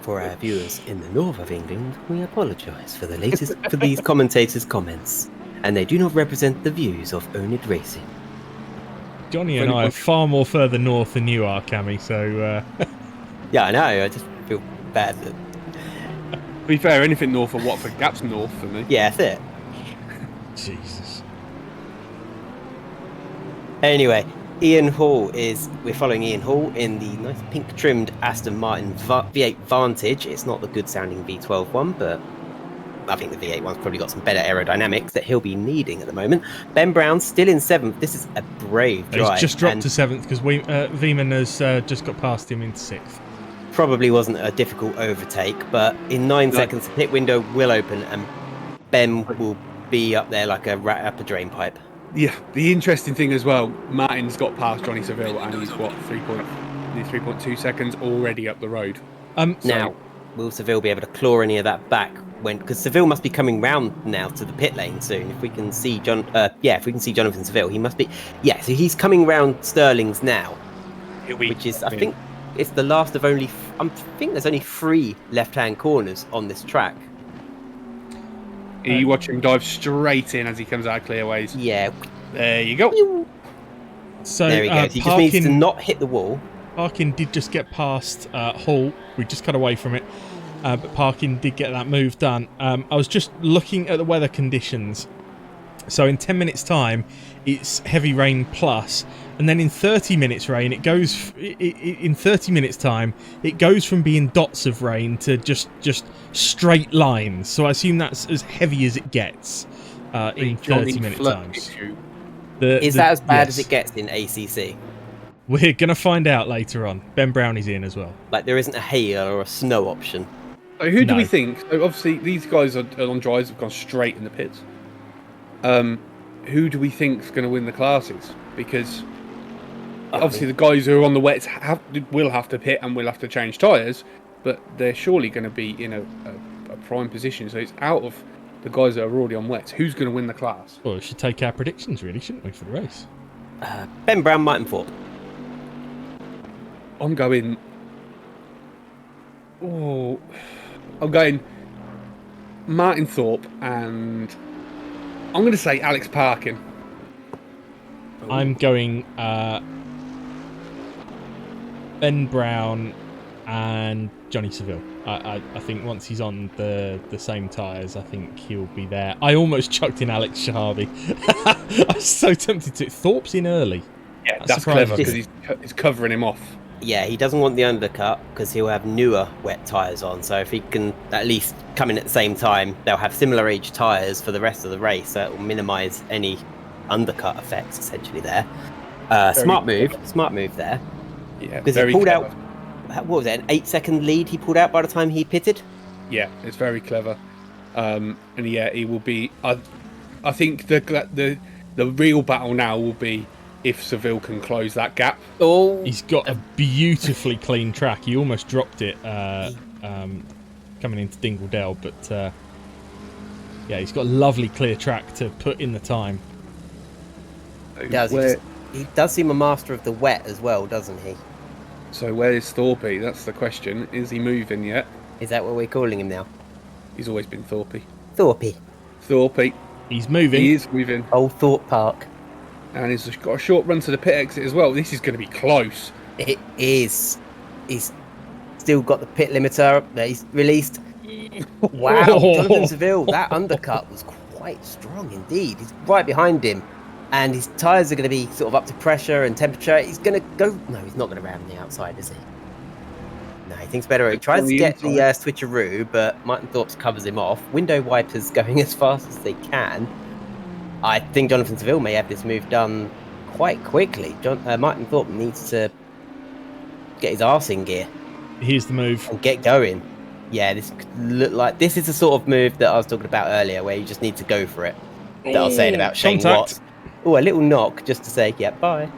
For our viewers in the north of England, we apologise for these commentators' comments, and they do not represent the views of oNiD Racing. Johnny and I are far more further north than you are, Cammy. So yeah, I know. I just feel bad. To be fair, anything north of Watford, Gap's north for me. Yeah, that's it. Jesus. Anyway. We're following Ian Hall in the nice pink trimmed Aston Martin V8 Vantage. It's not the good sounding V12 one, but I think the V8 one's probably got some better aerodynamics that he'll be needing at the moment. Ben Brown still in 7th. This is a brave drive. He's just dropped to 7th because Veman has just got past him into 6th. Probably wasn't a difficult overtake, but in 9 seconds the pit window will open and Ben will be up there like a rat up a drain pipe. Yeah, the interesting thing as well, Martin's got past Johnny Seville and he's 3.2 seconds already up the road. Now, will Seville be able to claw any of that back went, because Seville must be coming round now to the pit lane soon. If we can see if we can see Jonathan Seville, he must be. Yeah, so he's coming round Sterling's now, which is, I think, it's the last of only. I think there's only 3 left-hand corners on this track. You watch him dive straight in as he comes out of clearways. Yeah. There you go. So there he goes. He just needs to not hit the wall. Parkin did just get past Hull. We just cut away from it. But Parkin did get that move done. I was just looking at the weather conditions. So in 10 minutes' time, it's heavy rain plus, and then in 30 minutes rain, it goes. In 30 minutes' time, it goes from being dots of rain to just straight lines. So I assume that's as heavy as it gets in 30 minute times. Is that as bad as it gets in ACC? We're gonna find out later on. Ben Brownie's in as well. Like there isn't a hail or a snow option. So who do we think? So obviously, these guys are on dries, have gone straight in the pits. Who do we think is going to win the classes? Because obviously the guys who are on the wets will have to pit and will have to change tyres, but they're surely going to be in a prime position. So it's out of the guys that are already on wets. Who's going to win the class? Well, we should take our predictions, really, shouldn't we, for the race? Ben Brown, Martin Thorpe. I'm going. Oh, I'm going Martin Thorpe, and I'm going to say Alex Parkin. I'm going Ben Brown and Johnny Seville. I think once he's on the same tyres, I think he'll be there. I almost chucked in Alex Shahabi. I was so tempted to. Thorpe's in early. Yeah, that's clever because he's covering him off. Yeah, he doesn't want the undercut because he'll have newer wet tyres on. So if he can at least come in at the same time, they'll have similar age tyres for the rest of the race. So it will minimise any undercut effects essentially there. Smart move there. Yeah, because he pulled out. What was it? An 8-second lead he pulled out by the time he pitted. Yeah, it's very clever. And yeah, he will be. I think the real battle now will be if Seville can close that gap. Oh, he's got a beautifully clean track. He almost dropped it coming into Dingledale, but yeah, he's got a lovely clear track to put in the time. He does. He does seem a master of the wet as well, doesn't he? So where is Thorpe? That's the question. Is he moving yet? Is that what we're calling him now? He's always been Thorpe. Thorpe. He's moving. He is moving. Old Thorpe Park. And he's got a short run to the pit exit as well. This is going to be close. It is. He's still got the pit limiter that he's released. Wow, Jonathan Seville, that undercut was quite strong indeed. He's right behind him. And his tyres are going to be sort of up to pressure and temperature. He's going to go... No, he's not going to ram the outside, is he? No, he thinks better. He tries to get the switcheroo, but Martin Thorpe covers him off. Window wipers going as fast as they can. I think Jonathan Seville may have this move done quite quickly. Martin Thorpe needs to get his arse in gear. Here's the move. And get going. Yeah, this could look like... This is the sort of move that I was talking about earlier, where you just need to go for it. That I was saying about Shane Watts. Oh, a little knock just to say, yeah, bye.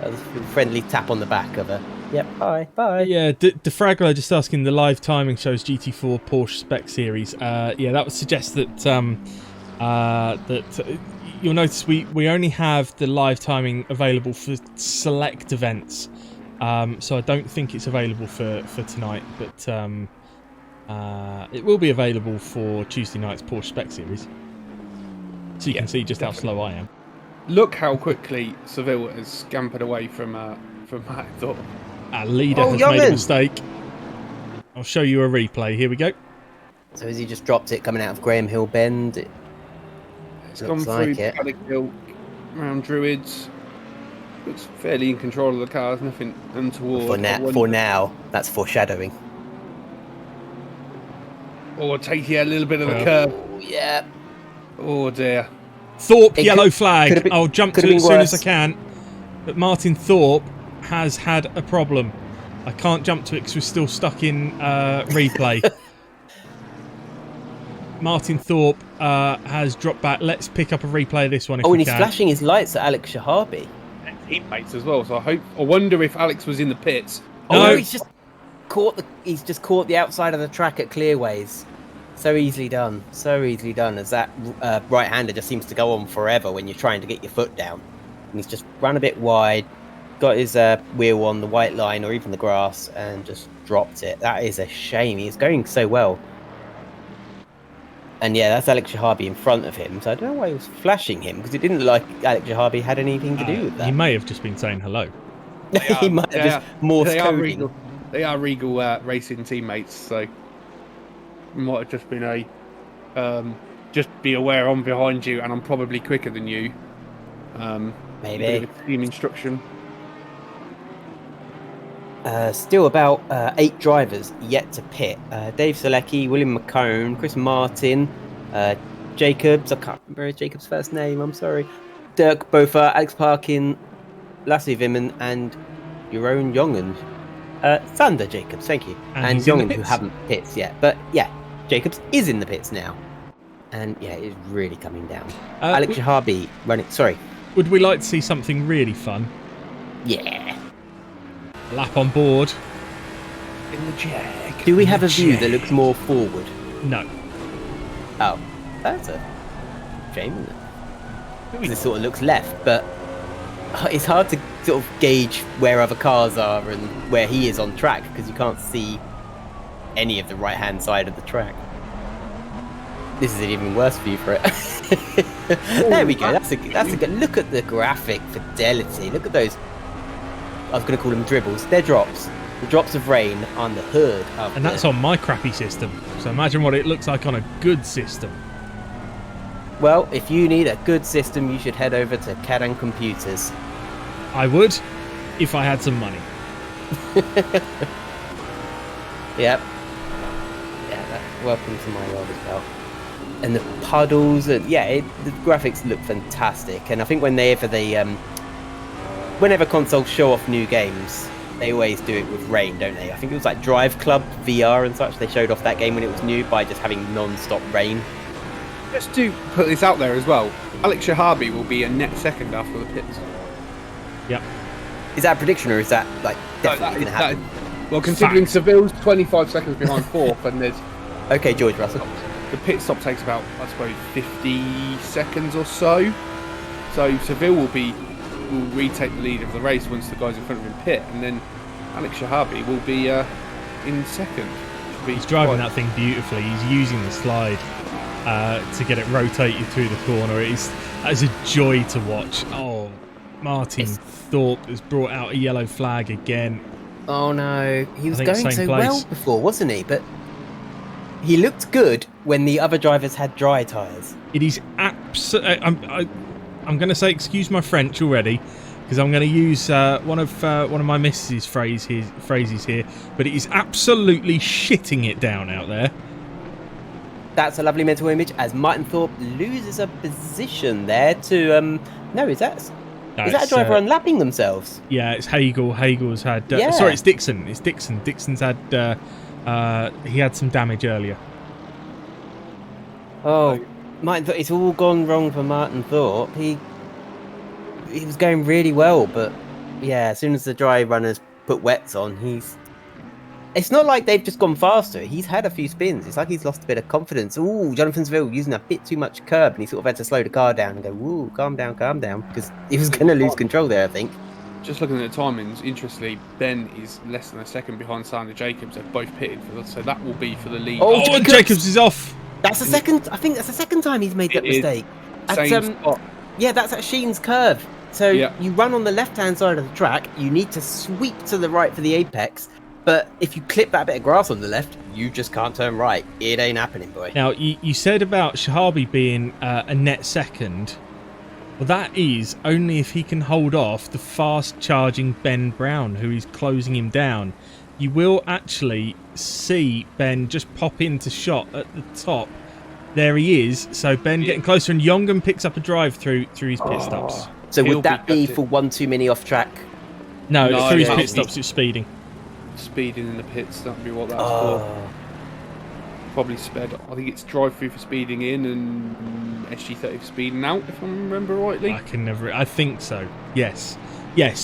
That was a friendly tap on the back of her. Yep, bye. Yeah, Defraggler just asking, the live timing shows GT4 Porsche Spec Series. Yeah, that would suggest that you'll notice we only have the live timing available for select events. So I don't think it's available for tonight, but it will be available for Tuesday night's Porsche Spec Series. So you can see just how slow I am. Look how quickly Seville has scampered away from Martin Thorpe. Our leader has made a mistake. I'll show you a replay. Here we go. So has he just dropped it coming out of Graham Hill Bend? It's gone through Paddock Hill, around Druids. Looks fairly in control of the cars, nothing untoward. For now, that's foreshadowing. Or taking a little bit of the curve. Yeah. Oh dear. Thorpe, yellow flag. I'll jump to it as soon as I can. But Martin Thorpe has had a problem. I can't jump to it because we're still stuck in replay. Martin Thorpe has dropped back. Let's pick up a replay of this one if we can. And he's flashing his lights at Alex Shahabi. Teammates as well, so I wonder if Alex was in the pits. No, he's just caught the outside of the track at Clearways. So easily done. So easily done. As that right-hander just seems to go on forever when you're trying to get your foot down. And he's just run a bit wide, got his wheel on the white line or even the grass, and just dropped it. That is a shame. He's going so well. And yeah, that's Alex Shahabi in front of him. So I don't know why he was flashing him, because it didn't look like Alex Shahabi had anything to do with that. He may have just been saying hello. He might have just Morse coding. They are Regal racing teammates, so it might have just been a just be aware I'm behind you and I'm probably quicker than you. Maybe. A bit of a team instruction. Still about 8 drivers yet to pit. Dave Selecki, William McCone, Chris Martin, Jacobs, I can't remember Jacobs' first name, I'm sorry. Dirk Bofa, Alex Parkin, Lasse Vimmen, and Jeroen Jongen. Sander Jacobs, thank you. And Jongen, who haven't pits yet. But yeah, Jacobs is in the pits now. And yeah, it's really coming down. Alex Shahabi running, sorry. Would we like to see something really fun? Yeah. Lap on board. In the Jag. Do we have a view that looks more forward? No. Oh, that's a shame, isn't it? Because it sort of looks left, but it's hard to sort of gauge where other cars are and where he is on track, because you can't see any of the right-hand side of the track. This is an even worse view for it. There we go. That's a good look at the graphic fidelity. Look at those. I was going to call them dribbles. They're drops. The drops of rain on the hood. And that's on my crappy system. So imagine what it looks like on a good system. Well, if you need a good system, you should head over to Kadan Computers. I would, if I had some money. Yep. Yeah, welcome to my world as well. And the puddles, and yeah, the graphics look fantastic. And I think whenever consoles show off new games, they always do it with rain, don't they? I think it was like Drive Club VR and such. They showed off that game when it was new by just having non-stop rain. Just to put this out there as well, Alex Shahabi will be a net second after the pits. Yep. Is that a prediction, or is that like definitely going to happen? Well, considering Seville's 25 seconds behind fourth, and there's okay, George Russell. The pit stop takes about, I suppose, 50 seconds or so. So Seville will retake the lead of the race once the guys in front of him pit, and then Alex Shahabi will be in second. He's driving that thing beautifully. He's using the slide to get it rotated through the corner. That is a joy to watch. Oh, Martin Thorpe has brought out a yellow flag again. Oh no, he was going so well before, wasn't he? But he looked good when the other drivers had dry tyres. It is absolutely. I'm going to say, excuse my French already, because I'm going to use one of my missus's phrases here. But it is absolutely shitting it down out there. That's a lovely mental image as Martin Thorpe loses a position there to no, is that a driver unlapping themselves? Yeah, it's Hagel. Hagel's had sorry, it's Dixon. It's Dixon. Dixon's had he had some damage earlier. Oh, Martin Thorpe, it's all gone wrong for Martin Thorpe. He was going really well, but yeah, as soon as the dry runners put wets on, it's not like they've just gone faster. He's had a few spins. It's like he's lost a bit of confidence. Ooh, Jonathan Seville using a bit too much curb, and he sort of had to slow the car down and go, "Ooh, calm down," because he was going to lose control there, I think. Just looking at the timings, interestingly, Ben is less than a second behind Sander Jacobs. They've both pitted, so that will be for the lead. Oh, Jacobs is off. That's the second. I think that's the second time he's made that mistake. Same spot. Yeah, that's at Sheen's curve. So you run on the left-hand side of the track. You need to sweep to the right for the apex. But if you clip that bit of grass on the left, you just can't turn right. It ain't happening, boy. Now, you said about Shahabi being a net second. Well, that is only if he can hold off the fast-charging Ben Brown, who is closing him down. You will actually see Ben just pop into shot at the top. There he is. So Ben getting closer, and Jongen picks up a drive through his pit stops. So would that be for one too many off track? No, through his pit stops, it's speeding. Speeding in the pits, that'd be what that's for. Probably sped. I think it's drive-through for speeding in and SG30 for speeding out, if I remember rightly. I think so. Yes,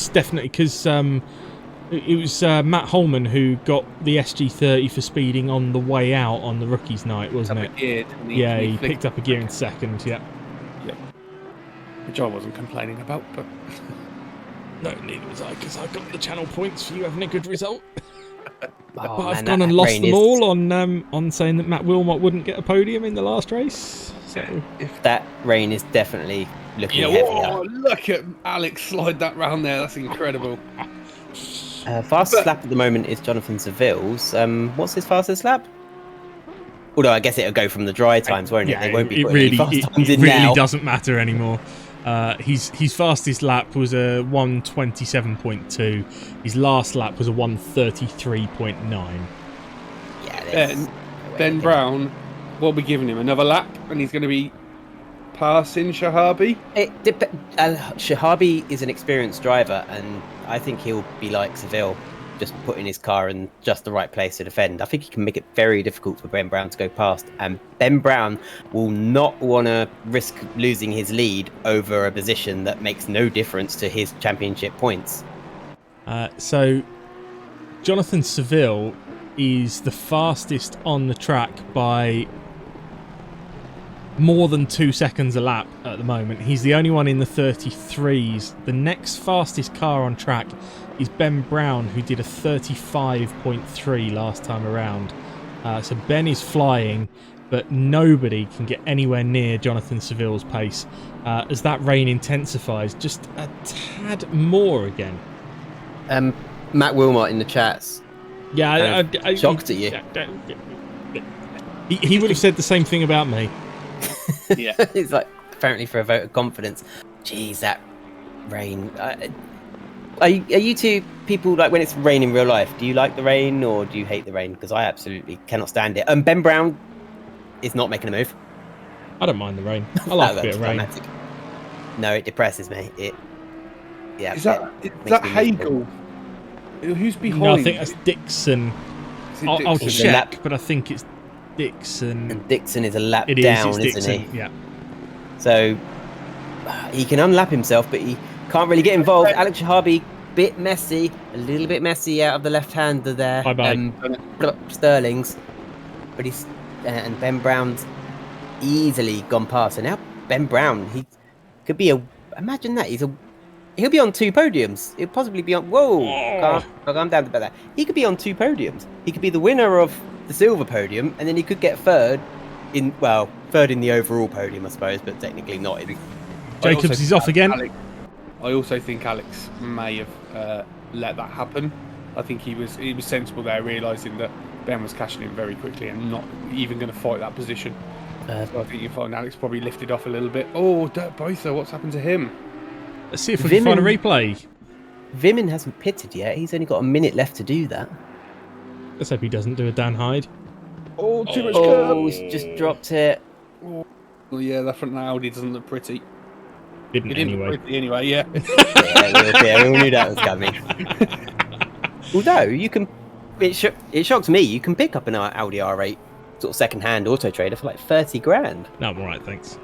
definitely, because It was Matt Holman who got the SG30 for speeding on the way out on the rookies' night, wasn't it? He picked up a gear in second. Yeah. Yep. Which I wasn't complaining about, but no, neither was I, because I got the channel points for you having a good result. But I've man, gone and lost them all on saying that Matt Wilmot wouldn't get a podium in the last race. So that rain is definitely looking heavier. Oh, look at Alex slide that round there. That's incredible. Fastest lap at the moment is Jonathan Seville's. What's his fastest lap? Although I guess it'll go from the dry times, won't it? They won't be putting any fast times in now. It really doesn't matter anymore. His fastest lap was a 1:27.2. His last lap was a 1:33.9. Yeah. Ben Brown, what are we giving him? Another lap, and he's going to be passing Shahabi? Shahabi is an experienced driver, and I think he'll be like Seville, just putting his car in just the right place to defend. I think he can make it very difficult for Ben Brown to go past, and Ben Brown will not want to risk losing his lead over a position that makes no difference to his championship points. So Jonathan Seville is the fastest on the track by more than 2 seconds a lap at the moment. He's the only one in the 33s. The next fastest car on track is Ben Brown, who did a 35.3 last time around. So Ben is flying, but nobody can get anywhere near Jonathan Seville's pace as that rain intensifies just a tad more again. Matt Wilmot in the chats. Yeah, I shocked at you. He would have said the same thing about me. Yeah. It's like, apparently for a vote of confidence. Jeez, that rain. Are you two people, like, when it's rain in real life, do you like the rain or do you hate the rain? Because I absolutely cannot stand it. Ben Brown is not making a move. I don't mind the rain. I like a bit of rain. Dramatic. No, it depresses me. Is that Hagel? Who's behind? No, I think that's Dixon. I'll check, but I think it's Dixon. And Dixon is a lap down, isn't he? Yeah. So he can unlap himself, but he can't really get involved. Alex Shahabi, a little bit messy out of the left-hander there. Bye-bye. Sterling's, but and Ben Brown's easily gone past. And now Ben Brown, he could be imagine that he'll be on 2 podiums. He'll possibly be on. I'm down about that. He could be on 2 podiums. He could be the winner of the silver podium, and then he could get third in the overall podium, I suppose, but technically not in. Jacobs is off again. I also think Alex may have let that happen. I think he was sensible there, realising that Ben was cashing in very quickly and not even going to fight that position. So I think you find Alex probably lifted off a little bit. Oh, Dirk Boyther, what's happened to him? Let's see if we can find a replay. Vimin hasn't pitted yet. He's only got a minute left to do that. Let's hope he doesn't do a Dan Hyde. Oh, too much curb. Oh, he's just dropped it. Oh, yeah, that front Audi doesn't look pretty. Didn't anyway. Anyway, yeah. Yeah, we all knew that was coming. Although, you can... It shocks me. You can pick up an Audi R8 sort of second-hand auto trader for like 30 grand. No, I'm alright, thanks.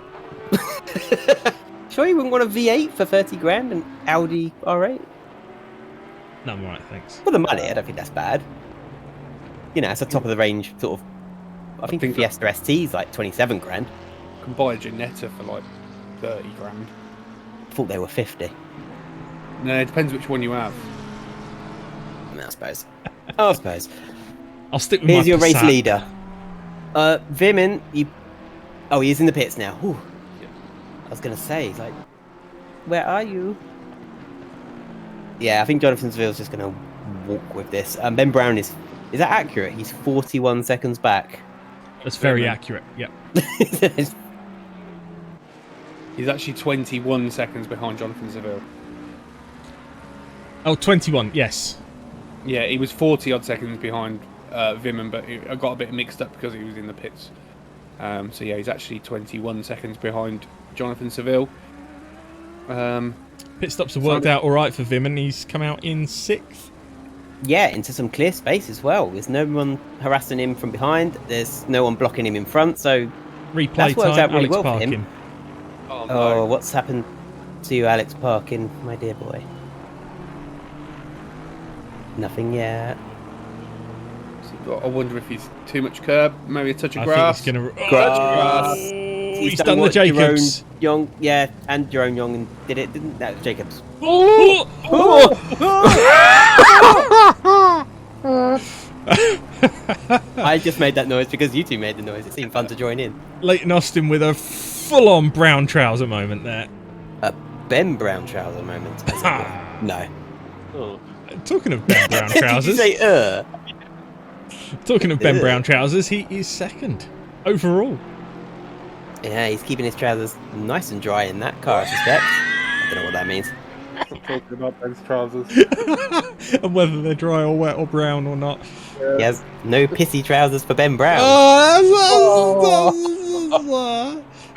Sure you wouldn't want a V8 for 30 grand, an Audi R8? No, I'm alright, thanks. For the money, I don't think that's bad. You know, it's a top-of-the-range sort of... I think Fiesta ST's like 27 grand. You can buy a Ginetta for like 30 grand. I thought they were 50. No, it depends which one you have. I suppose. I'll stick with Here's my your race Passat. leader. Vimin, he is in the pits now. Whew. I was going to say, he's like, where are you? Yeah, I think Jonathan Seville's just going to walk with this. Ben Brown is that accurate? He's 41 seconds back. That's very accurate, yeah. He's actually 21 seconds behind Jonathan Seville. Oh, 21, yes. Yeah, he was 40-odd seconds behind Vimin, but I got a bit mixed up because he was in the pits. So yeah, he's actually 21 seconds behind Jonathan Seville. Pit stops have worked out all right for Vimin. He's come out in 6th. Yeah, into some clear space as well. There's no one harassing him from behind. There's no one blocking him in front. So replay worked time, out really Alex well for Parkin. him. Oh, no. Oh, what's happened to you, Alex Parkin, my dear boy? Nothing yet. So I wonder if he's too much curb, maybe a touch of I grass. think he's going to... Grass. He's done the Jacobs. Young, yeah, and Jerome Young did it, didn't that? Jacobs. I just made that noise because you two made the noise. It seemed fun to join in. Leighton Austin with a full-on brown trouser moment there. A Ben Brown trouser moment. No. Oh. Talking of Ben Brown trousers. Did you say Talking of Ben Brown trousers, he is second overall. Yeah, he's keeping his trousers nice and dry in that car, I suspect. I don't know what that means. I'm talking about Ben's trousers. And whether they're dry or wet or brown or not. He has no pissy trousers for Ben Brown. I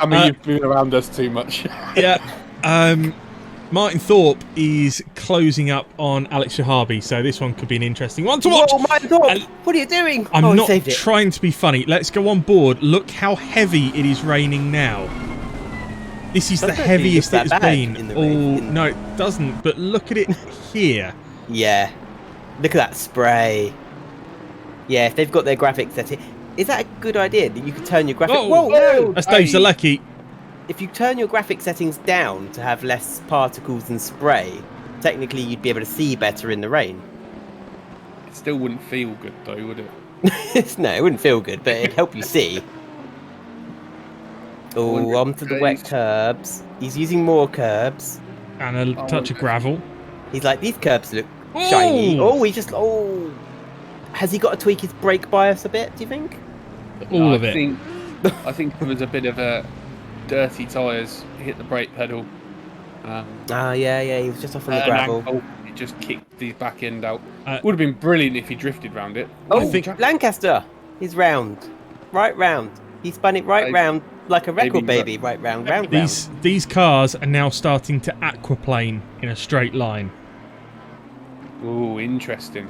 mean, you've been around us too much. Yeah. Martin Thorpe is closing up on Alex Shahabi, so this one could be an interesting one to watch. Oh, Martin Thorpe! What are you doing? I'm not trying to be funny. Let's go on board. Look how heavy it is raining now. This is the heaviest it has been. Oh, no, it doesn't. But look at it here. Yeah. Look at that spray. Yeah, if they've got their graphics set, is that a good idea that you could turn your graphics? Whoa! That's Dave Zalecki. If you turn your graphic settings down to have less particles and spray, technically you'd be able to see better in the rain. It still wouldn't feel good though, would it? No, it wouldn't feel good, but it'd help you see. Oh, onto the wet curbs. He's using more curbs. And a touch of gravel. He's like, these curbs look shiny. Oh, he just... Oh. Has he got to tweak his brake bias a bit, do you think? All of it. I think there was a bit of a dirty tyres, hit the brake pedal. Yeah, he was just off on the gravel. It just kicked the back end out. Would have been brilliant if he drifted round it. Oh, Lancaster! He's round. Right round. He spun it right round like a record baby. Right round. These cars are now starting to aquaplane in a straight line. Oh, interesting.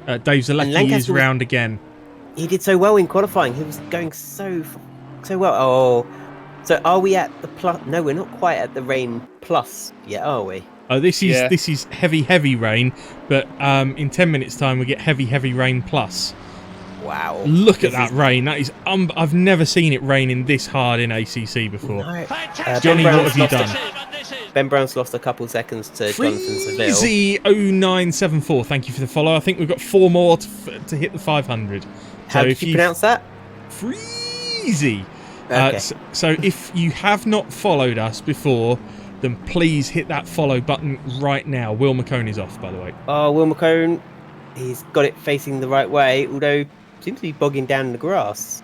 Dave Zalecki is round again. He did so well in qualifying. He was going so well. Oh, so are we at the plus? No, we're not quite at the rain plus yet, are we? Oh, this is heavy rain, but in 10 minutes' time we get heavy rain plus. Wow! Look at that rain. That is I've never seen it raining this hard in ACC before. No. Johnny, what have you done? Ben Brown's lost a couple seconds to Jonathan Seville. Freezy 0974. Thank you for the follow. I think we've got 4 more to hit the 500. How did you pronounce that? Freezy. Okay. So if you have not followed us before, then please hit that follow button right now. Will McCone is off, by the way. Oh, Will McCone, he's got it facing the right way, although seems to be bogging down in the grass.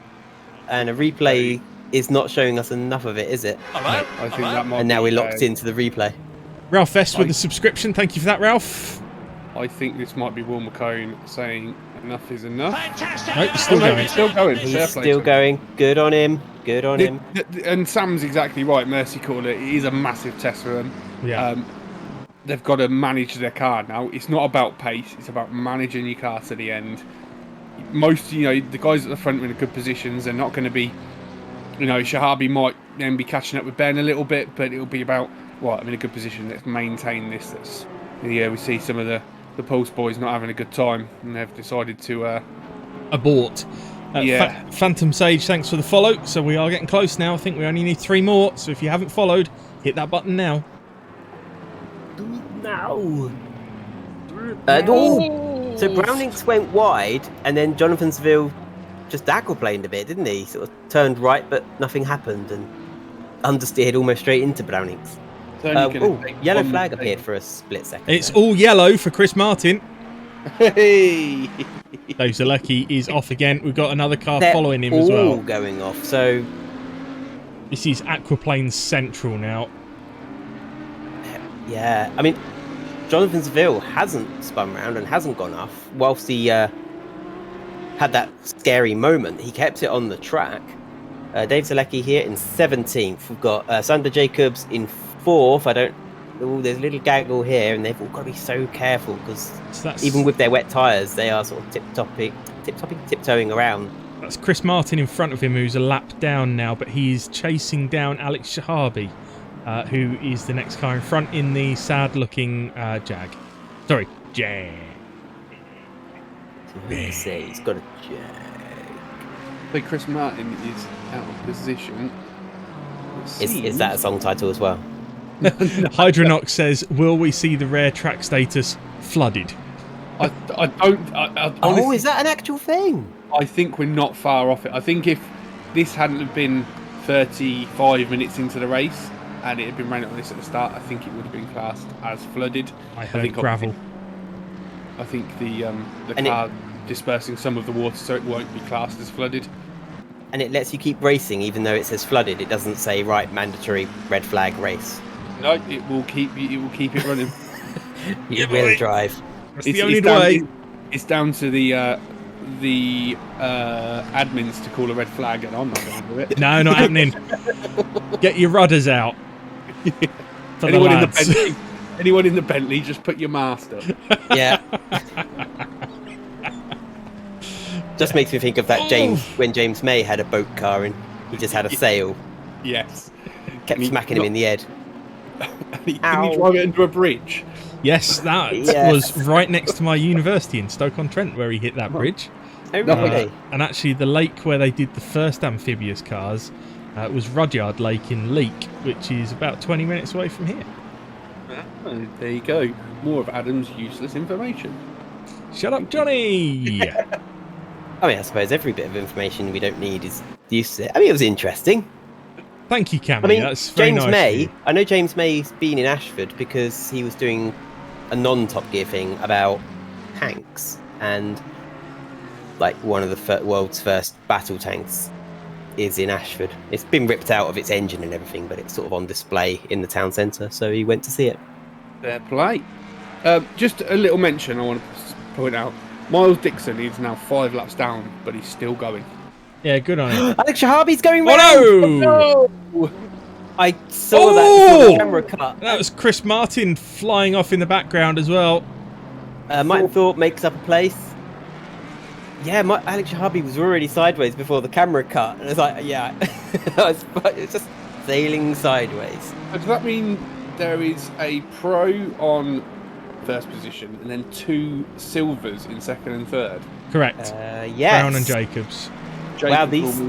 And a replay is not showing us enough of it, is it? Hello? I think that might and now we're locked into the replay. Ralph S with the subscription. Thank you for that, Ralph. I think this might be Will McCone saying enough is enough. Nope, he's still going. He's still going. He's still going. Good on him. Good on him. And Sam's exactly right. Mercy caller. It is a massive test for them. Yeah. They've got to manage their car now. It's not about pace. It's about managing your car to the end. Most, the guys at the front are in good positions. They're not going to be, Shahabi might then be catching up with Ben a little bit, but it'll be about, I'm in a good position. Let's maintain this. We see some of the Pulse boys not having a good time, and they've decided to abort. Phantom Sage, thanks for the follow. So we are getting close now. I think we only need 3 more. So if you haven't followed, hit that button now. Do it now. So Brownings went wide, and then Jonathan Seville just aquaplaned a bit, didn't he? Sort of turned right, but nothing happened, and understeered almost straight into Brownings. Yellow flag appeared for a split second. It's all yellow for Chris Martin. Hey! Dave Zalecki is off again. We've got another car following him as well. All going off. So this is Aquaplane Central now. Yeah, I mean, Jonathan Seville hasn't spun round and hasn't gone off. Whilst he had that scary moment, he kept it on the track. Dave Zalecki here in 17th. We've got Sander Jacobs in 4th. There's a little gaggle here, and they've all got to be so careful because even with their wet tyres, they are sort of tiptoeing around. That's Chris Martin in front of him, who's a lap down now, but he's chasing down Alex Shahabi, who is the next car in front in the sad-looking Jag. Sorry, jag. Say he's got a jag. But Chris Martin is out of position. Is that a song title as well? Hydronox says, will we see the rare track status flooded? I honestly, Is that an actual thing? I think we're not far off it. I think if this hadn't have been 35 minutes into the race and it had been running on this at the start, I think it would have been classed as flooded. I heard gravel. I think the car dispersing some of the water, so it won't be classed as flooded. And it lets you keep racing even though it says flooded. It doesn't say mandatory red flag race. No, it will keep it running. You will drive. That's the only way. It's down to the admins to call a red flag, and I'm not going to do it. No, not happening. Get your rudders out. For anyone the lads. Anyone in the Bentley, just put your mast up. Yeah. Just makes me think of that when James May had a boat car and he just had a sail. Yes. Kept smacking him in the head. Didn't he drive it into a bridge? Yes, that was right next to my university in Stoke-on-Trent where he hit that bridge. Oh, really? And actually the lake where they did the first amphibious cars was Rudyard Lake in Leek, which is about 20 minutes away from here. Oh, there you go. More of Adam's useless information. Shut up, Johnny! I mean, I suppose every bit of information we don't need is useless. I mean, it was interesting. Thank you, Cammy. I mean, that's very James nice May. I know James May's been in Ashford because he was doing a non-Top Gear thing about tanks, and like one of the world's first battle tanks is in Ashford. It's been ripped out of its engine and everything, but it's sort of on display in the town centre, so he went to see it. Fair play. Just a little mention I want to point out. Miles Dixon is now 5 laps down, but he's still going. Yeah, good on him. Alex Shahabi's going round! Oh, no! I saw that before the camera cut. That was Chris Martin flying off in the background as well. Martin Thorpe makes up a place. Yeah, Alex Shahabi was already sideways before the camera cut. And it's like, yeah, it's just sailing sideways. Does that mean there is a pro on first position and then 2 silvers in second and third? Correct. Yes. Brown and Jacobs. Wow, these,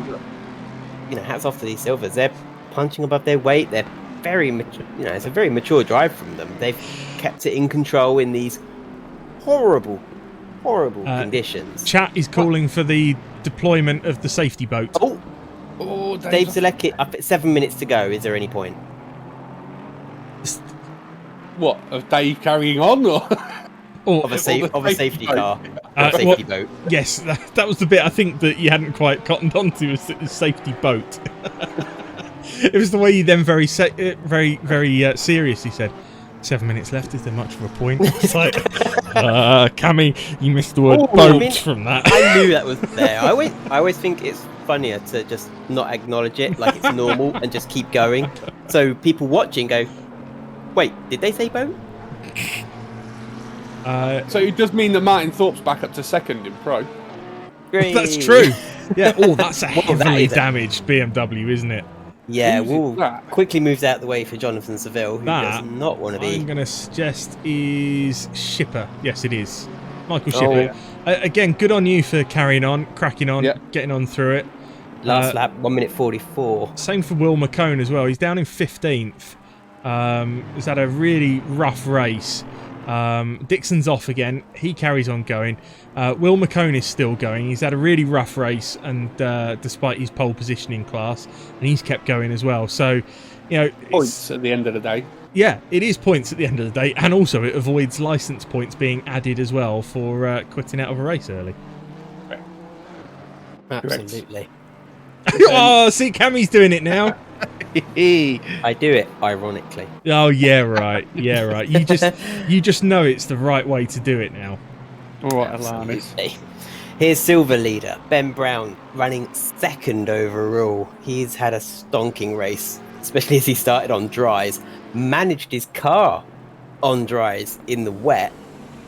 hats off to these silvers. They're punching above their weight. They're very mature. It's a very mature drive from them. They've kept it in control in these horrible conditions. Chat is calling for the deployment of the safety boat. Oh, Dave Zalecki up at 7 minutes to go. Is there any point? What, of Dave carrying on, or of a safety car, a safety boat? Yes, that was the bit I think that you hadn't quite cottoned onto, was the safety boat. It was the way you then very seriously said, 7 minutes left. Is there much of a point? It's like, Cammy, you missed the word boat from that. I knew that was there. I always think it's funnier to just not acknowledge it like it's normal and just keep going. So people watching go, wait, did they say boat? So it does mean that Martin Thorpe's back up to second in pro. Great. That's true. Yeah. Oh, that's a heavily damaged BMW, isn't it? Yeah, quickly moves out the way for Jonathan Seville, who does not want to be. I'm going to suggest is Shipper. Yes, it is. Michael Shipper. Again, good on you for carrying on, cracking on, getting on through it. Last lap, 1 minute 44. Same for Will McCone as well. He's down in 15th. He's had a really rough race. Dixon's off again. He carries on going. Will McCone is still going. He's had a really rough race, and despite his pole positioning class, and he's kept going as well. So, points at the end of the day. Yeah, it is points at the end of the day, and also it avoids license points being added as well for quitting out of a race early. Absolutely. Oh, see, Cammy's doing it now. I do it ironically. Oh yeah, right. Yeah, right. You just know it's the right way to do it now. All right, Alanis. Here's silver leader Ben Brown running second overall. He's had a stonking race, especially as he started on dries. Managed his car on dries in the wet,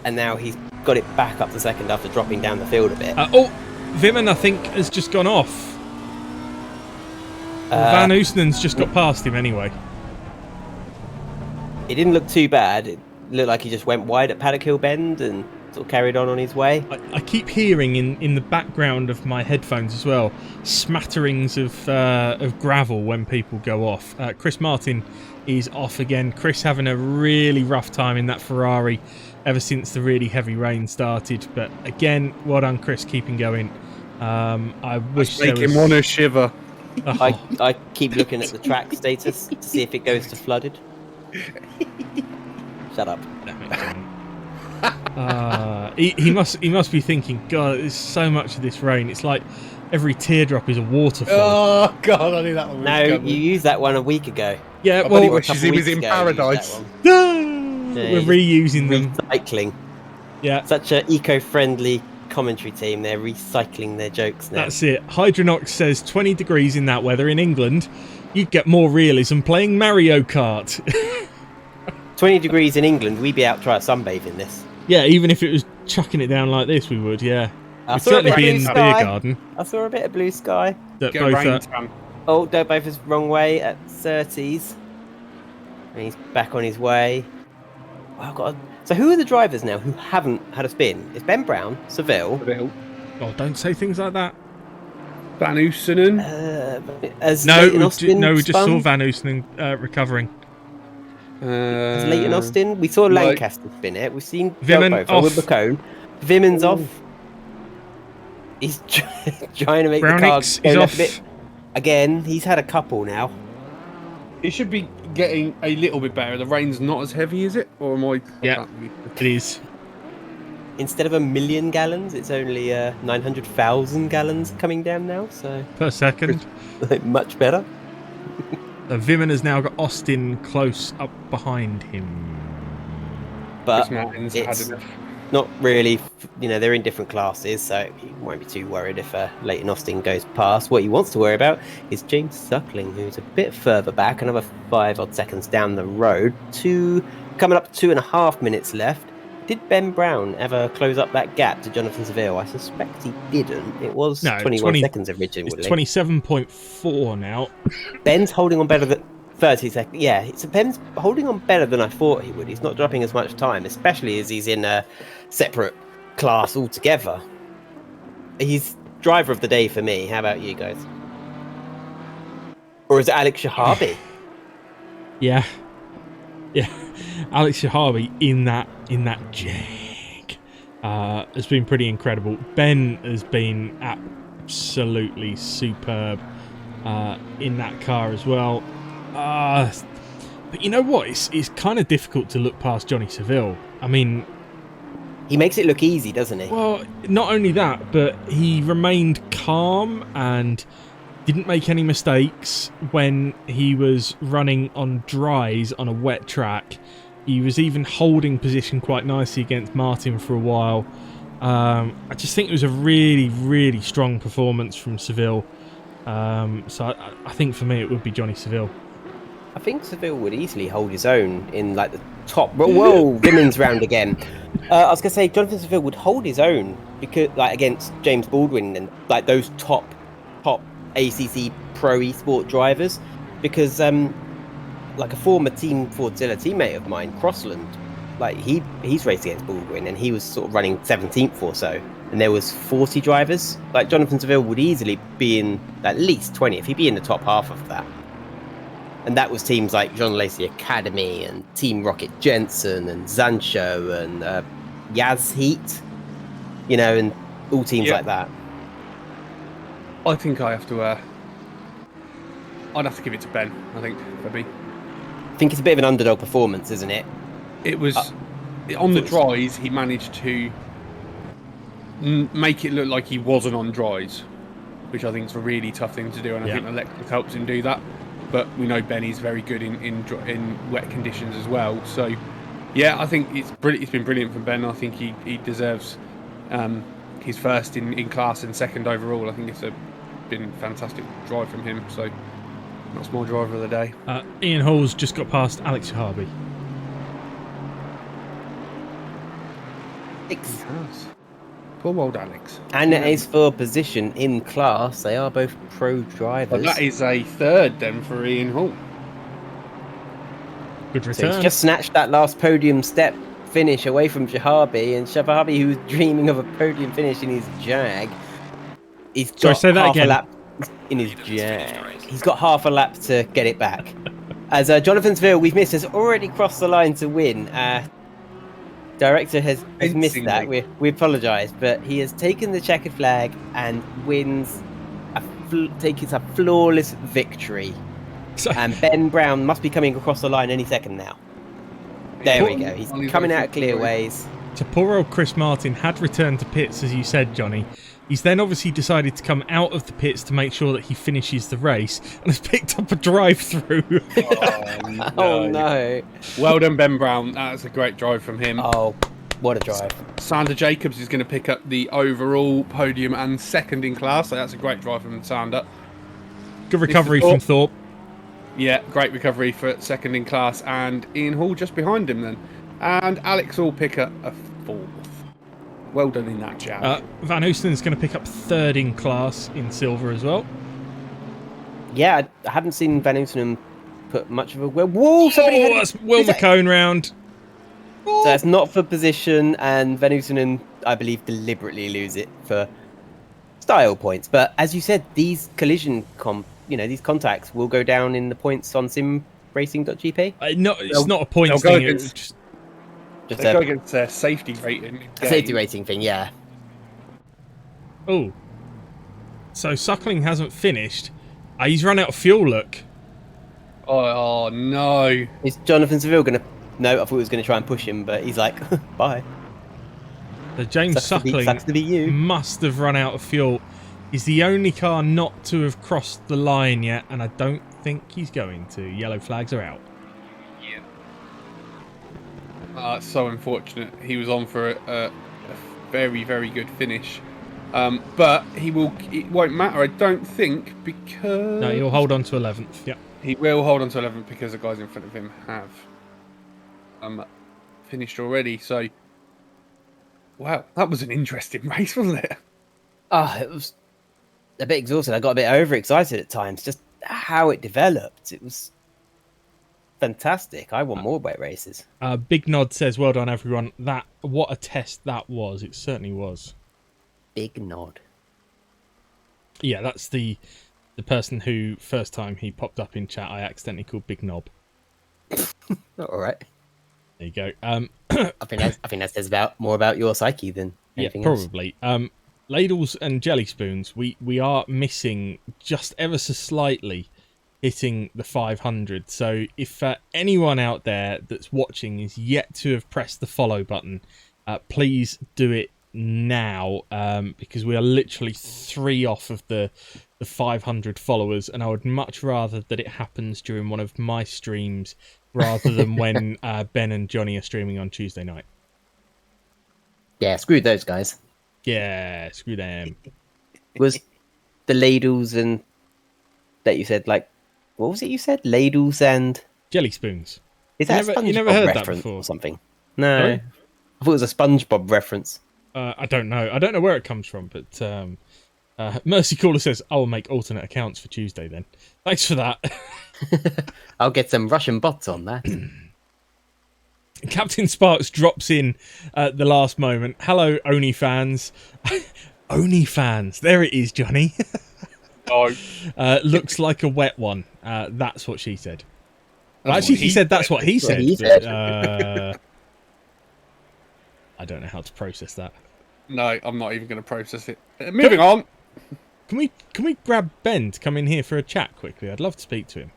and now he's got it back up to second after dropping down the field a bit. Vimen, I think, has just gone off. Van Oosnen's just got past him anyway. It didn't look too bad. looked like he just went wide at Paddock Hill Bend and sort of carried on his way. I keep hearing in the background of my headphones as well smatterings of gravel when people go off. Chris Martin is off again. Chris having a really rough time in that Ferrari ever since the really heavy rain started. But again, well done, Chris, keeping going. I wish make him want to shiver. Oh. I keep looking at the track status to see if it goes to flooded. Shut up. He must be thinking, God, there's so much of this rain. It's like every teardrop is a waterfall. Oh God, I knew that one. No, you used that one a week ago. Yeah, well, he wishes he was in paradise. We're reusing them. Recycling. Yeah, such an eco-friendly commentary team. They're recycling their jokes now. That's it. Hydronox says 20 degrees in that weather in England. You'd get more realism playing Mario Kart. 20 degrees in England, we'd be out trying to sunbathe in this. Yeah, even if it was chucking it down like this, we would, yeah. We'd certainly be in the beer garden. I saw a bit of blue sky. Dirt Both is wrong way at 30s. And he's back on his way. Wow, God. So who are the drivers now who haven't had a spin? It's Ben Brown, Seville. Oh, don't say things like that. Van Oosenen. We just saw Van Oosenen recovering. Has Leighton Austin? We saw Lancaster spin it. We've seen Vimin off. With the cone. Vimin's off. He's trying to make the car go off a bit. Again, he's had a couple now. It should be getting a little bit better. The rain's not as heavy, is it? Or am I? Yeah, it is. Instead of 1 million gallons, it's only 900,000 gallons coming down now. So per second, much better. Vimin has now got Austin close up behind him, but it's not really. You know, they're in different classes, so you won't be too worried if Leighton Austin goes past. What he wants to worry about is James Suckling, who's a bit further back, another 5 odd seconds down the road. Coming up 2.5 minutes left. Did Ben Brown ever close up that gap to Jonathan Seville? I suspect he didn't. It was 21 seconds originally. It's 27.4 now. Ben's holding on better than 30 seconds. Yeah, Ben's holding on better than I thought he would. He's not dropping as much time, especially as he's in a separate class altogether. He's driver of the day for me. How about you guys? Or is it Alex Shahabi? Yeah. Alex Shahabi in that jag has been pretty incredible. Ben has been absolutely superb in that car as well. But you know what? It's kind of difficult to look past Johnny Seville. I mean, he makes it look easy, doesn't he? Well, not only that, but he remained calm and didn't make any mistakes when he was running on dries on a wet track. He was even holding position quite nicely against Martin for a while. I just think it was a really, really strong performance from Seville. So I think for me it would be Johnny Seville. I think Seville would easily hold his own in like the top. Whoa, women's round again. I was gonna say Jonathan Seville would hold his own because like against James Baldwin and like those top ACC Pro Esport drivers, because like a former Team Fordzilla teammate of mine, Crossland, like he's raced against Baldwin and he was sort of running 17th or so, and there was 40 drivers. Like Jonathan Seville would easily be in at least 20th. He'd be in the top half of that. And that was teams like John Lacey Academy and Team Rocket Jensen and Zancho and Yaz Heat, you know, and all teams like that. I think I have to. I'd have to give it to Ben. I think for me. I think it's a bit of an underdog performance, isn't it? It was on the dries. He managed to make it look like he wasn't on dries, which I think is a really tough thing to do, and I think electric helps him do that. But we know Benny's very good in wet conditions as well. So, yeah, I think it's been brilliant from Ben. I think he deserves his first in class and second overall. I think it's been a fantastic drive from him. So, that's my driver of the day. Ian Hall's just got past Alex Harvey. Poor old Alex. And it is for position in class. They are both pro drivers. Well, that is a third then for Ian Hall. Good So return. he's just snatched that last podium step finish away from Shahabi, and Shahabi, who was dreaming of a podium finish in his Jag, he's got say that half again. a lap in his Jag. He's got half a lap to get it back. As Jonathan Seville, we've missed, has already crossed the line to win. Director has missed that. We apologise, but he has taken the checkered flag and wins, takes a flawless victory. And Ben Brown must be coming across the line any second now. There we go. He's coming out of clearways. So poor old Chris Martin had returned to pits, as you said, Johnny. He's then obviously decided to come out of the pits to make sure that he finishes the race, and has picked up a drive-through. Oh no! Well done, Ben Brown. That's a great drive from him. Oh, what a drive! Sander Jacobs is going to pick up the overall podium and second in class, so that's a great drive from Sander. Good recovery from Thorpe. Yeah, great recovery for second in class, and Ian Hall just behind him then. And Alex will pick up a fourth. Well done in that jab. Van Oosten's going to pick up third in class in silver as well. Yeah, I haven't seen Van Oosten put much of a... Whoa, somebody that's Will McCone round. So that's not for position, and Van Oosten, I believe, deliberately lose it for style points. But as you said, these collision these contacts will go down in the points on simracing.gp. It's not a points thing. Just go against a safety rating. Safety rating thing, yeah. Oh. So Suckling hasn't finished. He's run out of fuel, look. Oh no. Is Jonathan Seville going to... No, I thought he was going to try and push him, but he's like, bye. So James Suckling must have run out of fuel. He's the only car not to have crossed the line yet, and I don't think he's going to. Yellow flags are out. Yeah. So unfortunate. He was on for a very, very good finish. But it won't matter, I don't think, because... No, he'll hold on to 11th, yeah. He will hold on to 11th because the guys in front of him have finished already, so... Wow, that was an interesting race, wasn't it? It was a bit exhausted. I got a bit overexcited at times. Just how it developed. It was fantastic. I want more wet races. Big Nod says, well done, everyone. What a test that was. It certainly was. Big Nod. Yeah, that's the person who, first time he popped up in chat, I accidentally called Big Knob. All right. There you go. I think that says more about your psyche than anything probably. else. Ladles and jelly spoons, we are missing just ever so slightly hitting the 500. So if anyone out there that's watching is yet to have pressed the follow button, please do it now, because we are literally 3 off of the 500 followers, and I would much rather that it happens during one of my streams rather than when Ben and Johnny are streaming on Tuesday night. Yeah, screw those guys. Yeah, screw them. Was the ladles and that you said, like, what was it you said? Ladles and jelly spoons. Is that a SpongeBob you never heard reference that before or something? No, Sorry? I thought it was a SpongeBob reference. I don't know where it comes from, but Mercy Caller says, I will make alternate accounts for Tuesday then. Thanks for that. I'll get some Russian bots on that. Captain Sparks drops in at the last moment. Hello, Oni fans. Oni fans. There it is, Johnny. Looks like a wet one. That's what she said. Well, actually, he said that's what he said. But, I don't know how to process that. No, I'm not even going to process it. Moving on. Can we grab Ben to come in here for a chat quickly? I'd love to speak to him.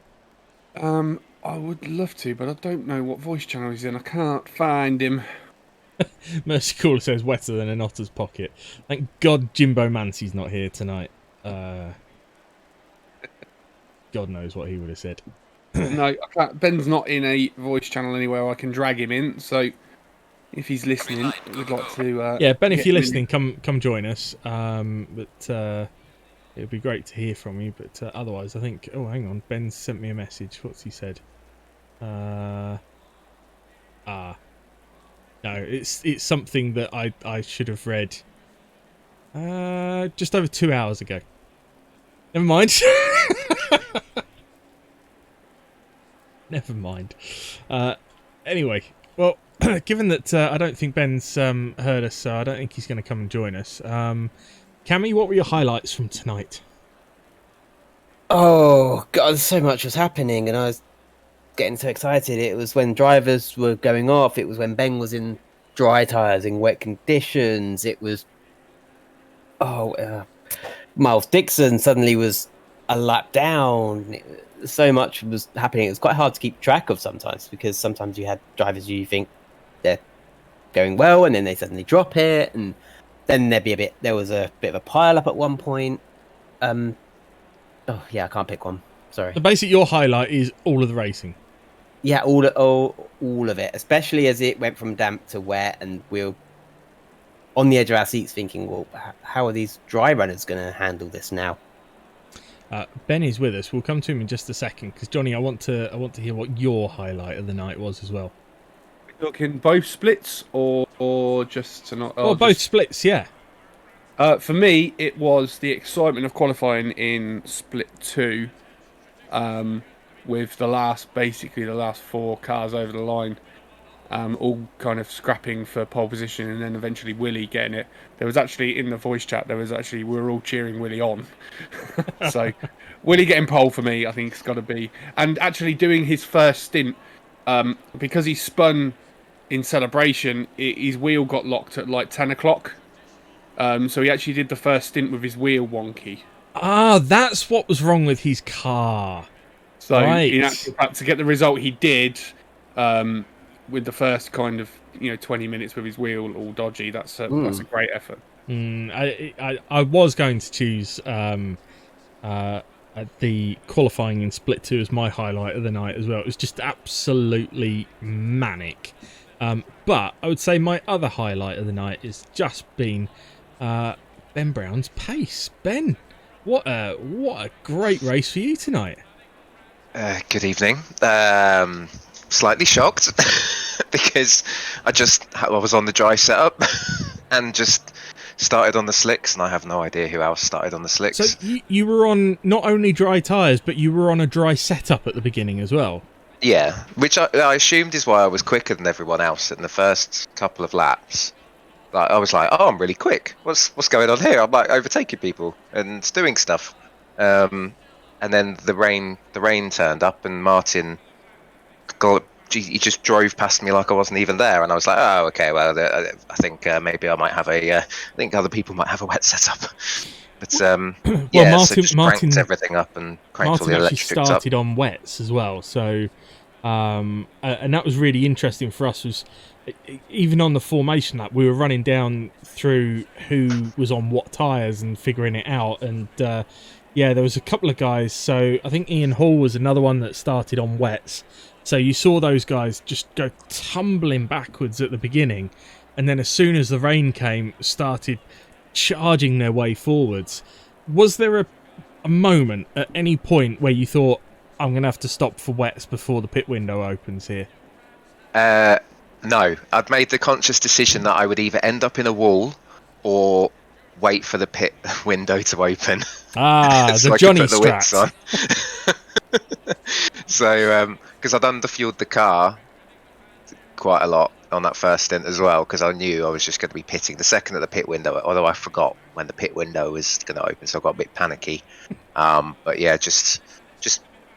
I would love to, but I don't know what voice channel he's in. I can't find him. Mercy Caller says wetter than an otter's pocket. Thank God Jimbo Mancy's not here tonight. God knows what he would have said. No, I can't. Ben's not in a voice channel anywhere I can drag him in, so if he's listening, we'd like to... yeah, Ben, if you're listening, come join us. But it would be great to hear from you. But otherwise, I think... Oh, hang on. Ben's sent me a message. What's he said? No, it's something that I should have read just over 2 hours ago. Never mind. Never mind. Anyway, well, given that I don't think Ben's heard us, so I don't think he's going to come and join us. Cammy, what were your highlights from tonight? Oh God, so much was happening, and I was getting so excited. It was when drivers were going off. It was when Ben was in dry tyres in wet conditions. It was Miles Dixon suddenly was a lap down. So much was happening. It was quite hard to keep track of sometimes, because sometimes you had drivers you think they're going well, and then they suddenly drop it, and then there was a bit of a pile up at one point. I can't pick one. Sorry. So basically, your highlight is all of the racing. Yeah, all of it, especially as it went from damp to wet, and we were on the edge of our seats thinking, well, how are these dry runners going to handle this now? Ben is with us. We'll come to him in just a second, because Johnny, I want to hear what your highlight of the night was as well. Looking both splits or just to not? Both splits, yeah. For me, it was the excitement of qualifying in split 2, with the last 4 cars over the line, all kind of scrapping for pole position, and then eventually Willie getting it. There was actually, in the voice chat, we were all cheering Willie on. So Willie getting pole for me, I think it's got to be, and actually doing his first stint, because he spun in celebration, his wheel got locked at like 10 o'clock. So he actually did the first stint with his wheel wonky. Ah, that's what was wrong with his car. So right. In actual fact, to get the result he did, with the first kind of 20 minutes with his wheel all dodgy, that's a great effort. I was going to choose the qualifying in split 2 as my highlight of the night as well. It was just absolutely manic. But I would say my other highlight of the night has just been Ben Brown's pace. Ben, what a great race for you tonight. Good evening. Slightly shocked because I was on the dry setup and just started on the slicks, and I have no idea who else started on the slicks. So you were on not only dry tyres, but you were on a dry setup at the beginning as well. Yeah, which I assumed is why I was quicker than everyone else in the first couple of laps. Like, I was like, oh, I'm really quick. What's going on here? I'm like overtaking people and doing stuff. And then the rain turned up, and Martin he just drove past me like I wasn't even there, and I was like, oh, okay, well, I think maybe I might have I think other people might have a wet setup. But yeah, so just cranked everything up and cranked all the electrics up. Martin actually started on wets as well, so and that was really interesting for us. Was even on the formation lap, we were running down through who was on what tyres and figuring it out, and yeah, there was a couple of guys. So I think Ian Hall was another one that started on wets. So you saw those guys just go tumbling backwards at the beginning, and then as soon as the rain came, started charging their way forwards. Was there a moment at any point where you thought, I'm going to have to stop for wets before the pit window opens here? No, I'd made the conscious decision that I would either end up in a wall or wait for the pit window to open. Ah, so the Johnny strat. So, because I'd underfueled the car quite a lot on that first stint as well, because I knew I was just going to be pitting the second at the pit window, although I forgot when the pit window was going to open, so I got a bit panicky. But yeah,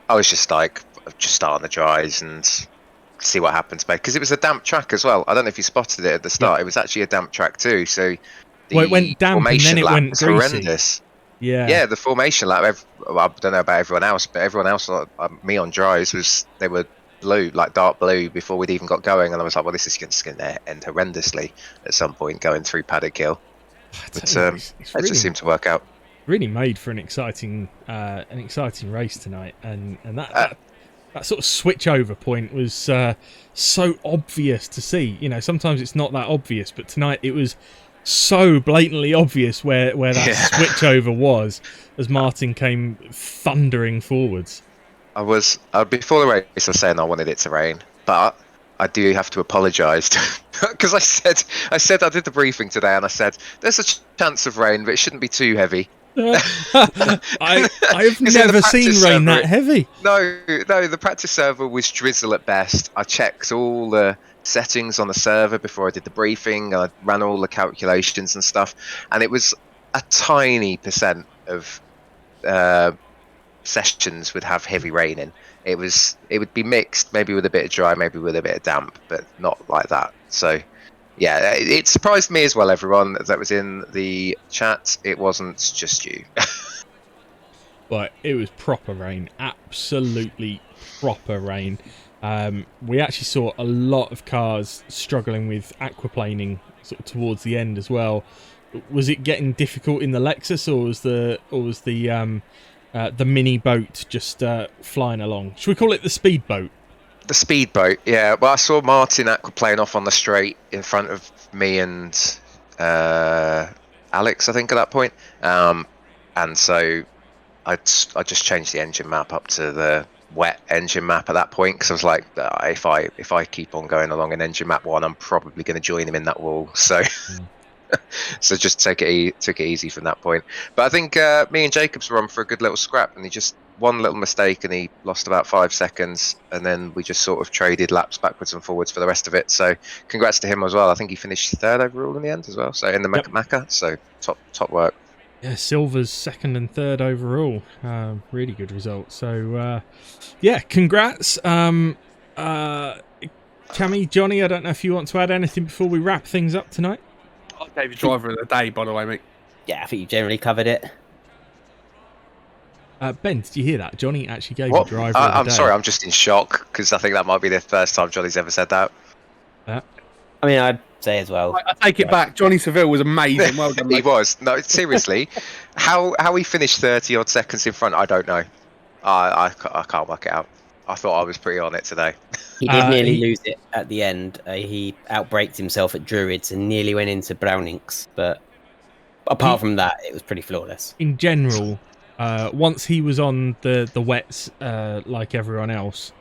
I was just like, just start on the dries and see what happens, because it was a damp track as well. I don't know if you spotted it at the start. Yeah. It was actually a damp track too, so it went damp and then it went greasy. Horrendous. Yeah, the formation lap, I don't know about everyone else, but everyone else, me on dries, they were blue, like dark blue, before we'd even got going, and I was like, well, this is going to end horrendously at some point going through Paddock Hill. But it just seemed to work out. Really made for an exciting race tonight, and that sort of switch over point was so obvious to see. Sometimes it's not that obvious, but tonight it was so blatantly obvious where that switch over was, as Martin came thundering forwards. Before the race I was saying I wanted it to rain, but I do have to apologise because I said I did the briefing today, and I said there's a chance of rain, but it shouldn't be too heavy. I have never seen rain that heavy. No, the practice server was drizzle at best. I checked all the settings on the server before I did the briefing. I ran all the calculations and stuff, and it was a tiny percent of sessions would have heavy rain in. It would be mixed, maybe with a bit of dry, maybe with a bit of damp, but not like that. So yeah, it surprised me as well, everyone that was in the chat. It wasn't just you. But it was proper rain, absolutely proper rain. We actually saw a lot of cars struggling with aquaplaning sort of towards the end as well. Was it getting difficult in the Lexus, or was the mini boat just flying along? Should we call it the speedboat? The speedboat, yeah. Well, I saw Martin aquaplane off on the straight in front of me and Alex, I think, at that point. And so I just changed the engine map up to the wet engine map at that point, because I was like, if I keep on going along in engine map 1, I'm probably going to join him in that wall. So. So just took it easy from that point. But I think me and Jacobs were on for a good little scrap, and he just one little mistake and he lost about 5 seconds, and then we just sort of traded laps backwards and forwards for the rest of it. So congrats to him as well. I think he finished 3rd overall in the end as well, so in the Macca. So top work. Yeah, Silver's 2nd and 3rd overall. Really good result. So yeah, congrats. Cammy, Johnny, I don't know if you want to add anything before we wrap things up tonight. I gave you driver of the day, by the way, mate. Yeah, I think you generally covered it. Ben, did you hear that? Johnny actually gave you driver of the day. I'm sorry, I'm just in shock, because I think that might be the first time Johnny's ever said that. I mean, I'd say as well. I take it back. Johnny Seville was amazing. Well done, mate. He was. No, seriously. how he finished 30-odd seconds in front, I don't know. I can't work it out. I thought I was pretty on it today. He did nearly lose it at the end. He outbraked himself at Druids and nearly went into Brownings. But apart from that, it was pretty flawless. In general, once he was on the wets like everyone else,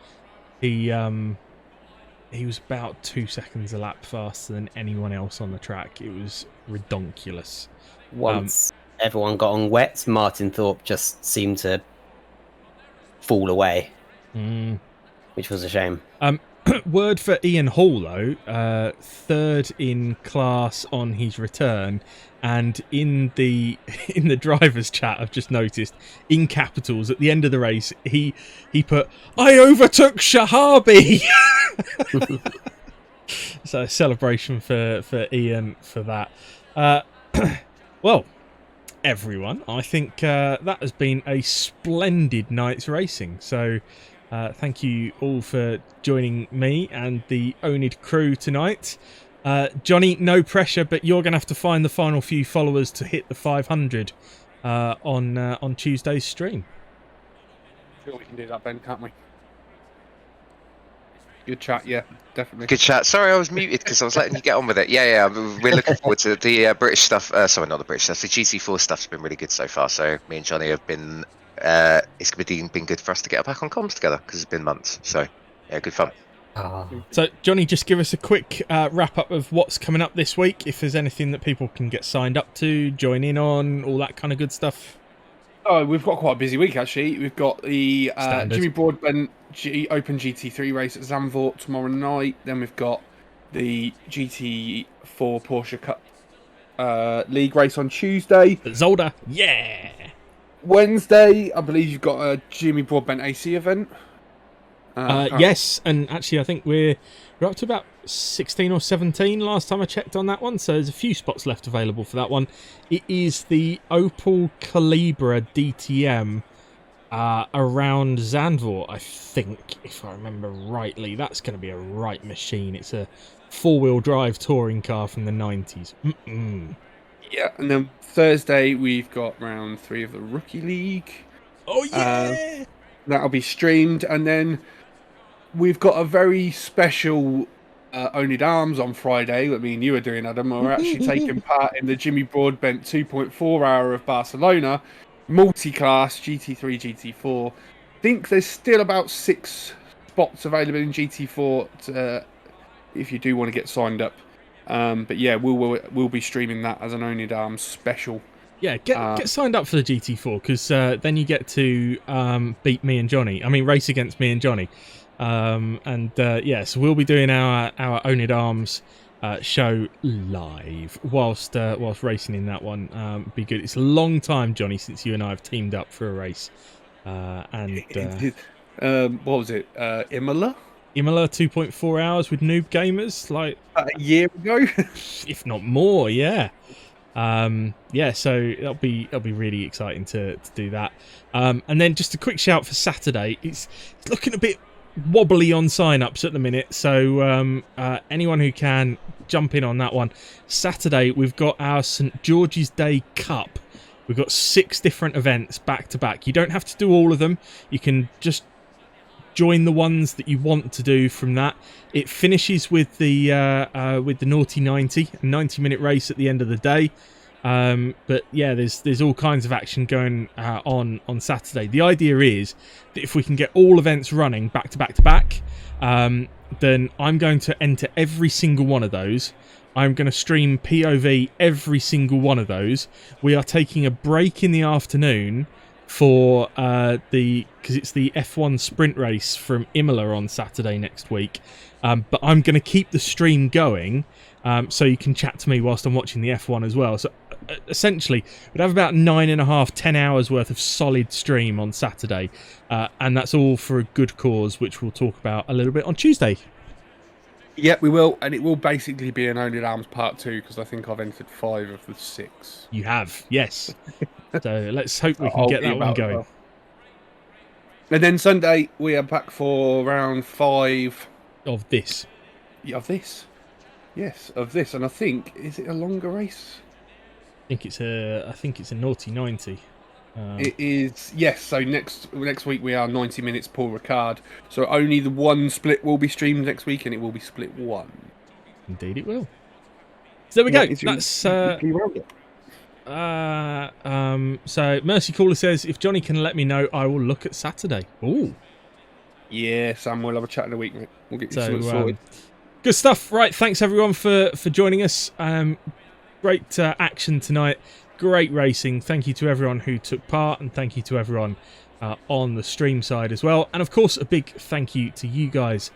he was about 2 seconds a lap faster than anyone else on the track. It was redonkulous. Once everyone got on wets, Martin Thorpe just seemed to fall away. Which was a shame. Word for Ian Hall, though, 3rd in class on his return, and in the drivers' chat, I've just noticed in capitals at the end of the race, he put, "I overtook Shahabi." So a celebration for Ian for that. Well, everyone, I think that has been a splendid night's racing. So. Thank you all for joining me and the oNiD crew tonight. Johnny, no pressure, but you're going to have to find the final few followers to hit the 500 on Tuesday's stream. Sure, we can do that, Ben, can't we? Good chat, yeah, definitely. Good chat. Sorry, I was muted because I was letting you get on with it. Yeah, we're looking forward to the British stuff. Sorry, not the British stuff. The GT4 stuff's been really good so far. So me and Johnny have been. It's been good for us to get back on comms together because it's been months. So yeah, good fun. So Johnny, just give us a quick wrap up of what's coming up this week. If there's anything that people can get signed up to, join in on, all that kind of good stuff. Oh, we've got quite a busy week actually. We've got the Jimmy Broadbent Open GT3 race at Zandvoort tomorrow night. Then we've got the GT4 Porsche Cup League race on Tuesday. Zolder, yeah. Wednesday, I believe you've got a Jimmy Broadbent AC event. Yes, and actually I think we're up to about 16 or 17 last time I checked on that one, so there's a few spots left available for that one. It is the Opel Calibra DTM around Zandvoort, I think, if I remember rightly. That's going to be a right machine. It's a 4-wheel drive touring car from the 90s. Yeah, and then Thursday we've got round 3 of the Rookie League. Oh yeah! That'll be streamed, and then we've got a very special oNiD Arms on Friday that me and you are doing, Adam. We're actually taking part in the Jimmy Broadbent 2.4 hour of Barcelona, multi-class GT3, GT4. I think there's still about 6 spots available in GT4 if you do want to get signed up. But yeah, we'll be streaming that as an oNiD Arms special Yeah, get signed up for the GT4 because then you get to beat me and Johnny. I mean, race against me and Johnny. So we'll be doing our oNiD Arms show live whilst racing in that one. Be good. It's a long time, Johnny, since you and I have teamed up for a race. What was it? Imola? Imola 2.4 hours with Noob Gamers, like a year ago, if not more. Yeah. So it'll be really exciting to do that. And then just a quick shout for Saturday. It's looking a bit wobbly on sign-ups at the minute, so anyone who can jump in on that one. Saturday we've got our St George's Day Cup. We've got 6 different events back to back. You don't have to do all of them. You can just join the ones that you want to do from that. It finishes with the Naughty 90, a 90-minute race at the end of the day. But yeah, there's all kinds of action going on Saturday. The idea is that if we can get all events running back to back to back, then I'm going to enter every single one of those. I'm going to stream POV every single one of those. We are taking a break in the afternoon for because it's the F1 sprint race from Imola on Saturday next week. But I'm going to keep the stream going so you can chat to me whilst I'm watching the F1 as well. So essentially, we'd have about 9.5, 10 hours worth of solid stream on Saturday. And that's all for a good cause, which we'll talk about a little bit on Tuesday. Yeah, we will, and it will basically be an oNiD Arms Part 2 because I think I've entered 5 of the 6. You have, yes. So let's hope we can get that one going. Well. And then Sunday we are back for round 5 of this. Yeah, of this. Yes, of this, and I think is it a longer race? I think it's a Naughty 90. It is, yes. So next week we are 90 minutes Paul Ricard. So only the one split will be streamed next week, and it will be split 1. Indeed, it will. So there we go. That's so Mercy Caller says if Johnny can let me know, I will look at Saturday. Ooh. Yeah, Sam, we'll have a chat in a week, mate. We'll get you something sorted. Good stuff. Right, thanks everyone for joining us. Great action tonight. Great racing. Thank you to everyone who took part, and thank you to everyone on the stream side as well. And of course, a big thank you to you guys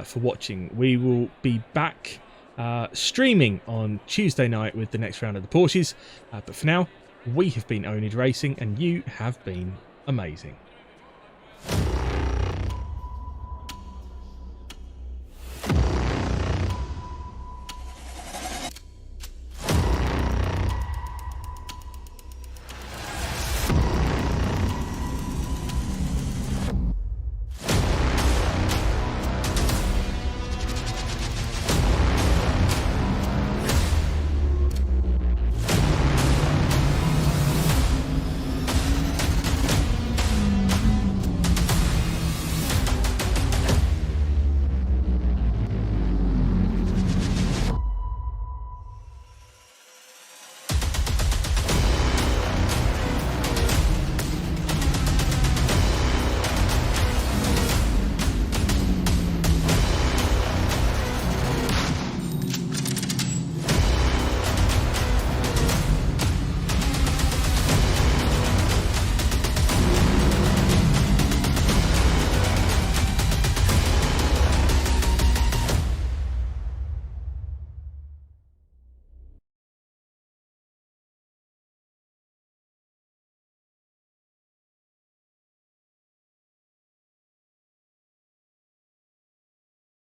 for watching. We will be back streaming on Tuesday night with the next round of the Porsches. But for now, we have been oNiD Racing, and you have been amazing.